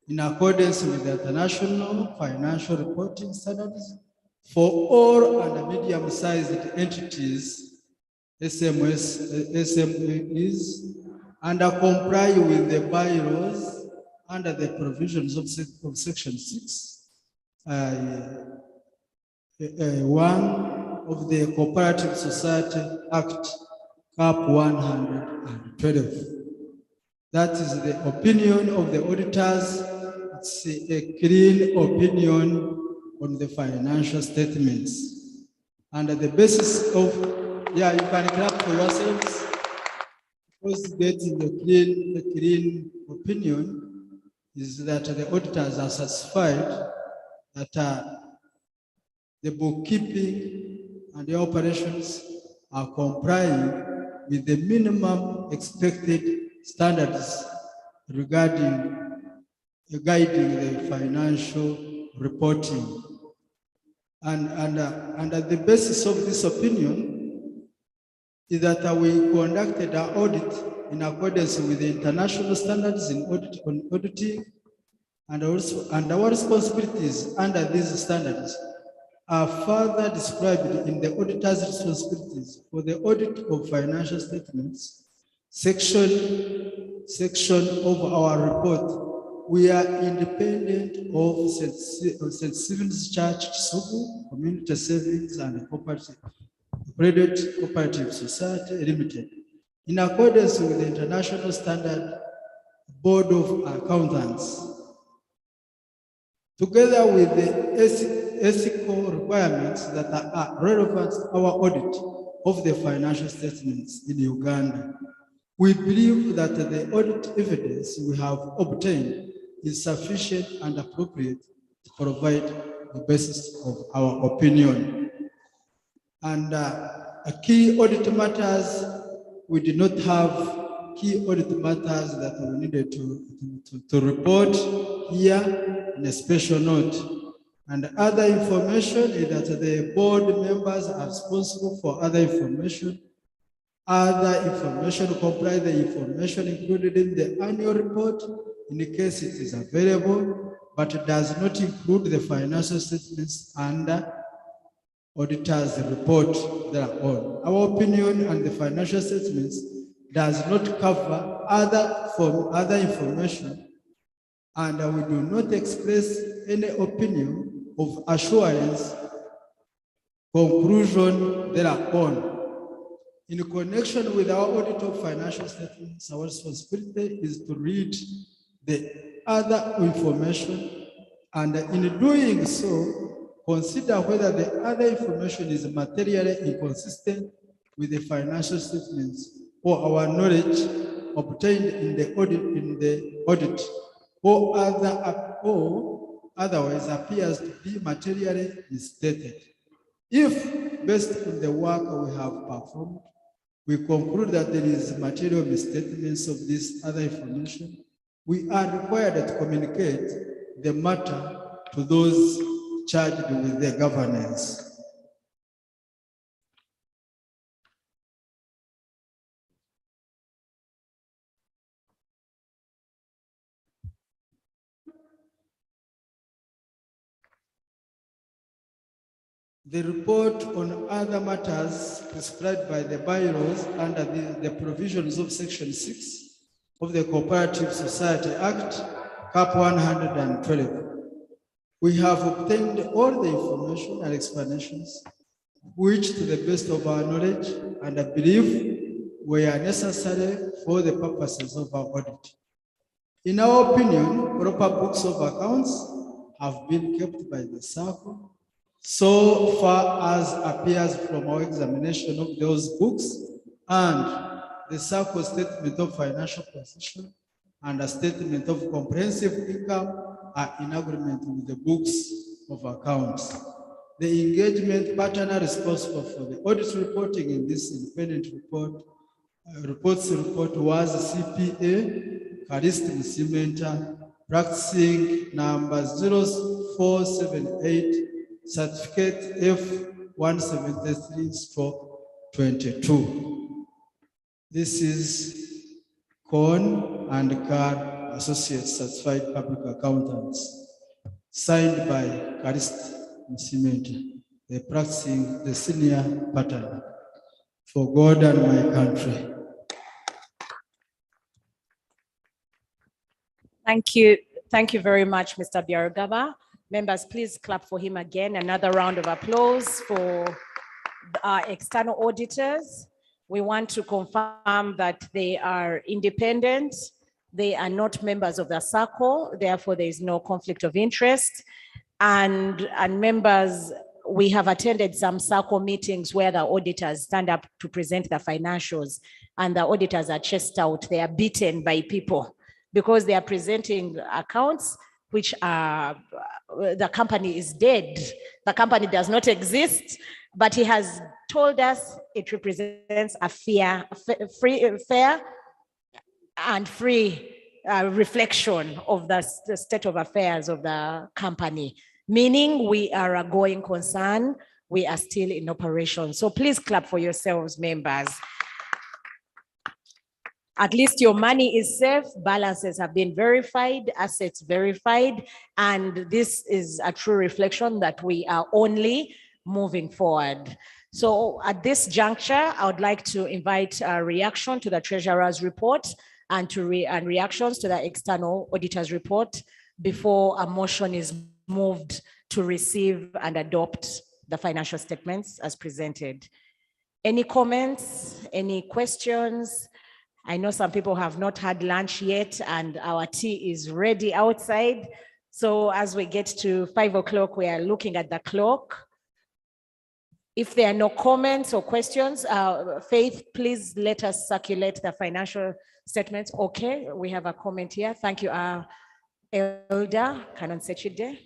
in accordance with the international financial reporting standards for all and medium-sized entities, SMEs, and comply with the bylaws under the provisions of Section 6, 1 of the Cooperative Society Act, CAP 112. That is the opinion of the auditors. It's a clean opinion on the financial statements. And the basis of, you can clap for yourselves, because getting a clean opinion is that the auditors are satisfied that the bookkeeping and the operations are complying with the minimum expected standards regarding guiding the financial reporting. And the basis of this opinion is that we conducted our audit in accordance with the international standards in auditing, and our responsibilities under these standards are further described in the auditor's responsibilities for the audit of financial statements section of our report. We are independent of St. Stephen's Church, Kisugu Community Savings and Credit Cooperative Society Limited, in accordance with the International Standard Board of Accountants, together with the ethical requirements that are relevant to our audit of the financial statements in Uganda. We believe that the audit evidence we have obtained is sufficient and appropriate to provide the basis of our opinion. And key audit matters, we did not have key audit matters that we needed to report here in a special note. And other information is that the board members are responsible for other information. Other information comprise the information included in the annual report in the case it is available, but it does not include the financial statements under auditor's report thereon. Our opinion on the financial statements does not cover other information, and we do not express any opinion of assurance, conclusion thereupon. In connection with our audit of financial statements, our responsibility is to read the other information, and in doing so, consider whether the other information is materially inconsistent with the financial statements or our knowledge obtained in the audit, or otherwise appears to be materially misstated. If, based on the work we have performed, we conclude that there is material misstatements of this other information, we are required to communicate the matter to those charged with the governance. The report on other matters prescribed by the bylaws under the provisions of Section 6 of the Cooperative Society Act, Cap 112. We have obtained all the information and explanations which, to the best of our knowledge and I believe, were necessary for the purposes of our audit. In our opinion, proper books of accounts have been kept by the Sacco so far as appears from our examination of those books, and the Sacco statement of financial position and a statement of comprehensive income are in agreement with the books of accounts. The engagement partner responsible for the audit reporting in this independent report was CPA Karist Cimenta, practicing number 0478, certificate F173/22. This is Cohn and Carr Associates Certified Public Accountants, signed by Karist Cimenta, the senior partner for God and my country. Thank you. Thank you very much, Mr. Biaragaba. Members, please clap for him again. Another round of applause for our external auditors. We want to confirm that they are independent. They are not members of the Sacco, therefore there is no conflict of interest. And members, we have attended some Sacco meetings where the auditors stand up to present the financials, and the auditors are chased out. They are beaten by people because they are presenting accounts which are, the company is dead. The company does not exist, but he has told us it represents a fair and free reflection of the state of affairs of the company, meaning we are a going concern, we are still in operation. So please clap for yourselves, members. At least your money is safe, balances have been verified, assets verified, and this is a true reflection that we are only moving forward. So at this juncture, I would like to invite a reaction to the Treasurer's report and reactions to the external auditor's report before a motion is moved to receive and adopt the financial statements as presented. Any comments, any questions? I know some people have not had lunch yet and our tea is ready outside. So as we get to 5 o'clock, we are looking at the clock. If there are no comments or questions, Faith, please let us circulate the financial statements. Okay, we have a comment here. Thank you, Elder Canon Sechide.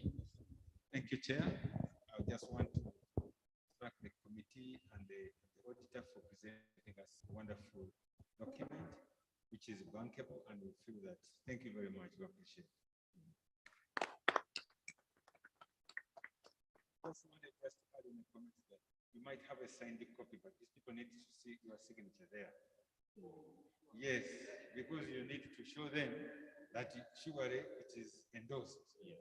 Thank you, Chair. I just want to thank the committee and the auditor for presenting us a wonderful document, which is bankable, and we feel that. Thank you very much. We appreciate it. Also wanted just to add in the comments that you might have a signed copy, but these people need to see your signature there. Yes, because you need to show them that surely it is endorsed. Yes.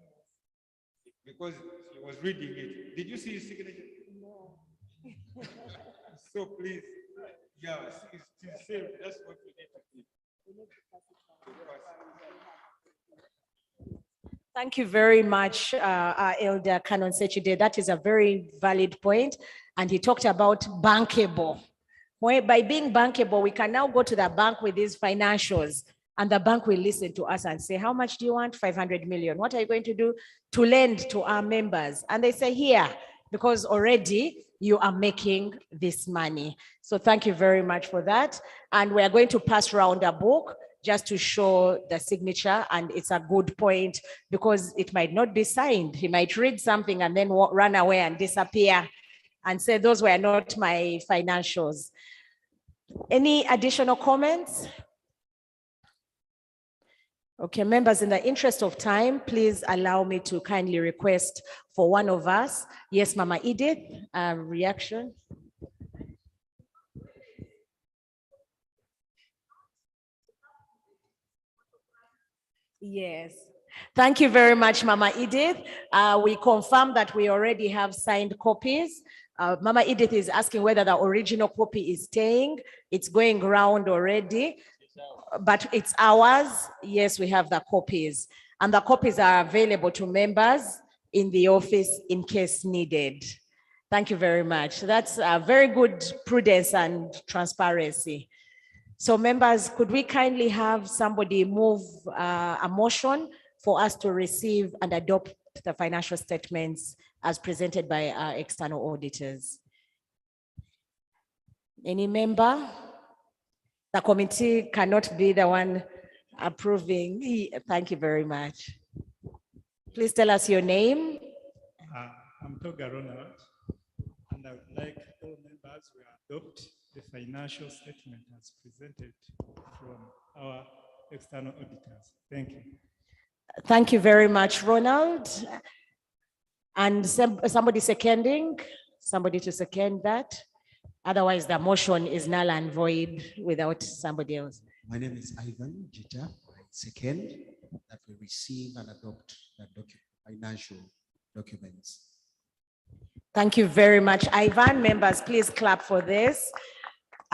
Because he was reading it. Did you see his signature? No. So please, yeah, it's saved. That's what we need to do. We need to pass it on. Thank you very much, Elder Canon Sechide. That is a very valid point. And he talked about bankable. By being bankable, we can now go to the bank with these financials, and the bank will listen to us and say, how much do you want? 500 million. What are you going to do to lend to our members? And they say, here, because already you are making this money. So thank you very much for that. And we are going to pass around a book just to show the signature, and it's a good point because it might not be signed. He might read something and then run away and disappear and say, those were not my financials. Any additional comments? Okay, members, in the interest of time, please allow me to kindly request for one of us. Yes, Mama Edith, reaction. Yes. Thank you very much, Mama Edith. We confirm that we already have signed copies. Mama Edith is asking whether the original copy is staying. It's going around already, but it's ours. Yes, we have the copies. And the copies are available to members in the office in case needed. Thank you very much. That's a very good prudence and transparency. So members, could we kindly have somebody move a motion for us to receive and adopt the financial statements as presented by our external auditors? Any member? The committee cannot be the one approving. Thank you very much. Please tell us your name. I'm Toga Ronald, and I would like all members to adopt the financial statement as presented from our external auditors. Thank you. Thank you very much, Ronald. And somebody seconding, somebody to second that. Otherwise, the motion is null and void without somebody else. My name is Ivan Jita. I second that we receive and adopt the financial documents. Thank you very much, Ivan. Members, please clap for this.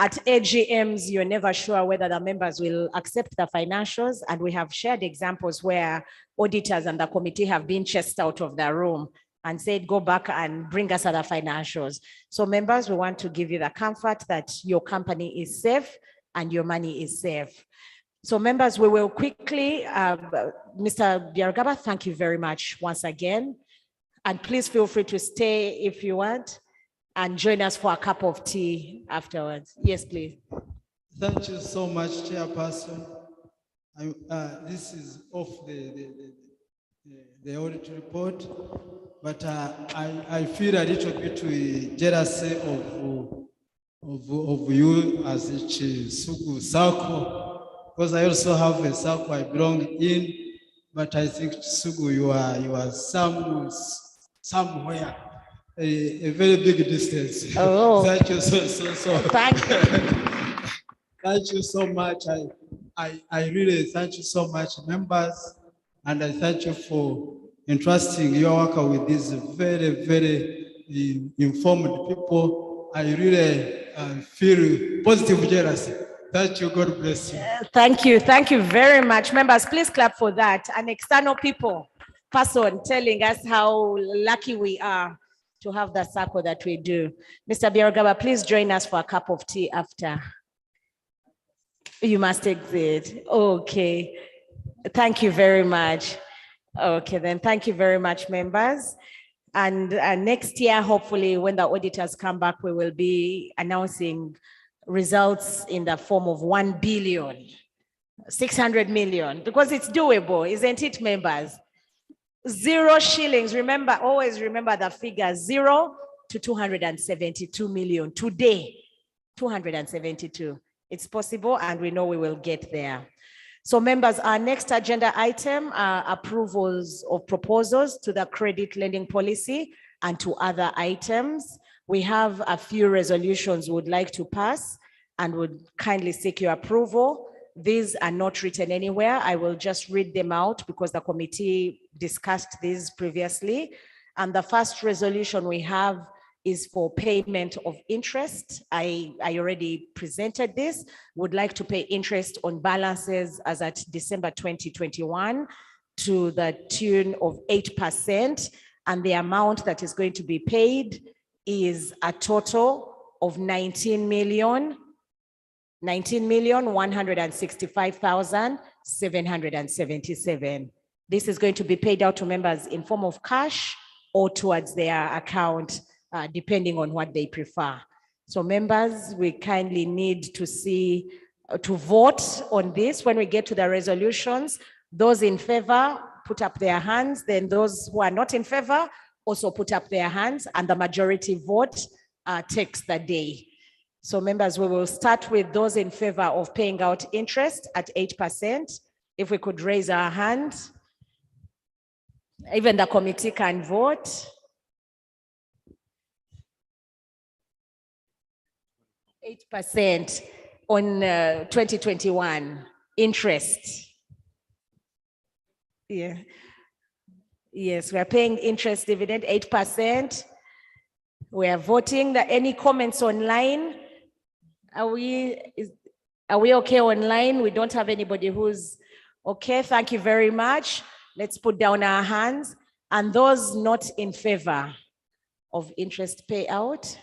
At AGMs, you're never sure whether the members will accept the financials, and we have shared examples where auditors and the committee have been chased out of the room and said, go back and bring us other financials. So members, we want to give you the comfort that your company is safe and your money is safe. So members, we will quickly, Mr. Biargaba, thank you very much once again. And please feel free to stay if you want and join us for a cup of tea afterwards. Yes, please. Thank you so much, Chairperson. This is off the audit report, but I feel a little bit jealousy of you as a Kisugu Sacco, because I also have a Sacco I belong in, but I think Kisugu, you are somewhere. A very big distance. Oh. Thank you so. Thank you. Thank you so much. I really thank you so much, members, and I thank you for entrusting your work with these very, very informed people. I really feel positive jealousy. Thank you. God bless you. Thank you. Thank you very much. Members, please clap for that. An external person telling us how lucky we are to have the Sacco that we do. Mr. Biargaba, please join us for a cup of tea after. You must exit. Okay. Thank you very much. Okay, then thank you very much, members. And next year, hopefully, when the auditors come back, we will be announcing results in the form of 1 billion, 600 million, because it's doable, isn't it, members? 0 shillings. Remember, always remember the figure 0 to 272 million today. 272. It's possible, and we know we will get there. So members, our next agenda item are approvals of proposals to the credit lending policy and to other items. We have a few resolutions we would like to pass and would kindly seek your approval. These are not written anywhere. I will just read them out because the committee discussed these previously. And the first resolution we have is for payment of interest. I already presented this. Would like to pay interest on balances as at December 2021 to the tune of 8%, and the amount that is going to be paid is a total of 19,165,777. This is going to be paid out to members in form of cash or towards their account, depending on what they prefer. So members, we kindly need to see, to vote on this when we get to the resolutions. Those in favor, put up their hands. Then those who are not in favor also put up their hands, and the majority vote takes the day. So members, we will start with those in favor of paying out interest at 8%. If we could raise our hands. Even the committee can vote. 8% on 2021 interest. Yeah. Yes, we are paying interest dividend 8%. We are voting. Any comments online? Are we okay online? We don't have anybody who's okay. Thank you very much. Let's put down our hands. And those not in favor of interest payout.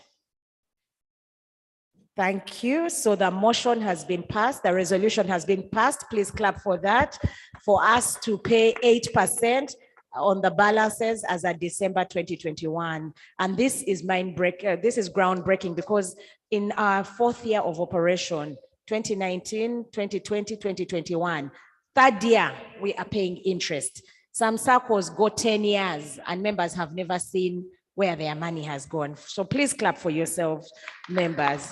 Thank you. So the motion has been passed. The resolution has been passed. Please clap for that. For us to pay 8% on the balances as at December 2021. And this is this is groundbreaking, because in our 4th year of operation, 2019, 2020, 2021, 3rd year, we are paying interest. Some SACCOs go 10 years and members have never seen where their money has gone. So please clap for yourselves, members.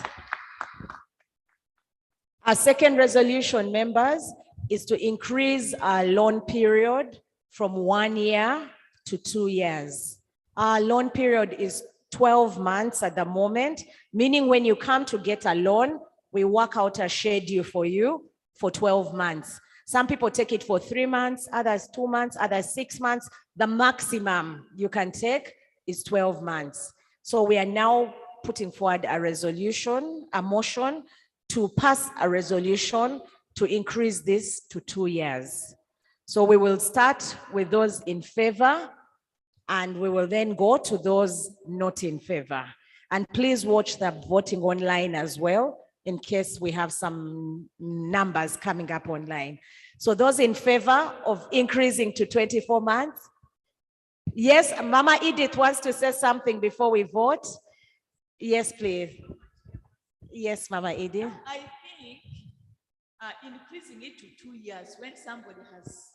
Our second resolution, members, is to increase our loan period from 1 year to 2 years. Our loan period is 12 months at the moment, meaning when you come to get a loan, we work out a schedule for you for 12 months. Some people take it for 3 months, others 2 months, others 6 months. The maximum you can take is 12 months. So we are now putting forward a resolution, a motion to pass a resolution to increase this to 2 years. So we will start with those in favor, and we will then go to those not in favor. And please watch the voting online as well, in case we have some numbers coming up online. So those in favor of increasing to 24 months? Yes, Mama Edith wants to say something before we vote. Yes, please. Yes, Mama Edith. I think increasing it to 2 years when somebody has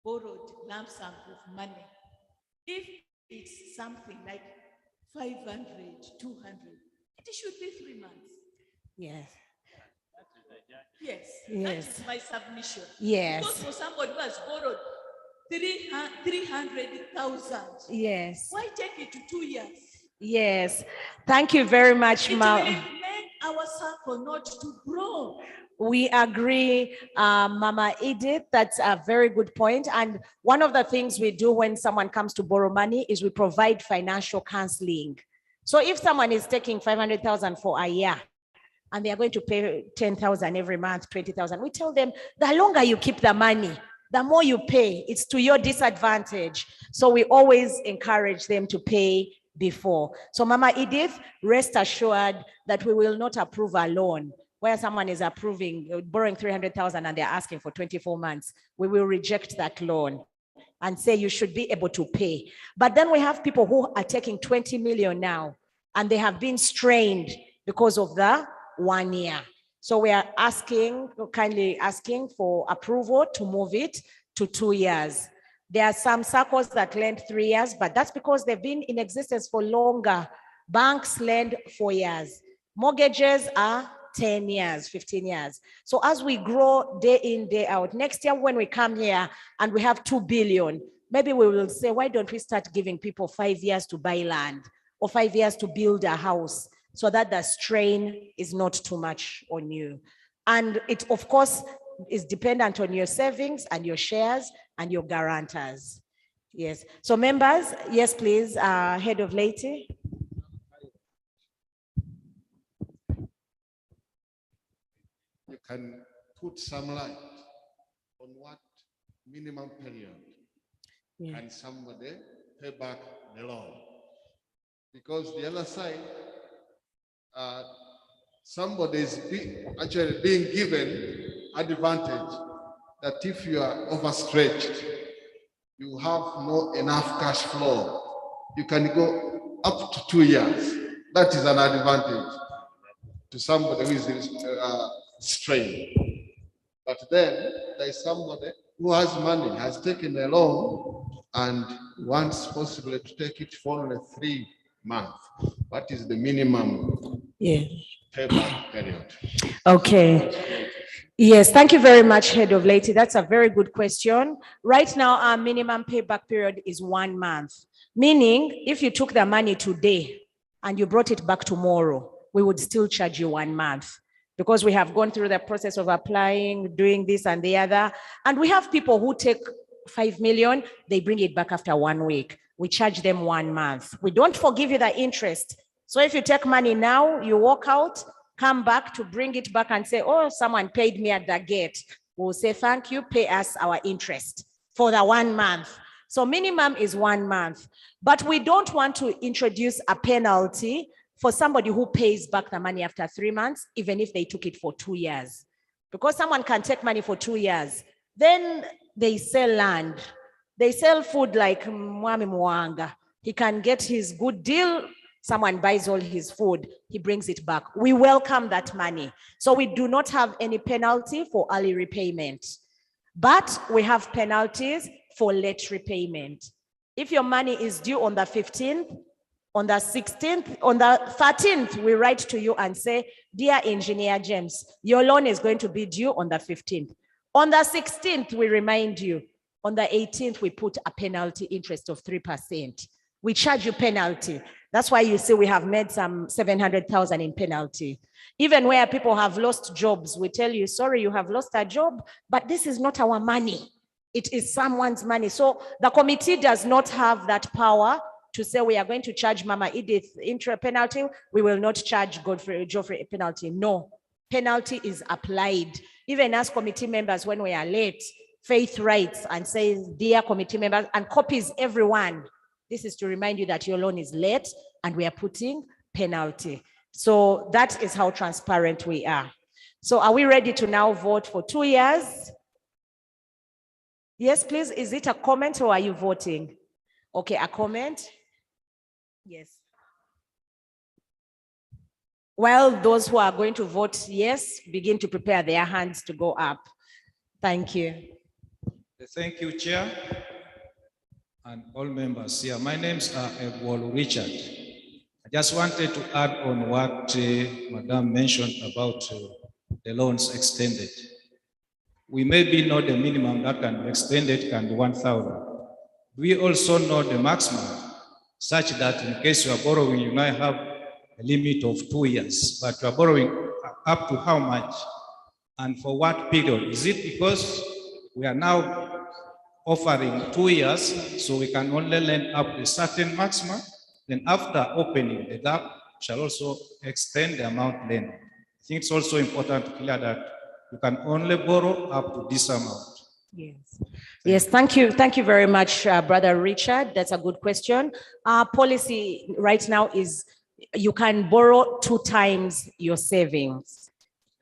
borrowed lump sum of money, if it's something like 500, 200, it should be 3 months. Yes. Yes, Yes. that is my submission. Yes. Because for somebody who has borrowed 300,000, Yes. why take it to 2 years? Yes. Thank you very much, It Ma. will make our circle not to grow. We agree, Mama Edith, that's a very good point. And one of the things we do when someone comes to borrow money is we provide financial counseling. So if someone is taking 500,000 for a year and they are going to pay 10,000 every month, 20,000, we tell them the longer you keep the money, the more you pay. It's to your disadvantage. So we always encourage them to pay before. So Mama Edith, rest assured that we will not approve a loan where someone is borrowing 300,000 and they're asking for 24 months. We will reject that loan and say you should be able to pay. But then we have people who are taking 20 million now and they have been strained because of the 1 year. So we are kindly asking for approval to move it to 2 years. There are some SACCOs that lend 3 years, but that's because they've been in existence for longer. Banks lend 4 years. Mortgages are 10 years, 15 years. So as we grow day in, day out, next year when we come here and we have 2 billion, maybe we will say, why don't we start giving people 5 years to buy land or 5 years to build a house so that the strain is not too much on you. And it, of course, is dependent on your savings and your shares and your guarantors. Yes. So members, yes, please, Head of Laity. You can put some light on what minimum period Yeah. Can somebody pay back the loan? Because the other side, somebody is actually being given advantage that if you are overstretched, you have no enough cash flow, you can go up to 2 years. That is an advantage to somebody who is strained. But then there is somebody who has money, has taken a loan and wants possibly to take it for only 3 months. What is the minimum payback period? Okay. Yes, thank you very much, Head of Laity. That's a very good question. Right now, our minimum payback period is 1 month, meaning if you took the money today and you brought it back tomorrow, we would still charge you 1 month because we have gone through the process of applying, doing this and the other. And we have people who take 5 million, they bring it back after 1 week. We charge them 1 month. We don't forgive you the interest. So if you take money now, you walk out, come back to bring it back and say, oh, someone paid me at the gate. We'll say, thank you, pay us our interest for the 1 month. So minimum is 1 month. But we don't want to introduce a penalty for somebody who pays back the money after 3 months, even if they took it for 2 years. Because someone can take money for 2 years. Then they sell land. They sell food like Mwami Mwanga. He can get his good deal. Someone buys all his food, he brings it back. We welcome that money. So we do not have any penalty for early repayment, but we have penalties for late repayment. If your money is due on the 15th, on the 16th, on the 13th, we write to you and say, dear Engineer James, your loan is going to be due on the 15th. On the 16th, we remind you. On the 18th, we put a penalty interest of 3%. We charge you penalty. That's why you see we have made some 700,000 in penalty. Even where people have lost jobs, we tell you, sorry, you have lost a job, but this is not our money. It is someone's money. So the committee does not have that power to say we are going to charge Mama Edith interest penalty. We will not charge Geoffrey penalty. No, penalty is applied. Even as committee members, when we are late, Faith writes and says, dear committee members, and copies everyone. This is to remind you that your loan is late and we are putting penalty. So that is how transparent we are. So are we ready to now vote for 2 years? Yes, please. Is it a comment or are you voting? Okay, a comment. Yes. While those who are going to vote yes, begin to prepare their hands to go up. Thank you. Thank you, Chair, and all members here. My name's Egwol Richard. I just wanted to add on what Madam mentioned about the loans extended. We maybe know the minimum that can be extended can be 1,000. We also know the maximum, such that in case you are borrowing, you now have a limit of 2 years, but you are borrowing up to how much and for what period? Is it because we are now offering 2 years, so we can only lend up to a certain maximum? Then after opening the gap, shall also extend the amount lent. I think it's also important to clear that you can only borrow up to this amount. Yes. Yes, thank you. Thank you very much, Brother Richard. That's a good question. Our policy right now is you can borrow 2 times your savings,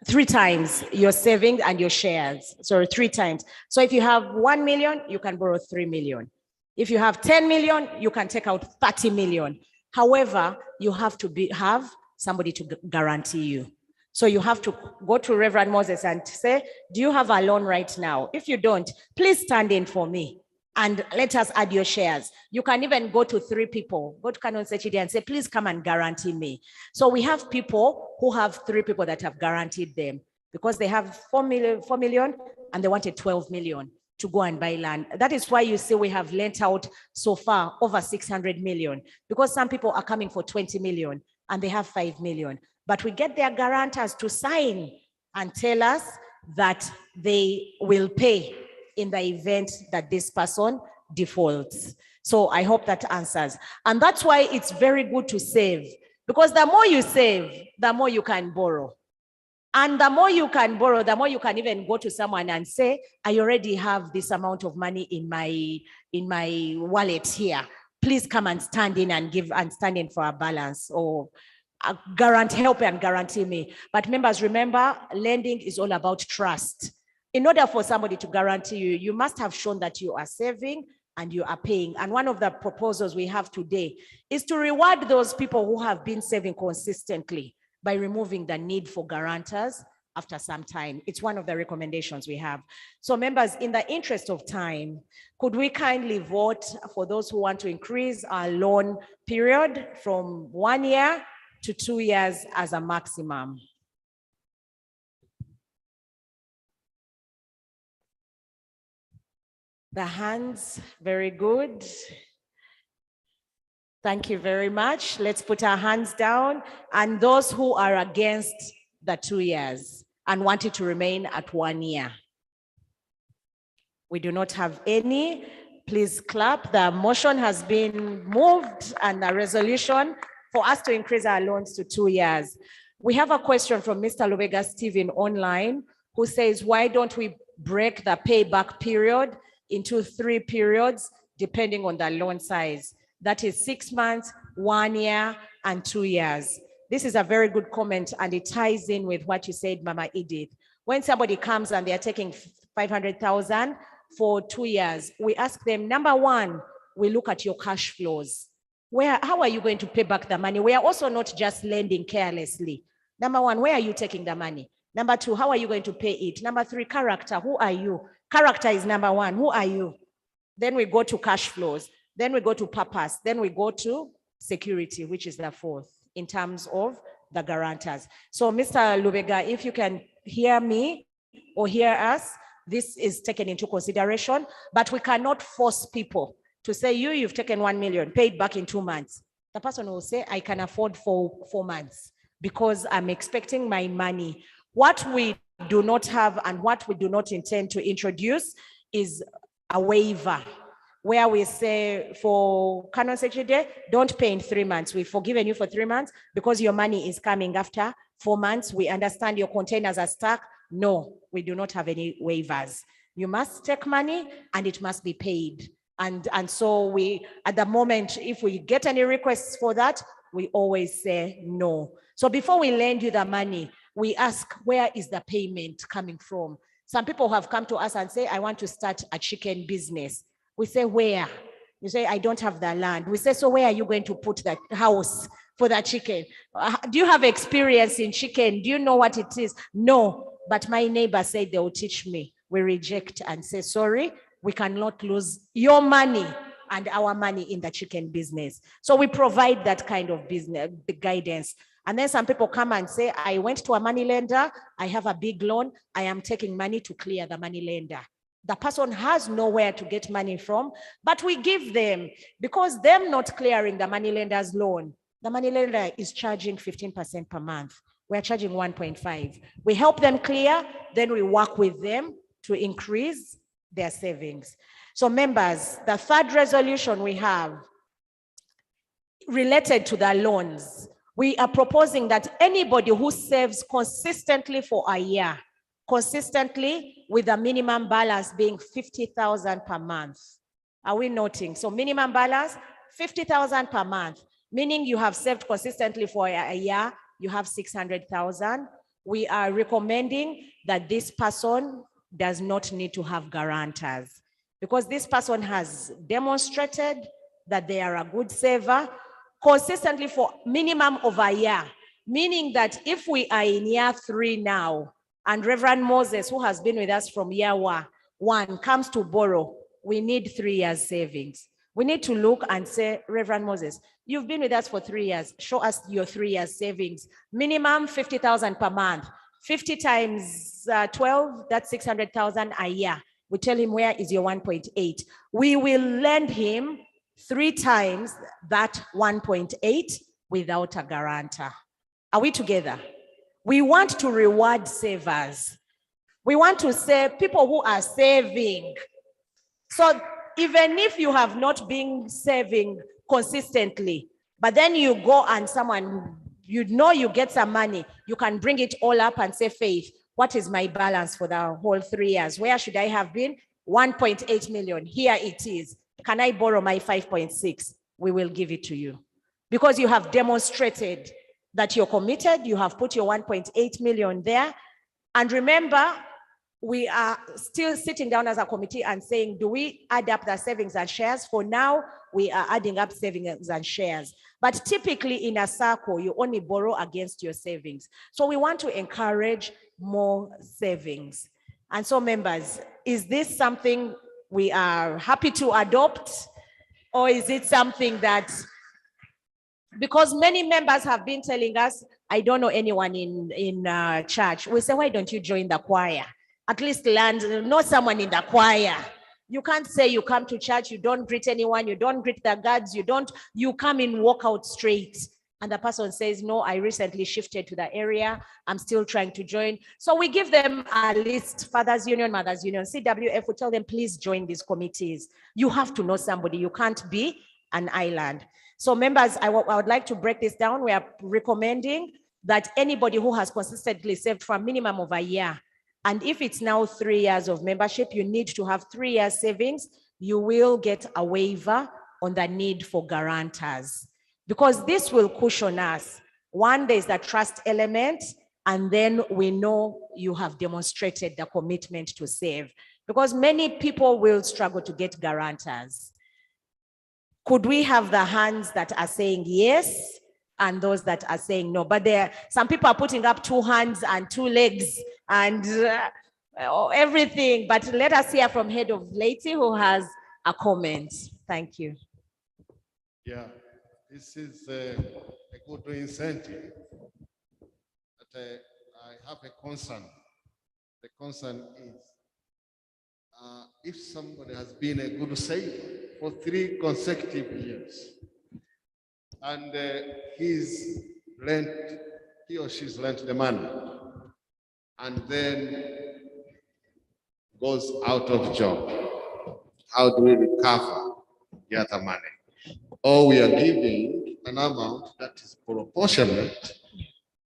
3 times your savings and your shares. Sorry, 3 times. So if you have 1 million, you can borrow 3 million. If you have 10 million, you can take out 30 million. However, you have to have somebody to guarantee you. So you have to go to Reverend Moses and say, do you have a loan right now? If you don't, please stand in for me and let us add your shares. You can even go to 3 people, go to Canon Sechidi and say, please come and guarantee me. So we have people who have 3 people that have guaranteed them because they have 4 million and they wanted 12 million to go and buy land. That is why you see we have lent out so far over 600 million because some people are coming for 20 million and they have 5 million. But we get their guarantors to sign and tell us that they will pay in the event that this person defaults. So I hope that answers. And that's why it's very good to save, because the more you save, the more you can borrow. And the more you can borrow, the more you can even go to someone and say, I already have this amount of money in my wallet here. Please come and stand in and stand in for a balance, or help and guarantee me. But members, remember, lending is all about trust. In order for somebody to guarantee you, you must have shown that you are saving and you are paying. And one of the proposals we have today is to reward those people who have been saving consistently by removing the need for guarantors after some time. It's one of the recommendations we have. So members, in the interest of time, could we kindly vote for those who want to increase our loan period from 1 year to 2 years as a maximum? The hands, very good. Thank you very much. Let's put our hands down. And those who are against the 2 years and want it to remain at 1 year. We do not have any. Please clap. The motion has been moved and a resolution for us to increase our loans to 2 years. We have a question from Mr. Lubega Stephen online, who says, why don't we break the payback period into 3 periods, depending on the loan size? That is 6 months, 1 year, and 2 years. This is a very good comment, and it ties in with what you said, Mama Edith. When somebody comes and they're taking 500,000 for 2 years, we ask them, number one, we look at your cash flows. How are you going to pay back the money? We are also not just lending carelessly. Number one, where are you taking the money? Number two, how are you going to pay it? Number three, character, who are you? Character is number one, who are you? Then we go to cash flows. Then we go to purpose. Then we go to security, which is the fourth in terms of the guarantors. So Mr. Lubega, if you can hear me or hear us, this is taken into consideration, but we cannot force people to say, you've taken 1 million, paid back in 2 months. The person will say, I can afford 4 months because I'm expecting my money. What we do not have and what we do not intend to introduce is a waiver, where we say for Canon Secretary, don't pay in 3 months. We've forgiven you for 3 months because your money is coming after 4 months. We understand your containers are stuck. No, we do not have any waivers. You must take money and it must be paid. And so we, at the moment, if we get any requests for that, we always say no. So before we lend you the money, we ask, where is the payment coming from? Some people have come to us and say, I want to start a chicken business. We say, where? You say, I don't have the land. We say, so where are you going to put that house for the chicken? Do you have experience in chicken? Do you know what it is? No, but my neighbor said they will teach me. We reject and say, sorry, we cannot lose your money and our money in the chicken business. So we provide that kind of business, the guidance. And then some people come and say, I went to a money lender, I have a big loan, I am taking money to clear the money lender. The person has nowhere to get money from, but we give them, because them not clearing the money lender's loan, the money lender is charging 15% per month. We're charging 1.5. We help them clear, then we work with them to increase their savings. So members, the third resolution we have related to the loans, we are proposing that anybody who saves consistently for a year, consistently with a minimum balance being 50,000 per month. Are we noting? So minimum balance, 50,000 per month, meaning you have saved consistently for a year, you have 600,000. We are recommending that this person does not need to have guarantors, because this person has demonstrated that they are a good saver consistently for minimum of a year, meaning that if we are in year 3 now, and Reverend Moses, who has been with us from year 1, comes to borrow, we need 3 years savings. We need to look and say, Reverend Moses, you've been with us for 3 years. Show us your 3 years savings. Minimum 50,000 per month. 50 times 12, that's 600,000 a year. We tell him, where is your 1.8? We will lend him 3 times that 1.8 without a guarantor. Are we together? We want to reward savers. We want to say people who are saving. So even if you have not been saving consistently, but then you go and someone you know you get some money, you can bring it all up and say, Faith, what is my balance for the whole 3 years? Where should I have been? 1.8 million. Here it is. Can I borrow my 5.6? We will give it to you. Because you have demonstrated that you're committed, you have put your 1.8 million there. And remember, we are still sitting down as a committee and saying, do we add up the savings and shares? For now, we are adding up savings and shares. But typically in a Sacco, you only borrow against your savings. So we want to encourage more savings. And so members, is this something we are happy to adopt? Or is it something that, because many members have been telling us, I don't know anyone in church. We say, why don't you join the choir? At least know someone in the choir. You can't say you come to church, you don't greet anyone, you don't greet the guards, you come in, walk out straight. And the person says, no, I recently shifted to the area. I'm still trying to join. So we give them a list, Fathers Union, Mothers Union, CWF, we tell them, please join these committees. You have to know somebody. You can't be an island. So members, I would like to break this down. We are recommending that anybody who has consistently saved for a minimum of a year, and if it's now 3 years of membership, you need to have 3 years savings, you will get a waiver on the need for guarantors. Because this will cushion us. One, there's the trust element, and then we know you have demonstrated the commitment to save. Because many people will struggle to get guarantors. Could we have the hands that are saying yes and those that are saying no? But some people are putting up 2 hands and 2 legs and everything. But let us hear from Head of Laity who has a comment. Thank you. Yeah, this is a good incentive. But I have a concern. The concern is if somebody has been a good saver for 3 consecutive years and he or she's lent the money and then goes out of job, how do we recover the other money? Or we are giving an amount that is proportionate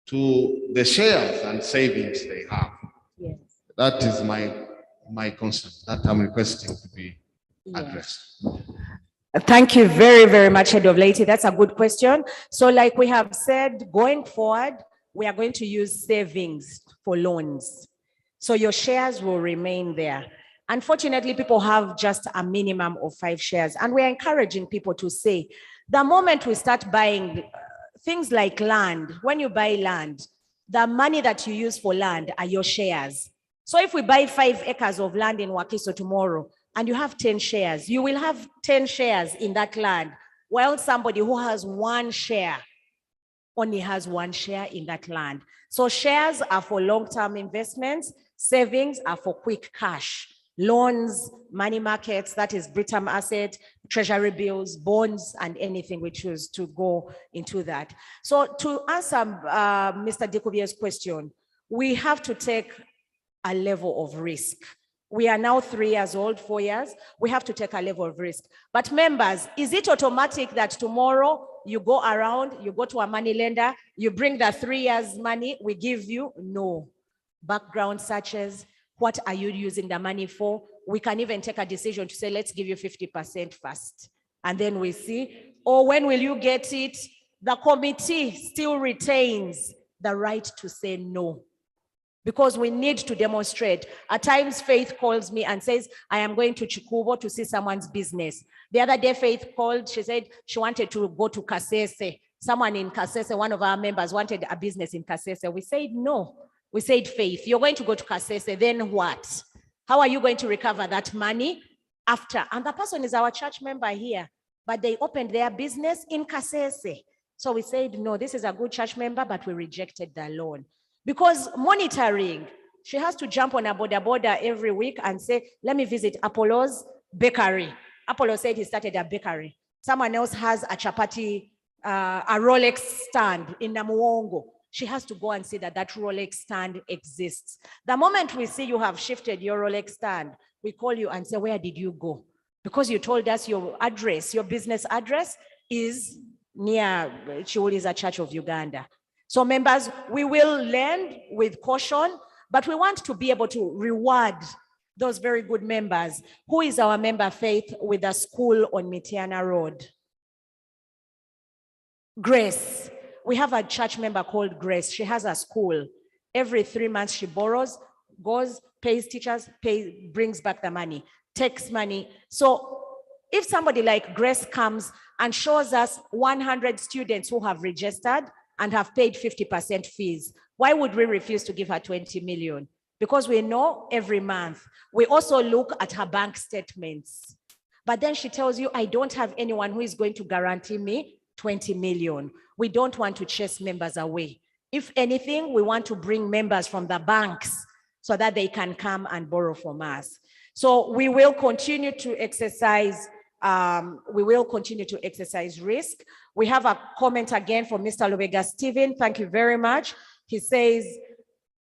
to the shares and savings they have. Yes. That is my concern that I'm requesting to be addressed. Thank you very, very much, Head of Laity. That's a good question. So like we have said, going forward, we are going to use savings for loans. So your shares will remain there. Unfortunately, people have just a minimum of 5 shares, and we're encouraging people to say, the moment we start buying things like land, when you buy land, the money that you use for land are your shares. So if we buy 5 acres of land in Wakiso tomorrow, and you have 10 shares, you will have 10 shares in that land, while somebody who has 1 share only has 1 share in that land. So shares are for long-term investments, savings are for quick cash. Loans, money markets, that is Britam asset, treasury bills, bonds, and anything we choose to go into that. So to answer Mr. Dekubier's question, we have to take a level of risk. We are now 3 years old, 4 years. We have to take a level of risk. But members, is it automatic that tomorrow you go around, you go to a money lender, you bring the 3 years money, we give you? No. Background searches. What are you using the money for? We can even take a decision to say, let's give you 50% first. And then we see, or when will you get it? The committee still retains the right to say no, because we need to demonstrate. At times, Faith calls me and says, I am going to Chikubo to see someone's business. The other day, Faith called, she said she wanted to go to Kasese. Someone in Kasese, one of our members wanted a business in Kasese. We said no. We said, Faith, you're going to go to Kasese, then what? How are you going to recover that money after? And the person is our church member here, but they opened their business in Kasese. So we said, no, this is a good church member, but we rejected the loan. Because monitoring, she has to jump on a border every week and say, let me visit Apollo's bakery. Apollo said he started a bakery. Someone else has a chapati, a Rolex stand in Namuongo. She has to go and see that that Rolex stand exists. The moment we see you have shifted your Rolex stand, we call you and say, where did you go? Because you told us your address, your business address is near Chiuliza Church of Uganda. So members, we will lend with caution, but we want to be able to reward those very good members. Who is our member, Faith, with a school on Mitiana Road? Grace. We have a church member called Grace. She has a school. Every 3 months she borrows, goes, pays teachers, brings back the money, takes money. So if somebody like Grace comes and shows us 100 students who have registered and have paid 50% fees, why would we refuse to give her 20 million? Because we know every month. We also look at her bank statements. But then she tells you, I don't have anyone who is going to guarantee me 20 million. We don't want to chase members away. If anything, we want to bring members from the banks so that they can come and borrow from us. So we will continue to exercise risk. We have a comment again from Mr. Lubega Stephen. Thank you very much. He says,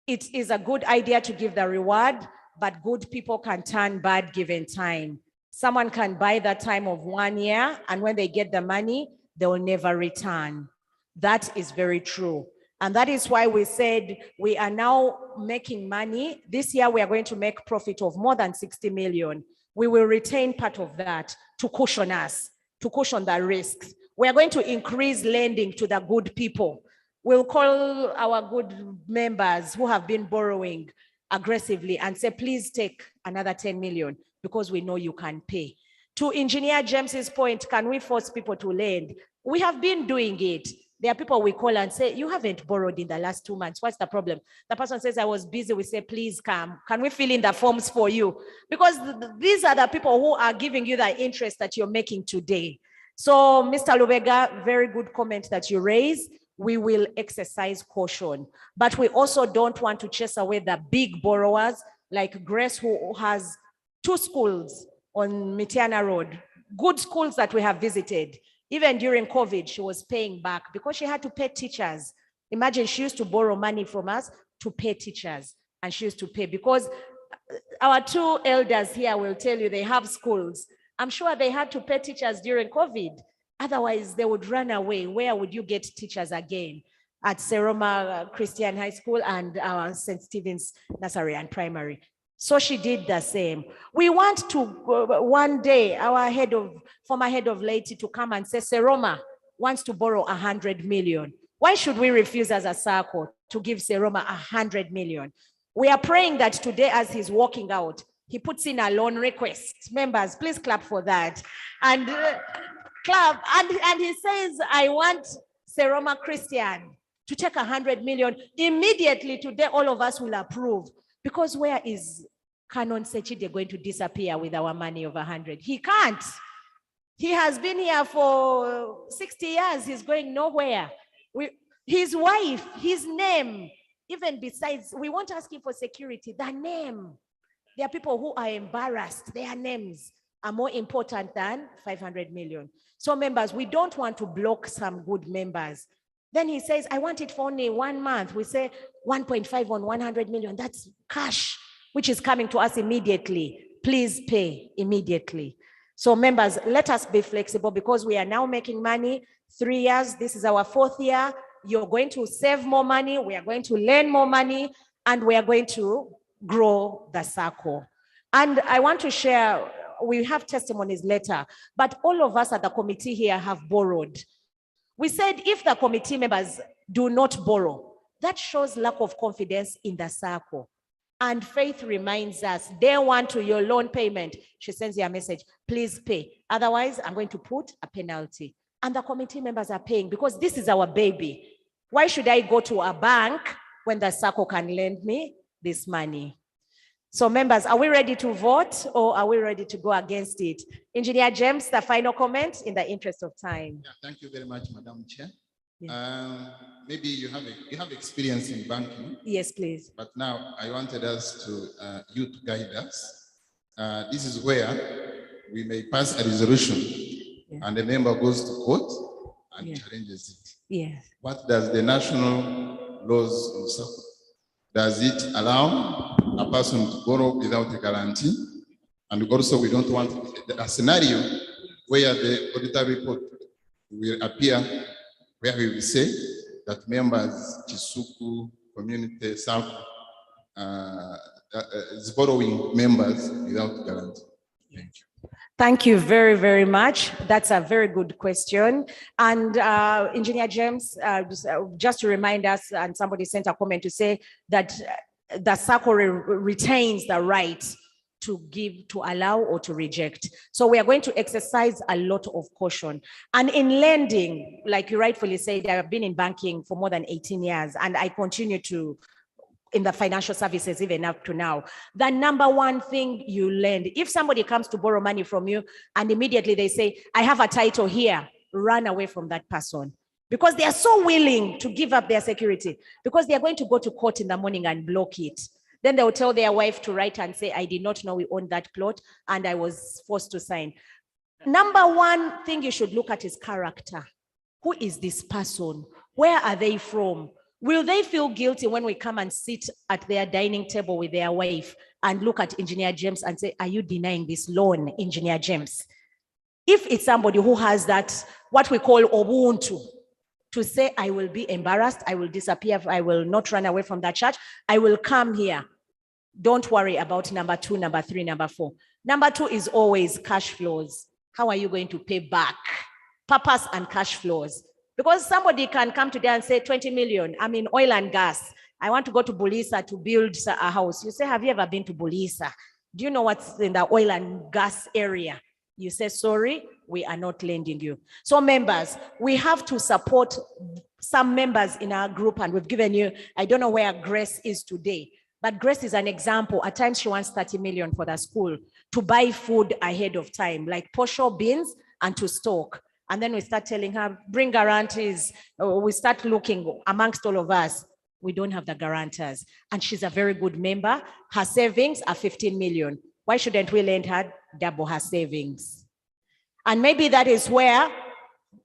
it is a good idea to give the reward, but good people can turn bad given time. Someone can buy that time of 1 year, and when they get the money, they will never return. That is very true. And that is why we said we are now making money. This year, we are going to make profit of more than 60 million. We will retain part of that to cushion us, to cushion the risks. We are going to increase lending to the good people. We'll call our good members who have been borrowing aggressively and say, please take another 10 million because we know you can pay. To Engineer James's point, can we force people to lend? We have been doing it. There are people we call and say, you haven't borrowed in the last 2 months. What's the problem? The person says, I was busy. We say, please come. Can we fill in the forms for you? Because these are the people who are giving you the interest that you're making today. So Mr. Lubega, very good comment that you raised. We will exercise caution, but we also don't want to chase away the big borrowers like Grace, who has 2 schools on Mitiana Road, good schools that we have visited. Even during COVID, she was paying back because she had to pay teachers. Imagine, she used to borrow money from us to pay teachers, and she used to pay because our 2 elders here will tell you they have schools. I'm sure they had to pay teachers during COVID. Otherwise, they would run away. Where would you get teachers again? At Seroma Christian High School and St. Stephen's Nursery and Primary. So she did the same. We want to, one day, our former head of laity to come and say, Seroma wants to borrow 100 million. Why should we refuse as a Sacco to give Seroma 100 million? We are praying that today, as he's walking out, he puts in a loan request. Members, please clap for that. And clap. And he says, I want Seroma Christian to take 100 million. Immediately today, all of us will approve. Because where is Canon Sechide going to disappear with our money of 100? He can't. He has been here for 60 years. He's going nowhere. His wife, his name, even besides, we won't ask him for security, the name. There are people who are embarrassed. Their names are more important than 500 million. So members, we don't want to block some good members. Then he says, I want it for only 1 month. We say 1.5 on 100 million. That's cash, which is coming to us immediately. Please pay immediately. So members, let us be flexible because we are now making money. 3 years, this is our 4th year. You're going to save more money. We are going to lend more money, and we are going to grow the Sacco. And I want to share, we have testimonies later, but all of us at the committee here have borrowed. We said if the committee members do not borrow, that shows lack of confidence in the Sacco. And Faith reminds us, day 1 to your loan payment, she sends you a message, please pay. Otherwise, I'm going to put a penalty. And the committee members are paying because this is our baby. Why should I go to a bank when the Sacco can lend me this money? So members, are we ready to vote or are we ready to go against it? Engineer James, the final comment in the interest of time. Yeah, thank you very much, Madam Chair. Yeah. Maybe you have experience in banking. Yes, please. But now I wanted us you to guide us. This is where we may pass a resolution and the member goes to court and challenges it. Yes. What does the national laws on Sacco? Does it allow a person to borrow without a guarantee? And also, we don't want a scenario where the auditor report will appear where we will say that members, Kisugu, community, Sacco, is borrowing members without guarantee? Thank you. Thank you very, very much. That's a very good question. And Engineer James, just to remind us, and somebody sent a comment to say that the Sacco retains the right to give, to allow, or to reject. So we are going to exercise a lot of caution. And in lending, like you rightfully said, I have been in banking for more than 18 years, and I continue to in the financial services even up to now. The number one thing you lend, if somebody comes to borrow money from you and immediately they say, I have a title here, run away from that person, because they are so willing to give up their security, because they are going to go to court in the morning and block it. Then they will tell their wife to write and say, I did not know we owned that plot and I was forced to sign. Number one thing you should look at is character. Who is this person? Where are they from? Will they feel guilty when we come and sit at their dining table with their wife and look at Engineer James and say, are you denying this loan, Engineer James? If it's somebody who has that, what we call Ubuntu, to say, I will be embarrassed, I will disappear, I will not run away from that church, I will come here. Don't worry about number 2, number 3, number 4. Number 2 is always cash flows. How are you going to pay back? Purpose and cash flows. Because somebody can come today and say 20 million, I'm in oil and gas. I want to go to Bulisa to build a house. You say, have you ever been to Bulisa? Do you know what's in the oil and gas area? You say, sorry, we are not lending you. So members, we have to support some members in our group, and we've given you, I don't know where Grace is today, but Grace is an example. At times she wants 30 million for the school to buy food ahead of time, like posho beans, and to stock. And then we start telling her, bring guarantees. We start looking amongst all of us. We don't have the guarantors. And she's a very good member. Her savings are 15 million. Why shouldn't we lend her double her savings? And maybe that is where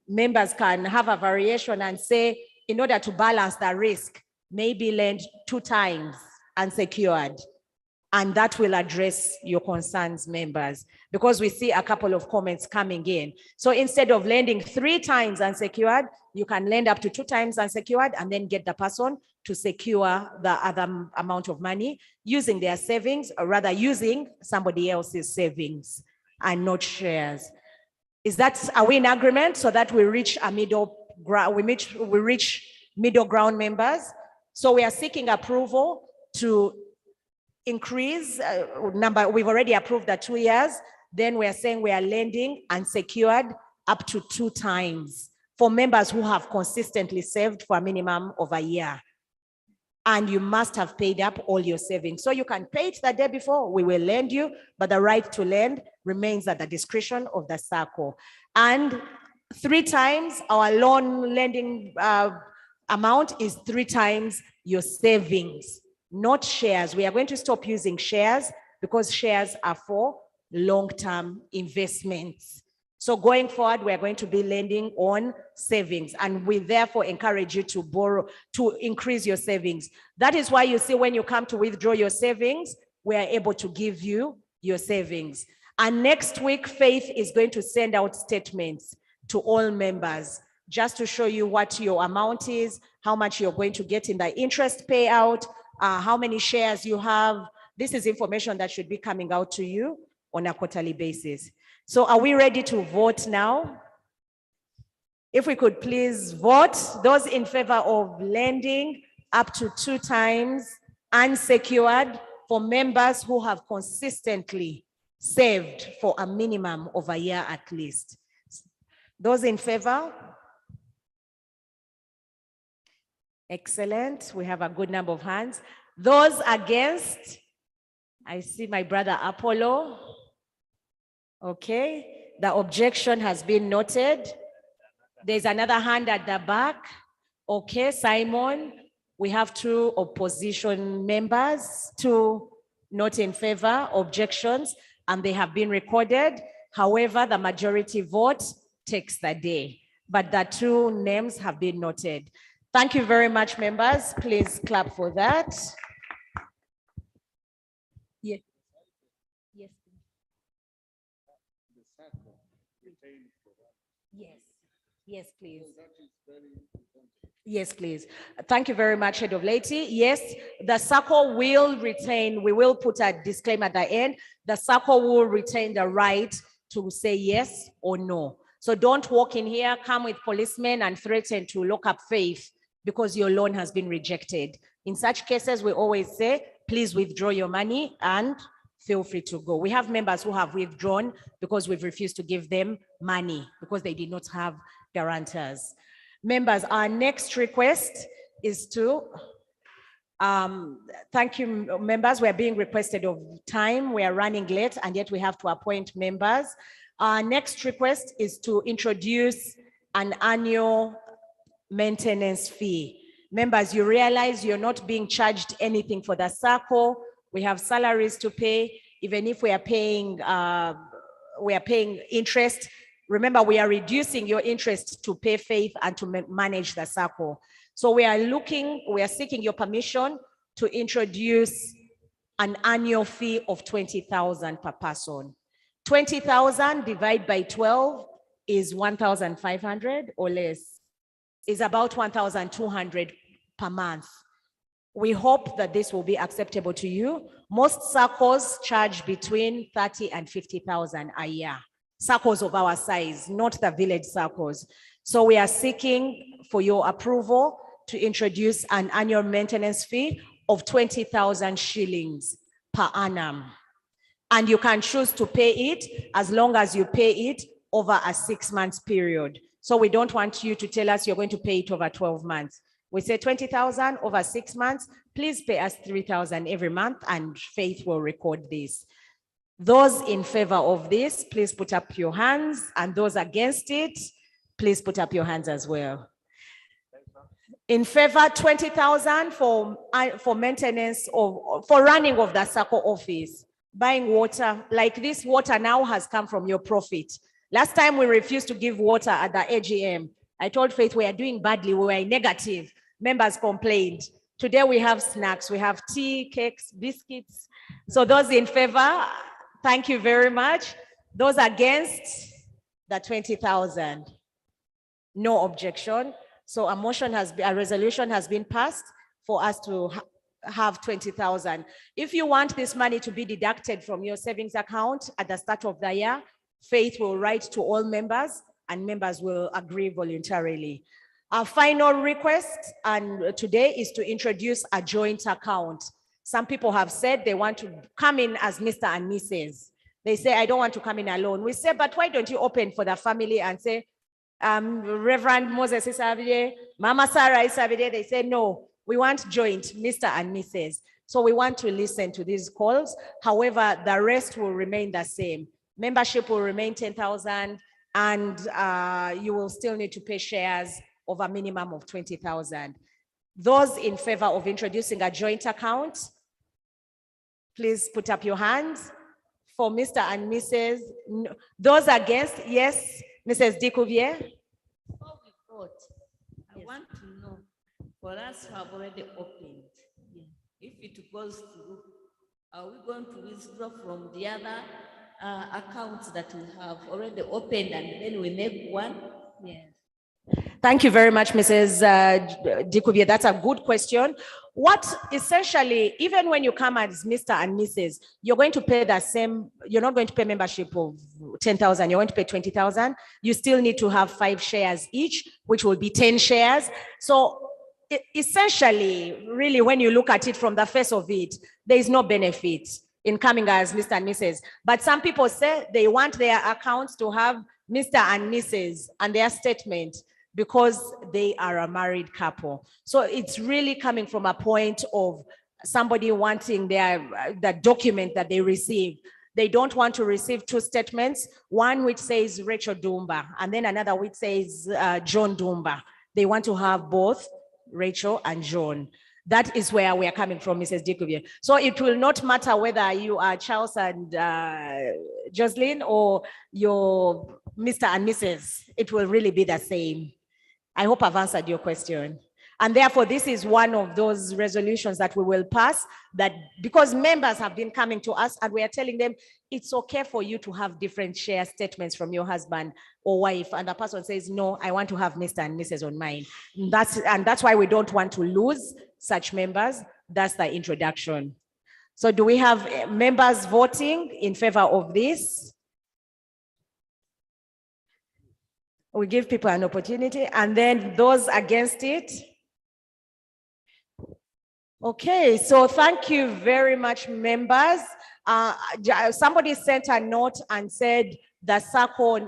members can have a variation and say, in order to balance the risk, maybe lend 2 times unsecured. And that will address your concerns, members, because we see a couple of comments coming in. So instead of lending 3 times unsecured, you can lend up to 2 times unsecured and then get the person to secure the other amount of money using their savings, or rather using somebody else's savings and not shares. Are we in agreement so that we reach a middle ground, we reach middle ground, members? So we are seeking approval to increase we've already approved the 2 years. Then we are saying we are lending unsecured up to 2 times for members who have consistently saved for a minimum of a year. And you must have paid up all your savings. So you can pay it the day before, we will lend you, but the right to lend remains at the discretion of the Sacco. And 3 times our loan lending amount is 3 times your savings. Not shares. We are going to stop using shares because shares are for long-term investments. So going forward, we are going to be lending on savings, and we therefore encourage you to borrow, to increase your savings. That is why you see when you come to withdraw your savings, we are able to give you your savings. And next week, Faith is going to send out statements to all members just to show you what your amount is, how much you're going to get in the interest payout, how many shares you have. This is information that should be coming out to you on a quarterly basis. So are we ready to vote now? If we could please vote, those in favor of lending up to 2 times unsecured for members who have consistently saved for a minimum of a year at least. Those in favor? Excellent. We have a good number of hands. Those against? I see my brother Apollo. Okay. The objection has been noted. There's another hand at the back. Okay, Simon. We have 2 opposition members, 2 not in favor, objections, and they have been recorded. However, the majority vote takes the day, but the 2 names have been noted. Thank you very much, members. Please clap for that. Yes. Yes. Yes. Yes, please. Yes, please. Thank you very much, Head of Laity. Yes, the Sacco will retain, we will put a disclaimer at the end. The Sacco will retain the right to say yes or no. So don't walk in here, come with policemen and threaten to lock up Faith because your loan has been rejected. In such cases, we always say, please withdraw your money and feel free to go. We have members who have withdrawn because we've refused to give them money because they did not have guarantors. Members, our next request is to, thank you, members. We're being requested of time. We are running late and yet we have to appoint members. Our next request is to introduce an annual maintenance fee. Members, you realize you're not being charged anything for the Sacco. We have salaries to pay. Even if we are paying interest, remember, we are reducing your interest to pay Faith and to manage the Sacco. So we are seeking your permission to introduce an annual fee of 20,000 per person. 20,000 divided by 12 is 1,500 or less. Is about 1,200 per month. We hope that this will be acceptable to you. Most Saccos charge between 30 and 50,000 a year. Saccos of our size, not the village Saccos. So we are seeking for your approval to introduce an annual maintenance fee of 20,000 shillings per annum. And you can choose to pay it as long as you pay it over a 6 months period. So we don't want you to tell us you're going to pay it over 12 months. We say 20,000 over 6 months, please pay us 3,000 every month and Faith will record this. Those in favor of this, please put up your hands, and those against it, please put up your hands as well. In favor, 20,000 for maintenance for running of the Sacco office, buying water. Like this water now has come from your profit. Last time we refused to give water at the AGM. I told Faith we are doing badly, we were negative. Members complained. Today we have snacks, we have tea, cakes, biscuits. So those in favor, thank you very much. Those against the 20,000, no objection. So a resolution has been passed for us to have 20,000. If you want this money to be deducted from your savings account at the start of the year, Faith will write to all members and members will agree voluntarily. Our final request today is to introduce a joint account. Some people have said they want to come in as Mr. and Mrs. They say, I don't want to come in alone. We say, but why don't you open for the family and say, Reverend Moses Isabide, Mama Sarah Isabide? They say, no, we want joint, Mr. and Mrs. So we want to listen to these calls. However, the rest will remain the same. Membership will remain 10,000 and you will still need to pay shares of a minimum of 20,000. Those in favor of introducing a joint account, please put up your hands. For Mr. and Mrs. Those against, yes, Mrs. Dikuvier. Before we vote, I want to know, for us who have already opened, if it goes through, are we going to withdraw from the other accounts that we have already opened and then we make one? Yes. Thank you very much, Mrs. Dikuvier. That's a good question. What essentially, even when you come as Mr. and Mrs., you're going to pay the same, you're not going to pay membership of 10,000, you're going to pay 20,000. You still need to have 5 shares each, which will be 10 shares. So essentially, really, when you look at it from the face of it, there is no benefit in coming as Mr. and Mrs. But some people say they want their accounts to have Mr. and Mrs. and their statement because they are a married couple. So it's really coming from a point of somebody wanting the document that they receive. They don't want to receive 2 statements, one which says Rachel Dumba and then another which says John Dumba. They want to have both Rachel and John. That is where we are coming from, Mrs. Dikuvier. So it will not matter whether you are Charles and Jocelyn or your Mr. and Mrs. It will really be the same. I hope I've answered your question. And therefore, this is one of those resolutions that we will pass, that because members have been coming to us and we are telling them, it's okay for you to have different share statements from your husband or wife, and the person says, no, I want to have Mr. and Mrs. on mine. And that's why we don't want to lose such members. That's the introduction. So do we have members voting in favor of this? We give people an opportunity, and then those against it. Okay, so thank you very much, members. Somebody sent a note and said the Sacco,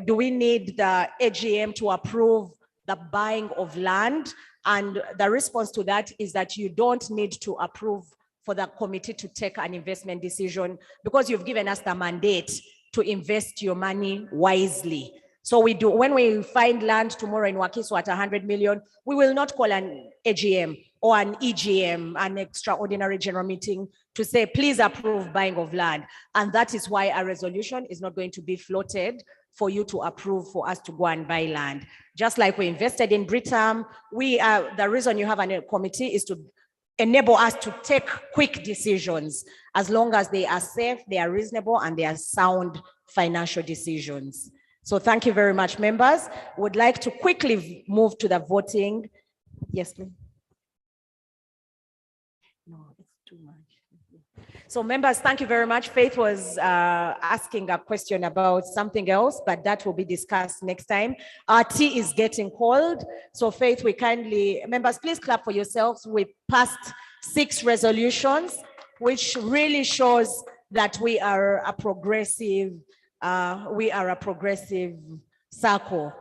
do we need the AGM to approve the buying of land? And the response to that is that you don't need to approve for the committee to take an investment decision, because you've given us the mandate to invest your money wisely. So we do, when we find land tomorrow in Wakiso at 100 million, we will not call an AGM or an EGM, an extraordinary general meeting, to say, please approve buying of land. And that is why a resolution is not going to be floated for you to approve for us to go and buy land. Just like we invested in Britam, the reason you have a committee is to enable us to take quick decisions, as long as they are safe, they are reasonable, and they are sound financial decisions. So thank you very much, members. Would like to quickly move to the voting. Yes, please. No, it's too much. So members, thank you very much. Faith was asking a question about something else, but that will be discussed next time. Our tea is getting cold. So Faith, we kindly, members, please clap for yourselves. We passed 6 resolutions, which really shows that we are a progressive Sacco.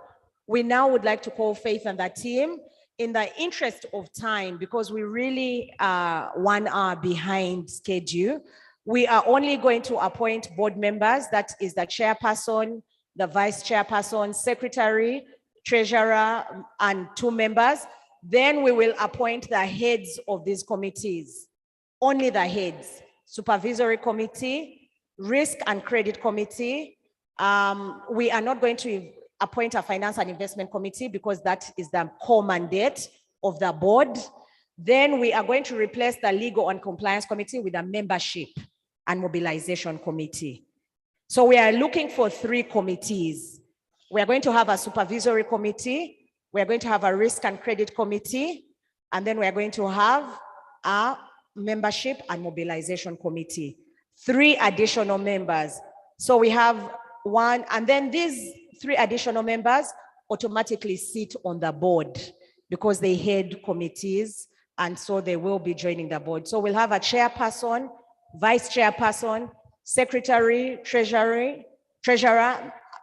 We now would like to call Faith and the team. In the interest of time, because we really are 1 hour behind schedule, we are only going to appoint board members. That is the chairperson, the vice chairperson, secretary, treasurer, and 2 members. Then we will appoint the heads of these committees. Only the heads. Supervisory committee, risk and credit committee. We are not going to appoint a finance and investment committee, because that is the core mandate of the board. Then we are going to replace the legal and compliance committee with a membership and mobilization committee. So we are looking for 3 committees. We are going to have a supervisory committee, we are going to have a risk and credit committee, and then we are going to have a membership and mobilization committee. 3 additional members. So we have 1, and then these 3 additional members automatically sit on the board because they head committees, and so they will be joining the board. So we'll have a chairperson, vice chairperson, secretary, treasurer,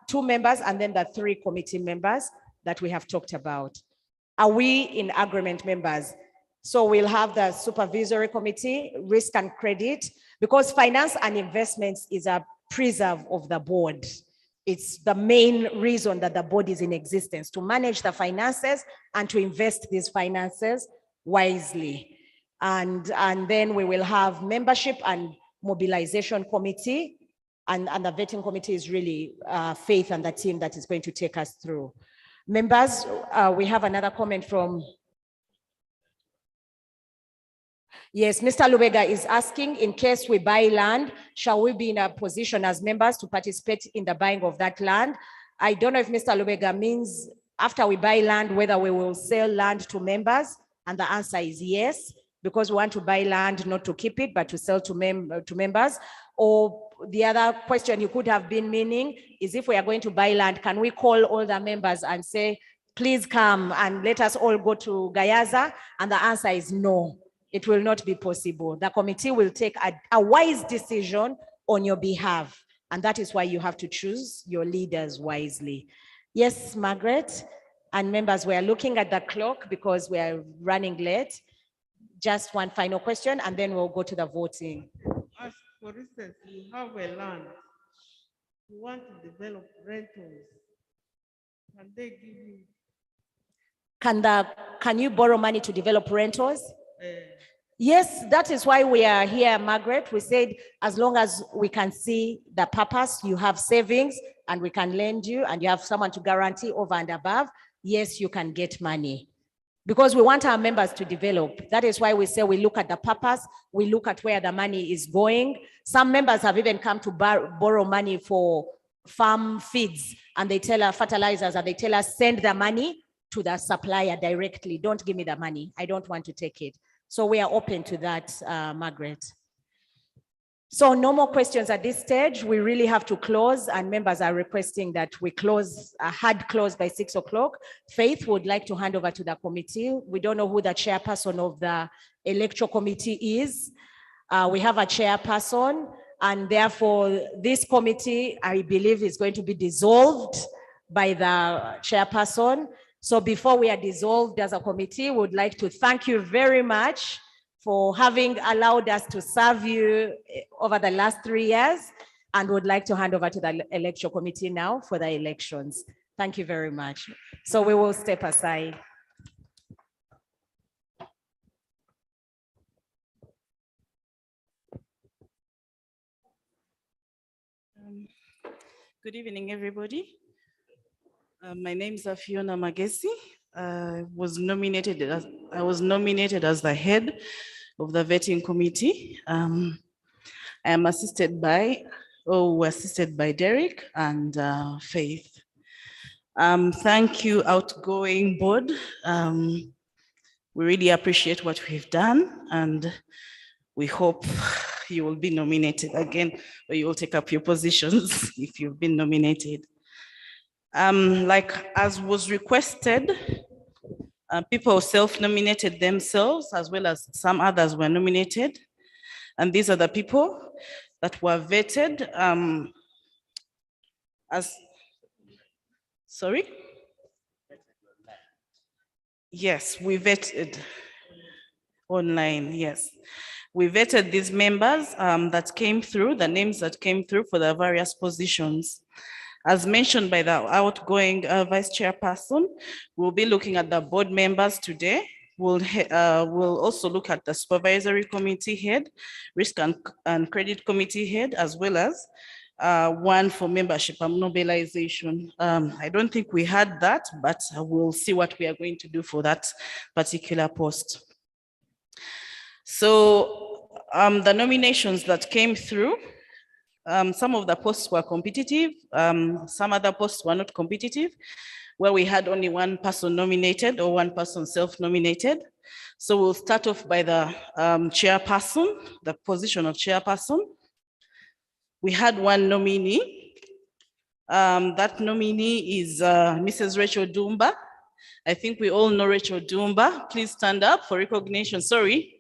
2 members, and then the 3 committee members that we have talked about. Are we in agreement, members? So we'll have the supervisory committee, risk and credit, because finance and investments is a preserve of the board. It's the main reason that the board is in existence, to manage the finances and to invest these finances wisely. And then we will have membership and mobilization committee, and the vetting committee is really Faith and the team that is going to take us through. Members, we have another comment from, yes, Mr. Lubega is asking, in case we buy land, shall we be in a position as members to participate in the buying of that land? I don't know if Mr. Lubega means after we buy land, whether we will sell land to members, and the answer is yes, because we want to buy land not to keep it, but to sell to members. Or the other question you could have been meaning is, if we are going to buy land, can we call all the members and say, please come and let us all go to Gayaza? And the answer is no. It will not be possible. The committee will take a wise decision on your behalf. And that is why you have to choose your leaders wisely. Yes, Margaret. And members, we are looking at the clock because we are running late. Just one final question, and then we'll go to the voting. As for instance, you have a land, you want to develop rentals, can they give you? Can you borrow money to develop rentals? Yes, that is why we are here, Margaret. We said, as long as we can see the purpose, you have savings and we can lend you, and you have someone to guarantee over and above, yes, you can get money. because we want our members to develop. That is why we say we look at the purpose, we look at where the money is going. Some members have even come to borrow money for farm feeds, and they tell us fertilizers, and they tell us send the money to the supplier directly. Don't give me the money. I don't want to take it. So we are open to that, Margaret. So no more questions at this stage. We really have to close, and members are requesting that we close, a hard close by 6 o'clock. Faith would like to hand over to the committee. We don't know who the chairperson of the electoral committee is. We have a chairperson, and therefore this committee, I believe, is going to be dissolved by the chairperson. So before we are dissolved as a committee, we would like to thank you very much for having allowed us to serve you over the last 3 years, and would like to hand over to the electoral committee now for the elections. Thank you very much. So we will step aside. Good evening, everybody. My name is Fiona Magesi. I was nominated as the head of the vetting committee. I am assisted by Derek and Faith. Thank you, outgoing board. We really appreciate what we've done, and we hope you will be nominated again, or you will take up your positions if you've been nominated. Like as was requested, people self-nominated themselves, as well as some others were nominated. And these are the people that were vetted sorry? Yes, we vetted online, yes. We vetted these members that came through, the names that came through for the various positions. As mentioned by the outgoing vice chairperson, we'll be looking at the board members today. We'll also look at the supervisory committee head, risk and credit committee head, as well as one for membership and mobilization. I don't think we had that, but we'll see what we are going to do for that particular post. So the nominations that came through, some of the posts were competitive, some other posts were not competitive, where we had only one person nominated or one person self-nominated. So we'll start off by the chairperson, the position of chairperson. We had one nominee. That nominee is Mrs. Rachel Dumba. I think we all know Rachel Dumba. Please stand up for recognition. Sorry,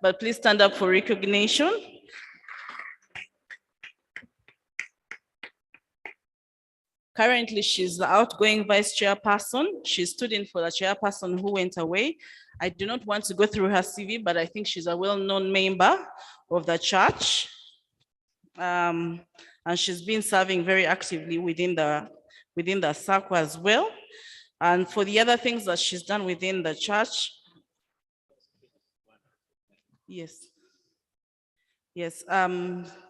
but please stand up for recognition. Currently, she's the outgoing vice chairperson. She stood in for the chairperson who went away. I do not want to go through her CV, but I think she's a well-known member of the church. And she's been serving very actively within the Sacco as well. And for the other things that she's done within the church, yes. Yes,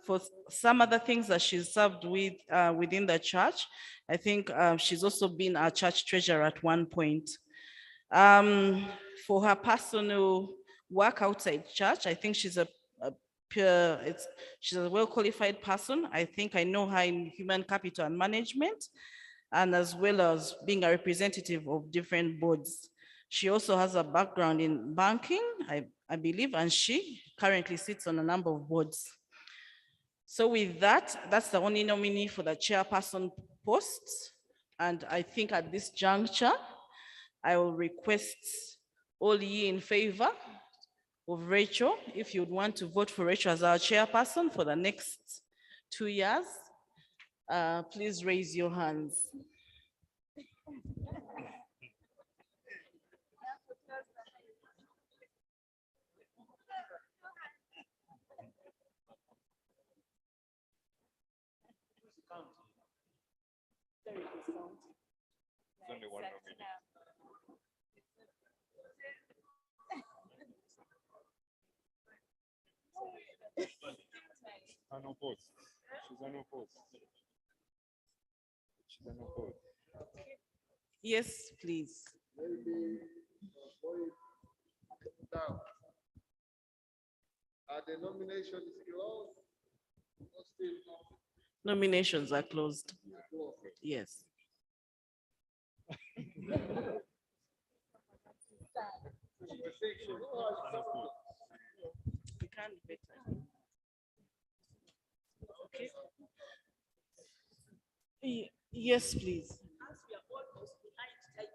for some other things that she's served with within the church, I think she's also been a church treasurer at one point. For her personal work outside church, I think she's a well-qualified person. I think I know her in human capital and management, and as well as being a representative of different boards. She also has a background in banking, I believe, and she currently sits on a number of boards. So with that, that's the only nominee for the chairperson post. And I think at this juncture, I will request all ye in favor of Rachel, if you'd want to vote for Rachel as our chairperson for the next 2 years, please raise your hands. Only one nominee. Unopposed. She's unopposed. She's unopposed. Yes, please. Now, are the nominations closed? Or still open? Nominations are closed. Yes. We can't bet. Okay. Yes, please. As we are almost behind time,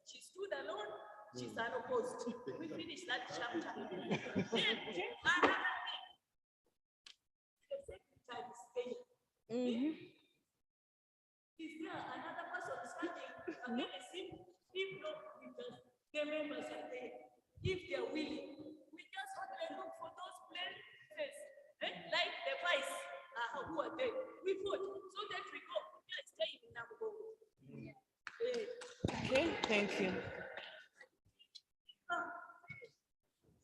she stood alone, she's unopposed. We finish that chapter. Then, another thing. The secretary is staying. Is there another person standing against him? If not, the members are there. If they are willing, we just only look for those places, like the vice who are there. We vote so that we go. Just stay in Namgo. Okay, thank you.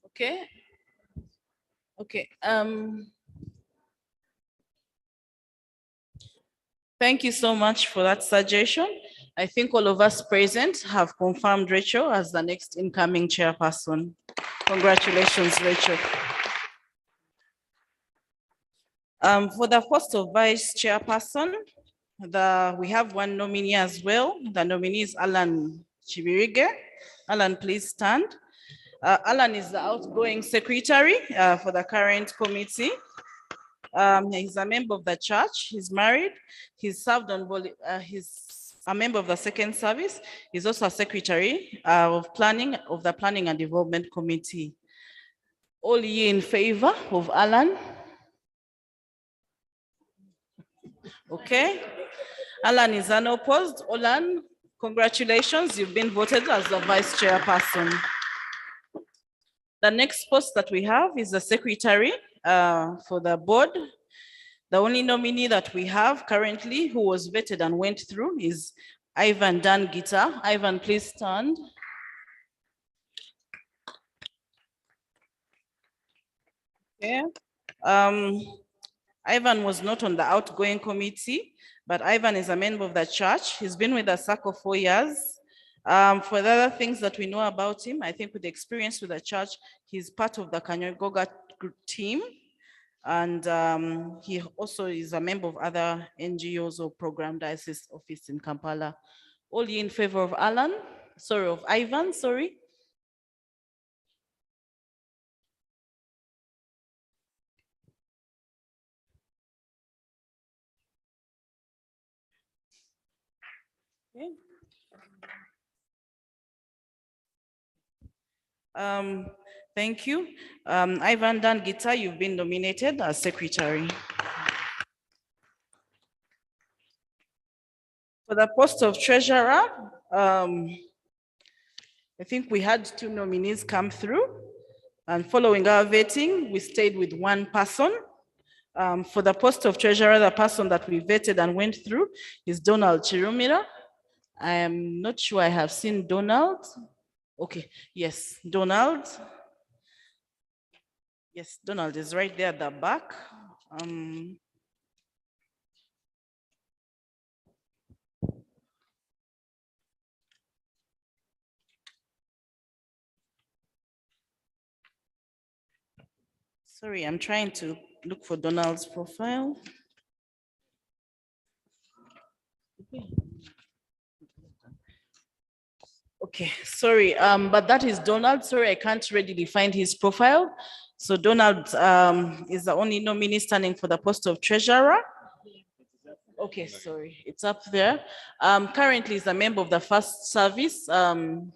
Okay. Okay. Thank you so much for that suggestion. I think all of us present have confirmed Rachel as the next incoming chairperson. Congratulations, Rachel. For the post of vice chairperson, we have one nominee as well. The nominee is Alan Chibirige. Alan, please stand. Alan is the outgoing secretary for the current committee. He's a member of the church. He's married. He's served on. He's a member of the second service. He's also a secretary of the planning and development committee. All ye in favor of Alan? Okay. Alan is unopposed. Alan, congratulations. You've been voted as the vice chairperson. The next post that we have is the secretary for the board. The only nominee that we have currently who was vetted and went through is Ivan Dan Gita. Ivan, please stand. Okay. Ivan was not on the outgoing committee, but Ivan is a member of the church. He's been with the Sacco 4 years. For the other things that we know about him, I think with the experience with the church, he's part of the Kanyogoga team. And he also is a member of other NGOs or program diocese office in Kampala. All ye in favor of Ivan, sorry. Okay. Thank you. Ivan Dan Gita, you've been nominated as secretary. For the post of treasurer, I think we had 2 nominees come through, and following our vetting, we stayed with 1 person. For the post of treasurer, the person that we vetted and went through is Donald Chirumira. I am not sure I have seen Donald. Okay, yes, Donald. Yes, Donald is right there at the back. Sorry, I'm trying to look for Donald's profile. Okay, sorry, but that is Donald. Sorry, I can't readily find his profile. So Donald is the only nominee standing for the post of treasurer. Okay, sorry, it's up there. Currently, he's a member of the first service, and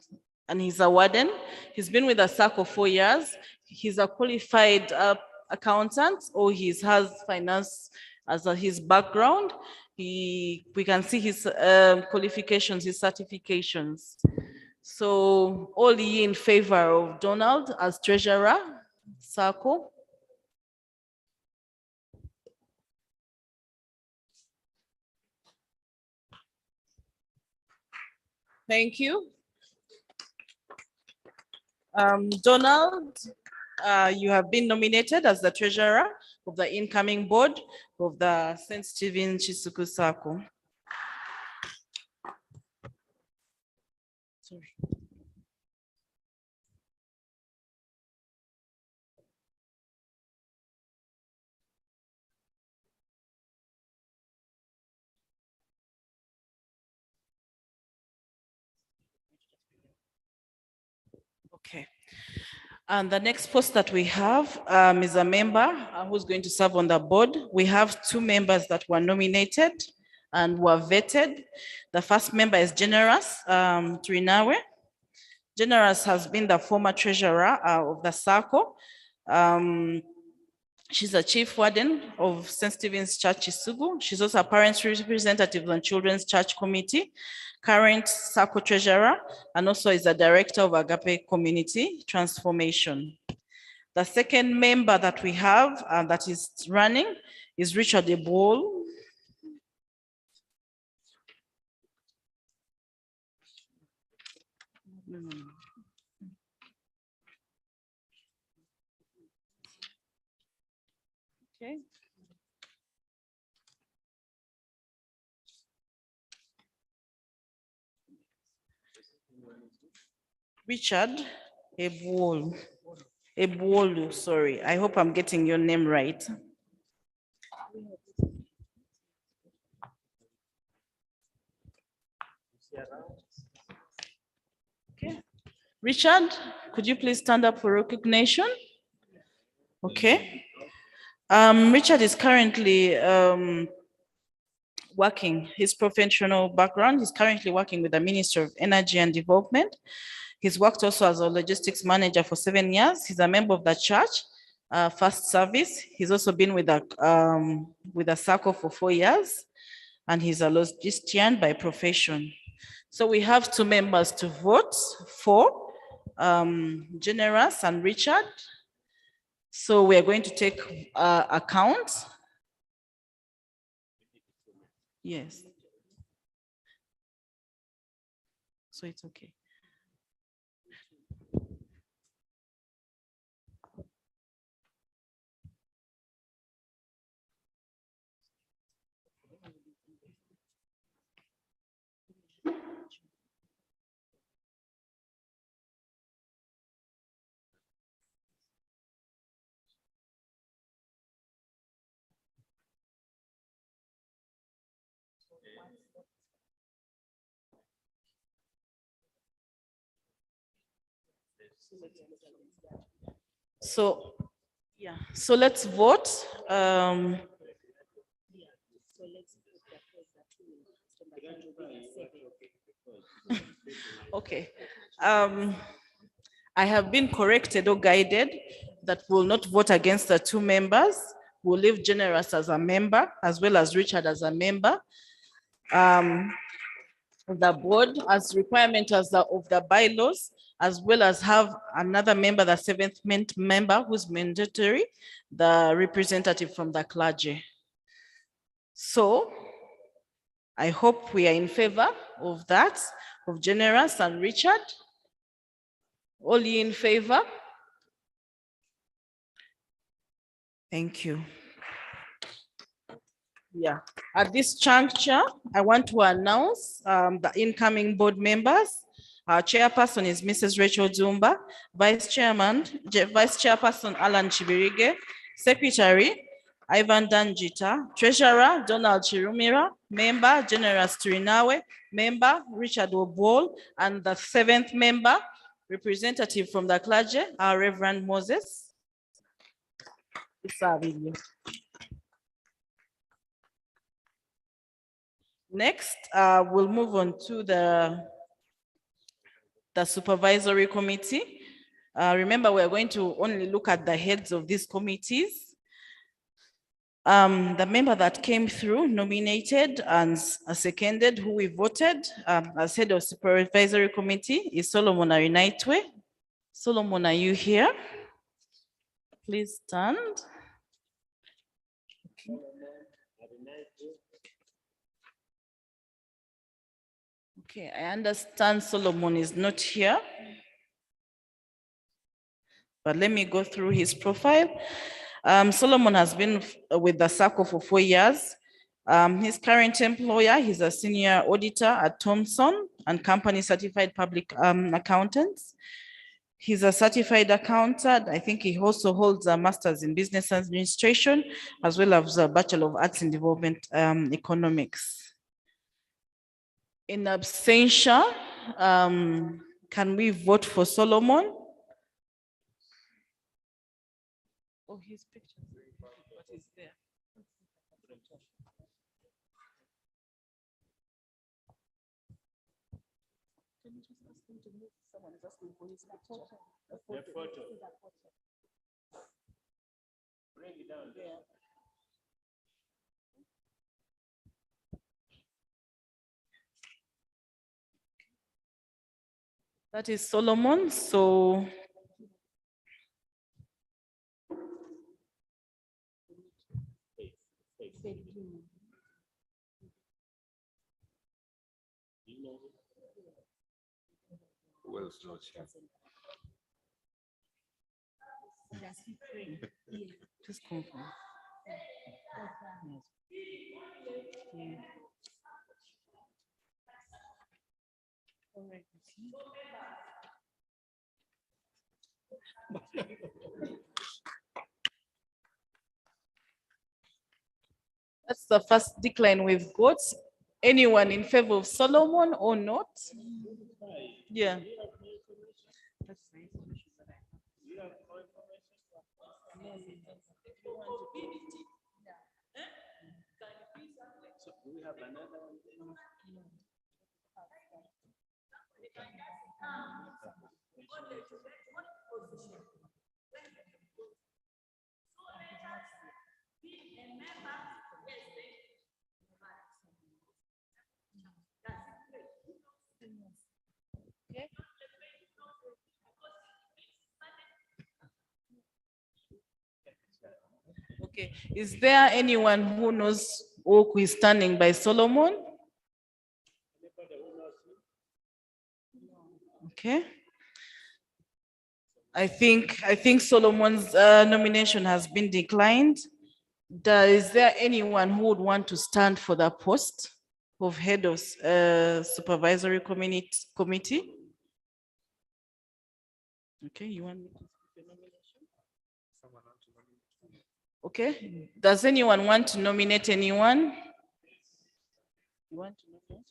he's a warden. He's been with the Sacco 4 years. He's a qualified accountant, or he has finance as his background. We can see his qualifications, his certifications. So all ye in favor of Donald as treasurer, Sacco? Thank you. Donald, you have been nominated as the treasurer of the incoming board of the St. Stephen Kisugu Sacco. Sorry. Okay. And the next post that we have is a member who's going to serve on the board. We have 2 members that were nominated and were vetted. The first member is Generous Trinawe. Generous has been the former treasurer of the Sacco. She's a chief warden of St. Stephen's Church, Kisugu. She's also a parents representative on Children's Church Committee, current Sacco treasurer, and also is a director of Agape Community Transformation. The second member that we have that is running is Richard Ebol. Okay. Richard Ebolu, sorry. I hope I'm getting your name right. Okay. Richard, could you please stand up for recognition? Okay. Richard is currently working, his professional background, he's currently working with the Ministry of Energy and Development. He's worked also as a logistics manager for 7 years. He's a member of the church, First Service. He's also been with a Sacco for 4 years, and he's a logistician by profession. So we have 2 members to vote for, Generous and Richard. So we are going to take a count. Yes. So it's okay. So, yeah, so let's vote. Okay. I have been corrected or guided that we'll not vote against the 2 members. We'll leave Generous as a member, as well as Richard as a member. The board, as requirement of the bylaws, as well as have another member, the 7th member, who's mandatory, the representative from the clergy. So I hope we are in favor of that, of Generous and Richard. All you in favor? Thank you. Yeah, at this juncture, I want to announce the incoming board members. Our chairperson is Mrs. Rachel Zumba, Vice Chairperson Alan Chibirige, Secretary Ivan Danjita, Treasurer Donald Chirumira, Member Generous Trinawe, Member Richard Obol, and the 7th member, representative from the clergy, our Reverend Moses. Next, we'll move on to the supervisory committee. Remember, we're going to only look at the heads of these committees. The member that came through, nominated and seconded, who we voted as head of supervisory committee is Solomon Arinaitwe. Solomon, are you here? Please stand. Okay. Okay, I understand Solomon is not here, but let me go through his profile. Solomon has been with the Sacco for 4 years. His current employer, he's a senior auditor at Thomson and company certified public accountants. He's a certified accountant. I think he also holds a master's in business administration, as well as a Bachelor of Arts in Development Economics. In absentia, can we vote for Solomon? Oh, his picture. What is there? Can you just ask him to move? Someone is asking for his picture. The photo. Bring it down. Yeah. That is Solomon. So Well, it's not here. just confirm. Yeah. That's the first decline we've got. Anyone in favor of Solomon or not? Yeah. That's nice. So do we have another one? Okay. Is there anyone who knows who is standing by Solomon? Okay. I think Solomon's nomination has been declined. Is there anyone who would want to stand for the post of head of supervisory committee? Okay, you want me to speak the nomination? Okay, does anyone want to nominate anyone? You want to nominate?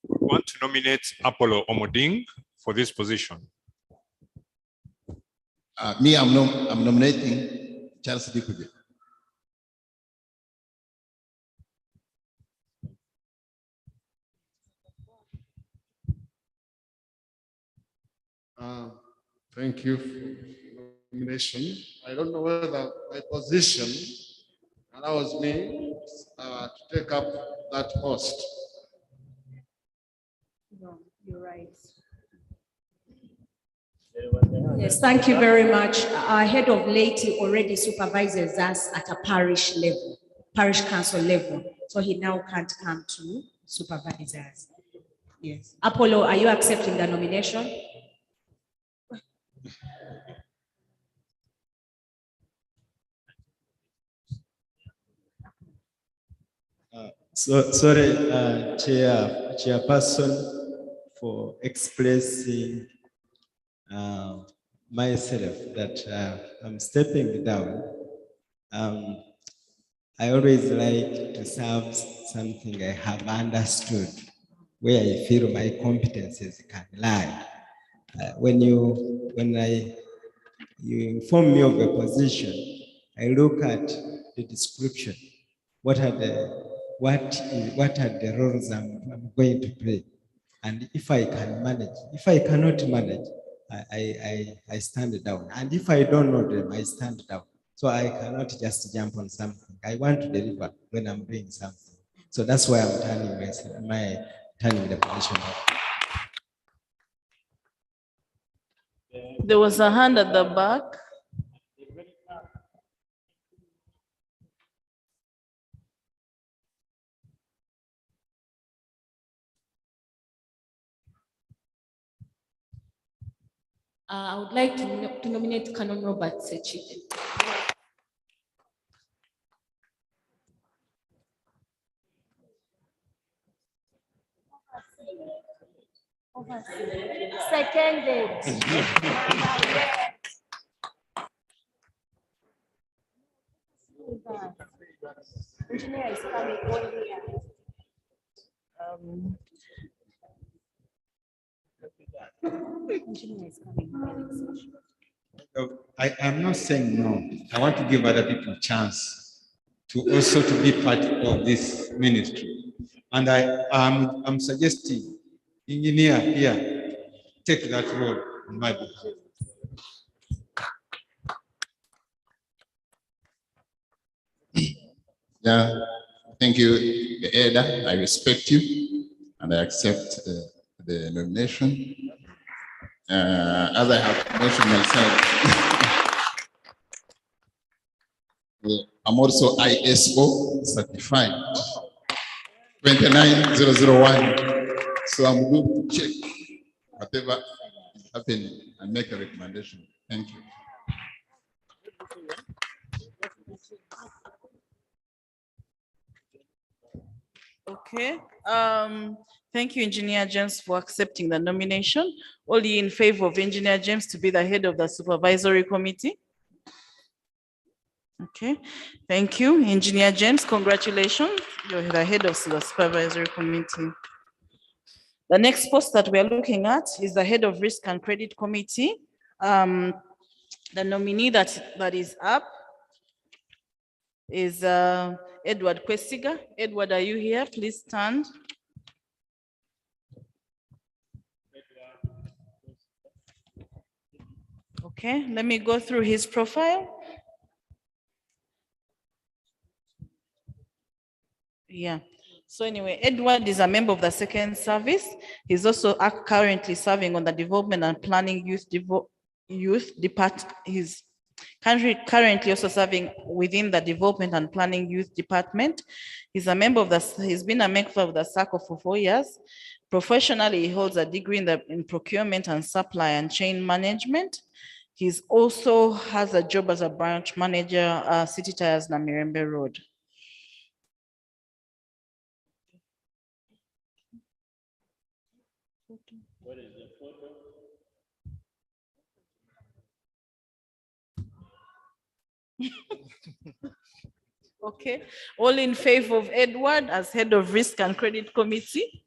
We want to nominate Apollo Omoding for this position. Me, I'm nominating Charles Dikuje. Thank you for the nomination. I don't know whether my position allows me to take up that post. No, you're right. Yes, thank you very much. Our head of laity already supervises us at a parish level, parish council level. So he now can't come to supervise us. Yes. Apollo, are you accepting the nomination? Sorry, Chairperson, for expressing myself that I'm stepping down. I always like to serve something I have understood, where I feel my competences can lie. When you inform me of a position, I look at the description. What are the roles I'm going to play? And if I can manage, if I cannot manage, I stand down. And if I don't know them, I stand down. So I cannot just jump on something. I want to deliver when I'm doing something. So that's why I'm turning the position off. There was a hand at the back. I would like to nominate Canon Robert Sechide. Seconded. Engineer is coming on here. Engineer is coming. I am not saying no. I want to give other people a chance to also to be part of this ministry. And I'm suggesting engineer here, take that role on my behalf. Yeah, thank you, the elder. I respect you and I accept the nomination. As I have mentioned myself, I'm also ISO certified 29001. So I'm going to check whatever is happening and make a recommendation. Thank you. Okay. Thank you, Engineer James, for accepting the nomination. All in favor of Engineer James to be the head of the supervisory committee? Okay. Thank you, Engineer James. Congratulations. You're the head of the supervisory committee. The next post that we are looking at is the head of risk and credit committee. The nominee that is up is Edward Kwesiga. Edward, are you here? Please stand. Okay, let me go through his profile. Yeah. So anyway, Edward is a member of the second service. He's also currently serving on the development and planning youth department. He's currently also serving within the development and planning youth department. He's a member of he's been a member of the Sacco for 4 years. Professionally, he holds a degree in procurement and supply and chain management. He's also has a job as a branch manager, City Tires, Namirembe Road. What is the photo? Okay, all in favor of Edward as head of risk and credit committee?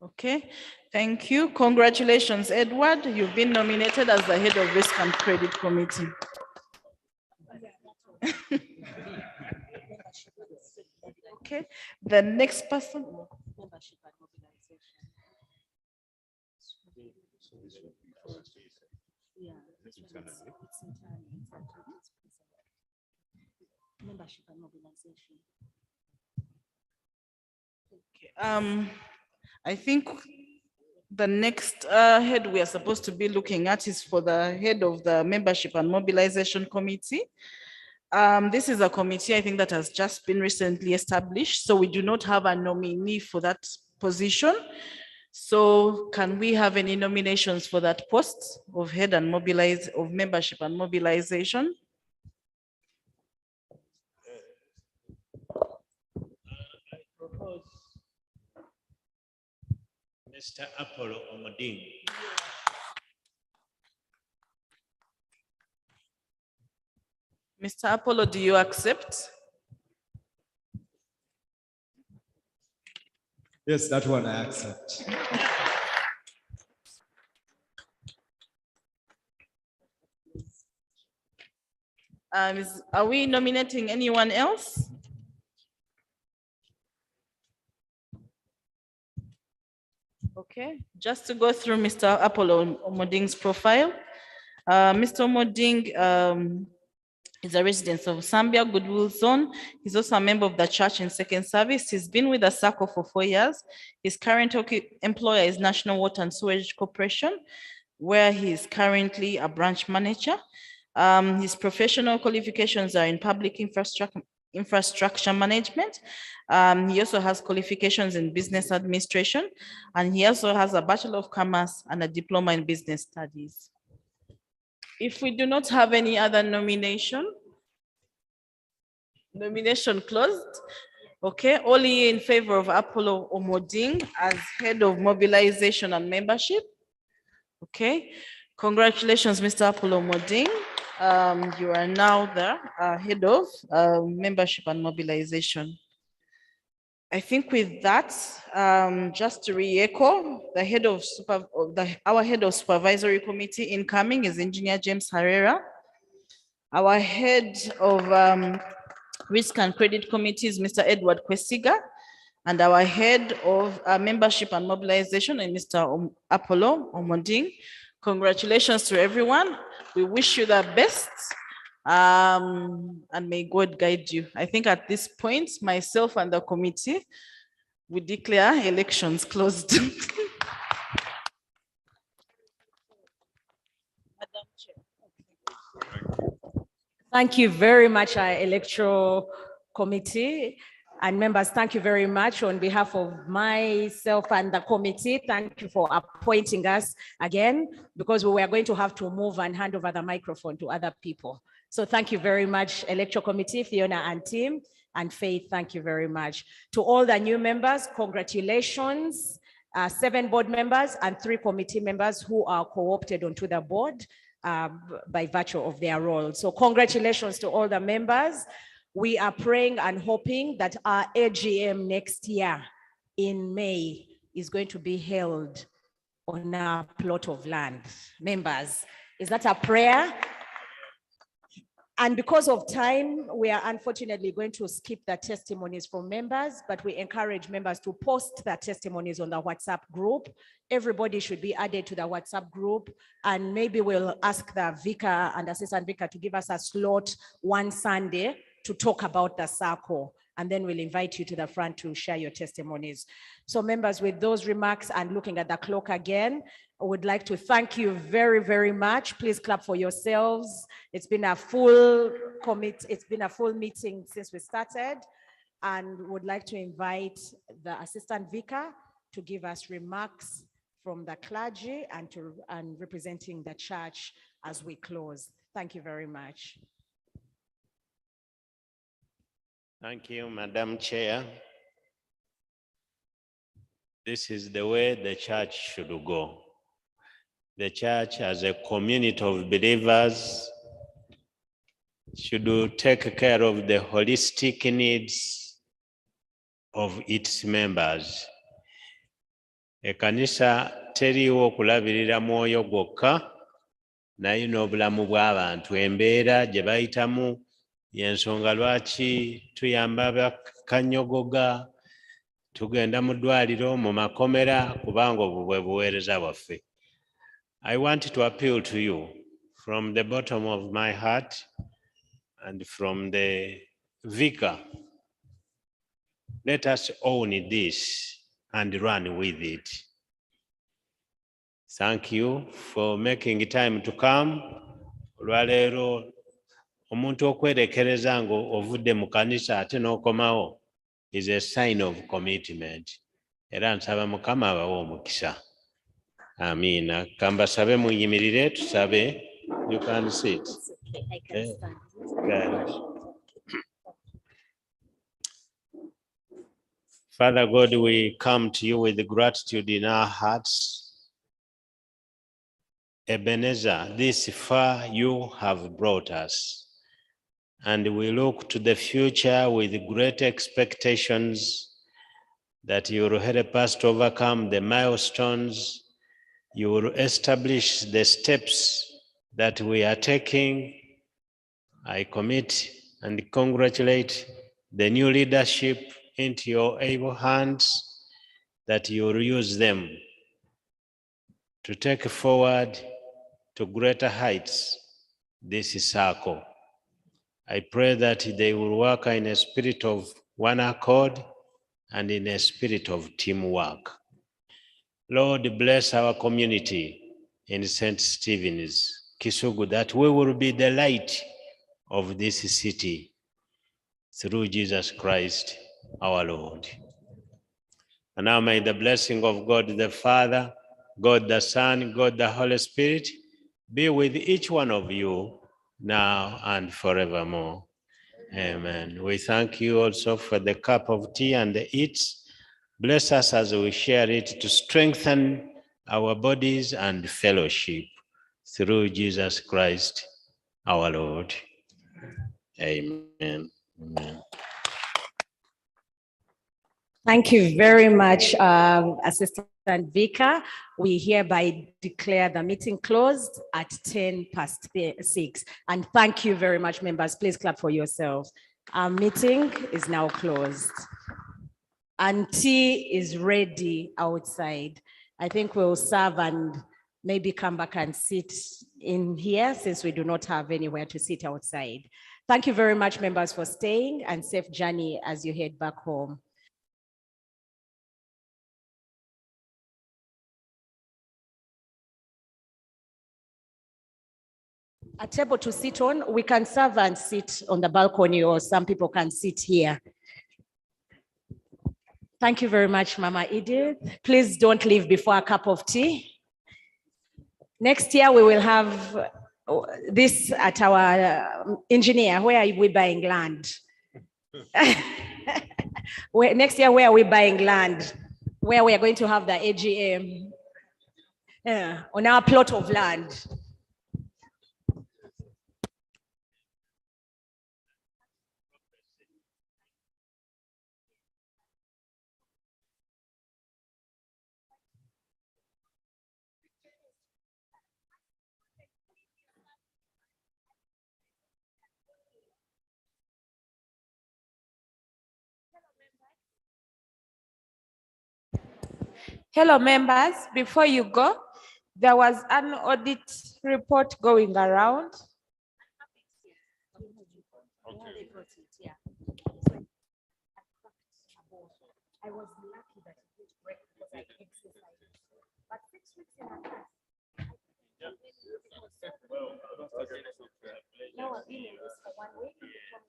Okay, thank you. Congratulations, Edward. You've been nominated as the head of risk and credit committee. Okay, the next person. Membership and mobilization. Okay, I think the next head we are supposed to be looking at is for the head of the membership and mobilization committee. This is a committee I think that has just been recently established, so we do not have a nominee for that position. So can we have any nominations for that post of head and of membership and mobilization? I propose Mr. Apollo Omoding. Mr. Apollo, do you accept? Yes, that one I accept. Are we nominating anyone else? Okay, just to go through Mr. Apollo Omoding's profile. Mr. Omoding is a resident of Zambia, Goodwill Zone. He's also a member of the church in second service. He's been with the Sacco for 4 years. His current employer is National Water and Sewage Corporation, where he is currently a branch manager. His professional qualifications are in public infrastructure management. He also has qualifications in business administration, and he also has a Bachelor of Commerce and a diploma in business studies. If we do not have any other nomination closed. Okay, only in favor of Apollo Omoding as head of mobilization and membership. Okay, congratulations, Mr. Apollo Omoding. You are now the head of membership and mobilization. I think with that, just to re-echo, the head of our head of supervisory committee incoming is Engineer James Herrera. Our head of risk and credit committee is Mr. Edward Kwesiga, and our head of membership and mobilization is Mr. Apollo Omoding. Congratulations to everyone. We wish you the best. And may God guide you. I think at this point, myself and the committee, we declare elections closed. Thank you very much, our electoral committee and members. Thank you very much on behalf of myself and the committee. Thank you for appointing us again, because we were going to have to move and hand over the microphone to other people. So thank you very much, electoral committee, Fiona and team, and Faith, thank you very much. To all the new members, congratulations. 7 board members and 3 committee members who are co-opted onto the board by virtue of their role. So congratulations to all the members. We are praying and hoping that our AGM next year in May is going to be held on a plot of land. Members, is that a prayer? And because of time, we are unfortunately going to skip the testimonies from members, but we encourage members to post their testimonies on the WhatsApp group. Everybody should be added to the WhatsApp group, and maybe we'll ask the vicar and assistant vicar to give us a slot one Sunday to talk about the Sacco, and then we'll invite you to the front to share your testimonies. So members, with those remarks and looking at the clock again, I would like to thank you very, very much. Please clap for yourselves. It's been a full meeting since we started, and would like to invite the assistant vicar to give us remarks from the clergy and representing the church as we close. Thank you very much. Thank you, Madam Chair. This is the way the church should go. The church, as a community of believers, should take care of the holistic needs of its members. Ekanisa teriwo okulabirira mwoyo gwokka, naye n'obulamu bw'abantu. Embeera gye bayitamu y'ensonga lwaki tuyamba bakanyogoga, tugenda mu ddwaliro, mu makomera, kubanga obwo bwe buweereza bwaffe. I want to appeal to you from the bottom of my heart and from the vicar. Let us own this and run with it. Thank you for making time to come. Olwaleero omuntu okwerekereza nga ovudde mu kanisa ate n'okomawo is a sign of commitment. Era nsaba Mukama abawe omukisa. Amiina. Kambasabe muyimirire tusabe. You can sit. I can stand. Good. Father God, we come to you with gratitude in our hearts. Ebenezer, this far you have brought us, and we look to the future with great expectations that you will help us to overcome the milestones. You will establish the steps that we are taking. I commit and congratulate the new leadership into your able hands, that you will use them to take forward to greater heights this Sacco. I pray that they will work in a spirit of one accord and in a spirit of teamwork. Lord, bless our community in St. Stephen's, Kisugu, that we will be the light of this city through Jesus Christ, our Lord. And now may the blessing of God the Father, God the Son, God the Holy Spirit be with each one of you now and forevermore. Amen. We thank you also for the cup of tea and the eats. Bless us as we share it to strengthen our bodies and fellowship through Jesus Christ, our Lord. Amen. Amen. Thank you very much, Assistant Vicar. We hereby declare the meeting closed at 6:10. And thank you very much, members. Please clap for yourselves. Our meeting is now closed. And tea is ready outside. I think we'll serve and maybe come back and sit in here since we do not have anywhere to sit outside. Thank you very much, members, for staying, and safe journey as you head back home. A table to sit on, we can serve and sit on the balcony, or some people can sit here. Thank you very much, Mama Edith. Please don't leave before a cup of tea. Next year, we will have this at our engineer. Where are we buying land? Next year, where are we buying land? Where we are going to have the AGM on our plot of land. Hello, members. Before you go, there was an audit report going around. I was lucky that it did break because I exercised. But 6 weeks in advance, now I've been in this for 1 week,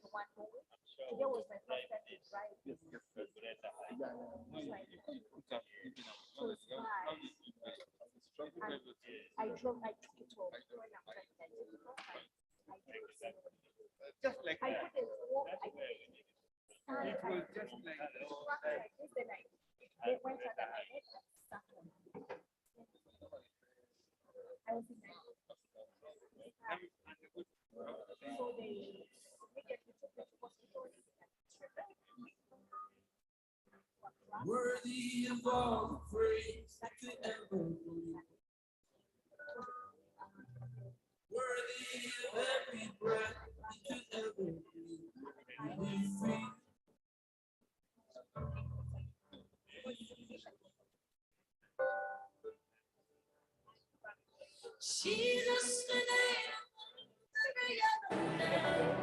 for 1 whole week. Today was my first time to drive. I drove, I took it home. Just like I couldn't walk, I couldn't stand. It was just like this. Then they went under my head and stuck on me. I was in my so they immediately took me to hospital. Worthy of all the praise that could ever be. Worthy of every breath that could ever be free. Jesus, the name of every other name.